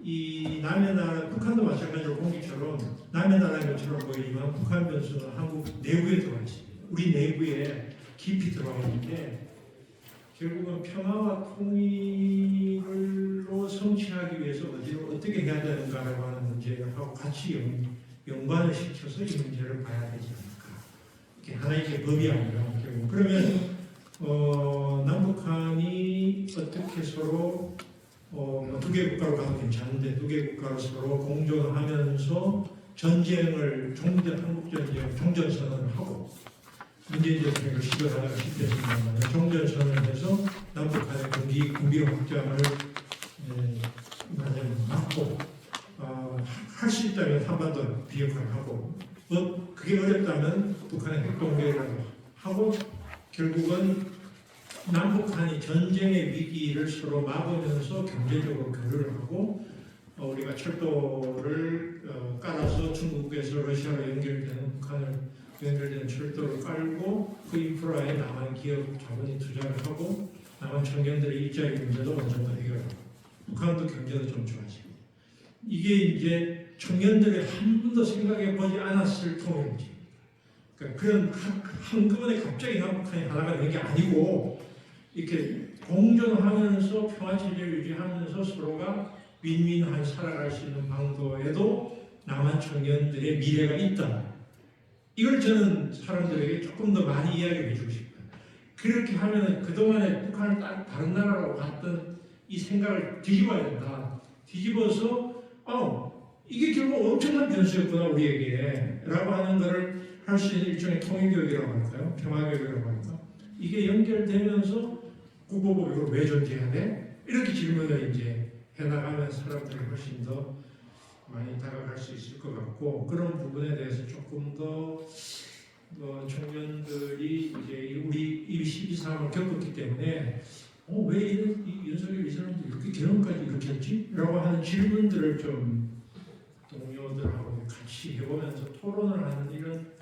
이 남의 나라 북한도 마찬가지로 공기처럼 남의 나라인 것처럼 보이지만 북한 변수는 한국 내부에 들어와 있습니다. 우리 내부에 깊이 들어와 있는데 결국은 평화와 통일로 성취하기 위해서 어떻게 해야 되는가라고 하는 문제하고 같이 연관을 시켜서 이 문제를 봐야 되지 않을까. 이게 하나의 법이 아니라 결국 그러면 남북한이 어떻게 서로 두 개 국가로 가도 괜찮은데 두 개 국가로 서로 공존하면서 전쟁을 한국전쟁 종전선언을 하고 문재인 대통령이 시도하다가 실패했습니다만 종전선언을 해서 남북한의 군비 확장을 막고 할 수 있다면 한반도 비핵화를 하고 그게 어렵다면 북한의 핵동결이라도 하고 결국은 남북한이 전쟁의 위기를 서로 막으면서 경제적으로 교류를 하고 우리가 철도를 깔아서 중국에서 러시아로 연결되는 북한을 연결되는 철도를 깔고 그 인프라에 남한 기업 자본이 투자를 하고 남한 청년들의 일자리 문제도 어느 정도 해결하고 북한도 경제도 좀 좋아지고 이게 이제 청년들이 한 번도 생각해 보지 않았을 통일이지. 그러니까 그런 한꺼번에 갑자기 남북한이 하나가 되는 게 아니고 이렇게 공존하면서 평화체제를 유지하면서 서로가 윈윈하게 살아갈 수 있는 방도에도 남한 청년들의 미래가 있다. 이걸 저는 사람들에게 조금 더 많이 이야기를 해주고 싶어요. 그렇게 하면 그동안에 북한을 다른 나라로 봤던 이 생각을 뒤집어야 된다. 뒤집어서 이게 결국 엄청난 변수였구나 우리에게 라고 하는 것을 할 수 있는 일종의 통일교육이라고 할까요? 평화교육이라고 할까? 이게 연결되면서 국보법 이걸 왜 존재해야 돼? 이렇게 질문을 이제 해나가면 사람들이 훨씬 더 많이 다가갈 수 있을 것 같고 그런 부분에 대해서 조금 더 청년들이 이제 우리 이 시기 상황을 겪었기 때문에 왜 윤석열 이 사람들이 이렇게 결혼까지 이렇게 했지? 라고 하는 질문들을 좀 동료들하고 같이 해보면서 토론을 하는 이런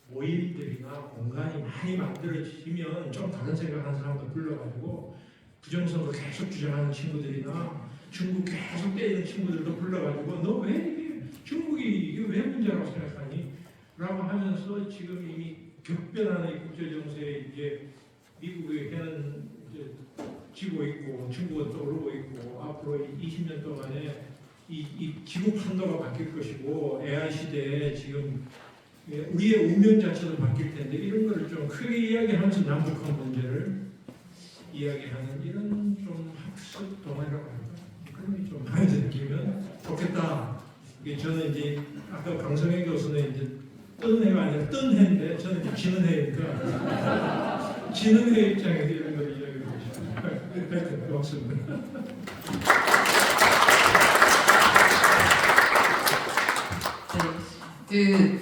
모임들이나 공간이 많이 만들어지면 좀 다른 생각하는 사람도 불러가지고 부정선거 계속 주장하는 친구들이나 중국 계속 때리는 친구들도 불러가지고 너 왜 이게 중국이 이게 왜 문제라고 생각하니? 라고 하면서 지금 이미 격변하는 국제정세에 이제 미국의 해는 이제 지고 있고 중국은 떠오르고 있고 앞으로 20년 동안에 이 지구 판도가 바뀔 것이고 AI 시대에 지금 우리의 운명 자체도 바뀔 텐데 이런 거를 좀 크게 이야기하면서 남북한 문제를 이야기하는 이런 좀 학습 동아리라고 할까 그런 게 좀 많이 느끼면 좋겠다. 이게 저는 이제 아까 강성현 교수는 이제 뜬 해가 아니라 뜬 해인데 저는 이제 지는 해니까 지는 해 입장에서 이런 걸 이야기를 하고 싶어요. 하여튼 고맙습니다.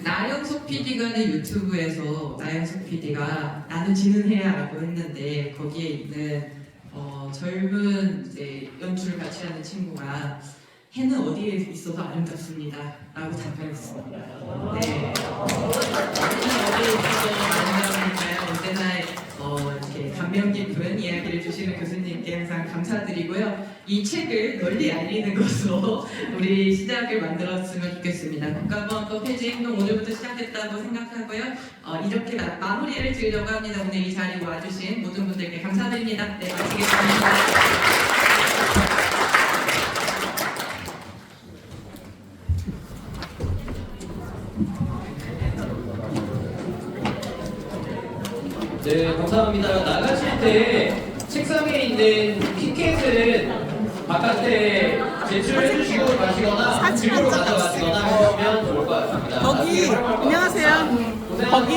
나영석 PD가 는 유튜브에서 나영석 PD가 나는 지는 해야라고 했는데 거기에 있는 젊은 이제 연출을 같이 하는 친구가 해는 어디에 있어서 아름답습니다 라고 답변했습니다. 네. 해는 어디에 있어서 아름답니까요? 언제나 이렇게 감명 깊은 이야기를 주시는 교수님께 항상 감사드리고요. 이 책을 널리 알리는 것으로 우리 시작을 만들었으면 좋겠습니다. 국가보안법 폐지 행동 오늘부터 시작했다고 생각하고요. 이렇게 마무리를 지으려고 합니다. 오늘 이 자리에 와주신 모든 분들께 감사드립니다. 네, 마치겠습니다. 네, 감사합니다. 나가실 때 책상에 있는 피켓을 바깥에 제출해 주시고 가시거나 집으로 가져가시거나 하시면 좋을 것 같습니다. 거기 안녕하세요. 거기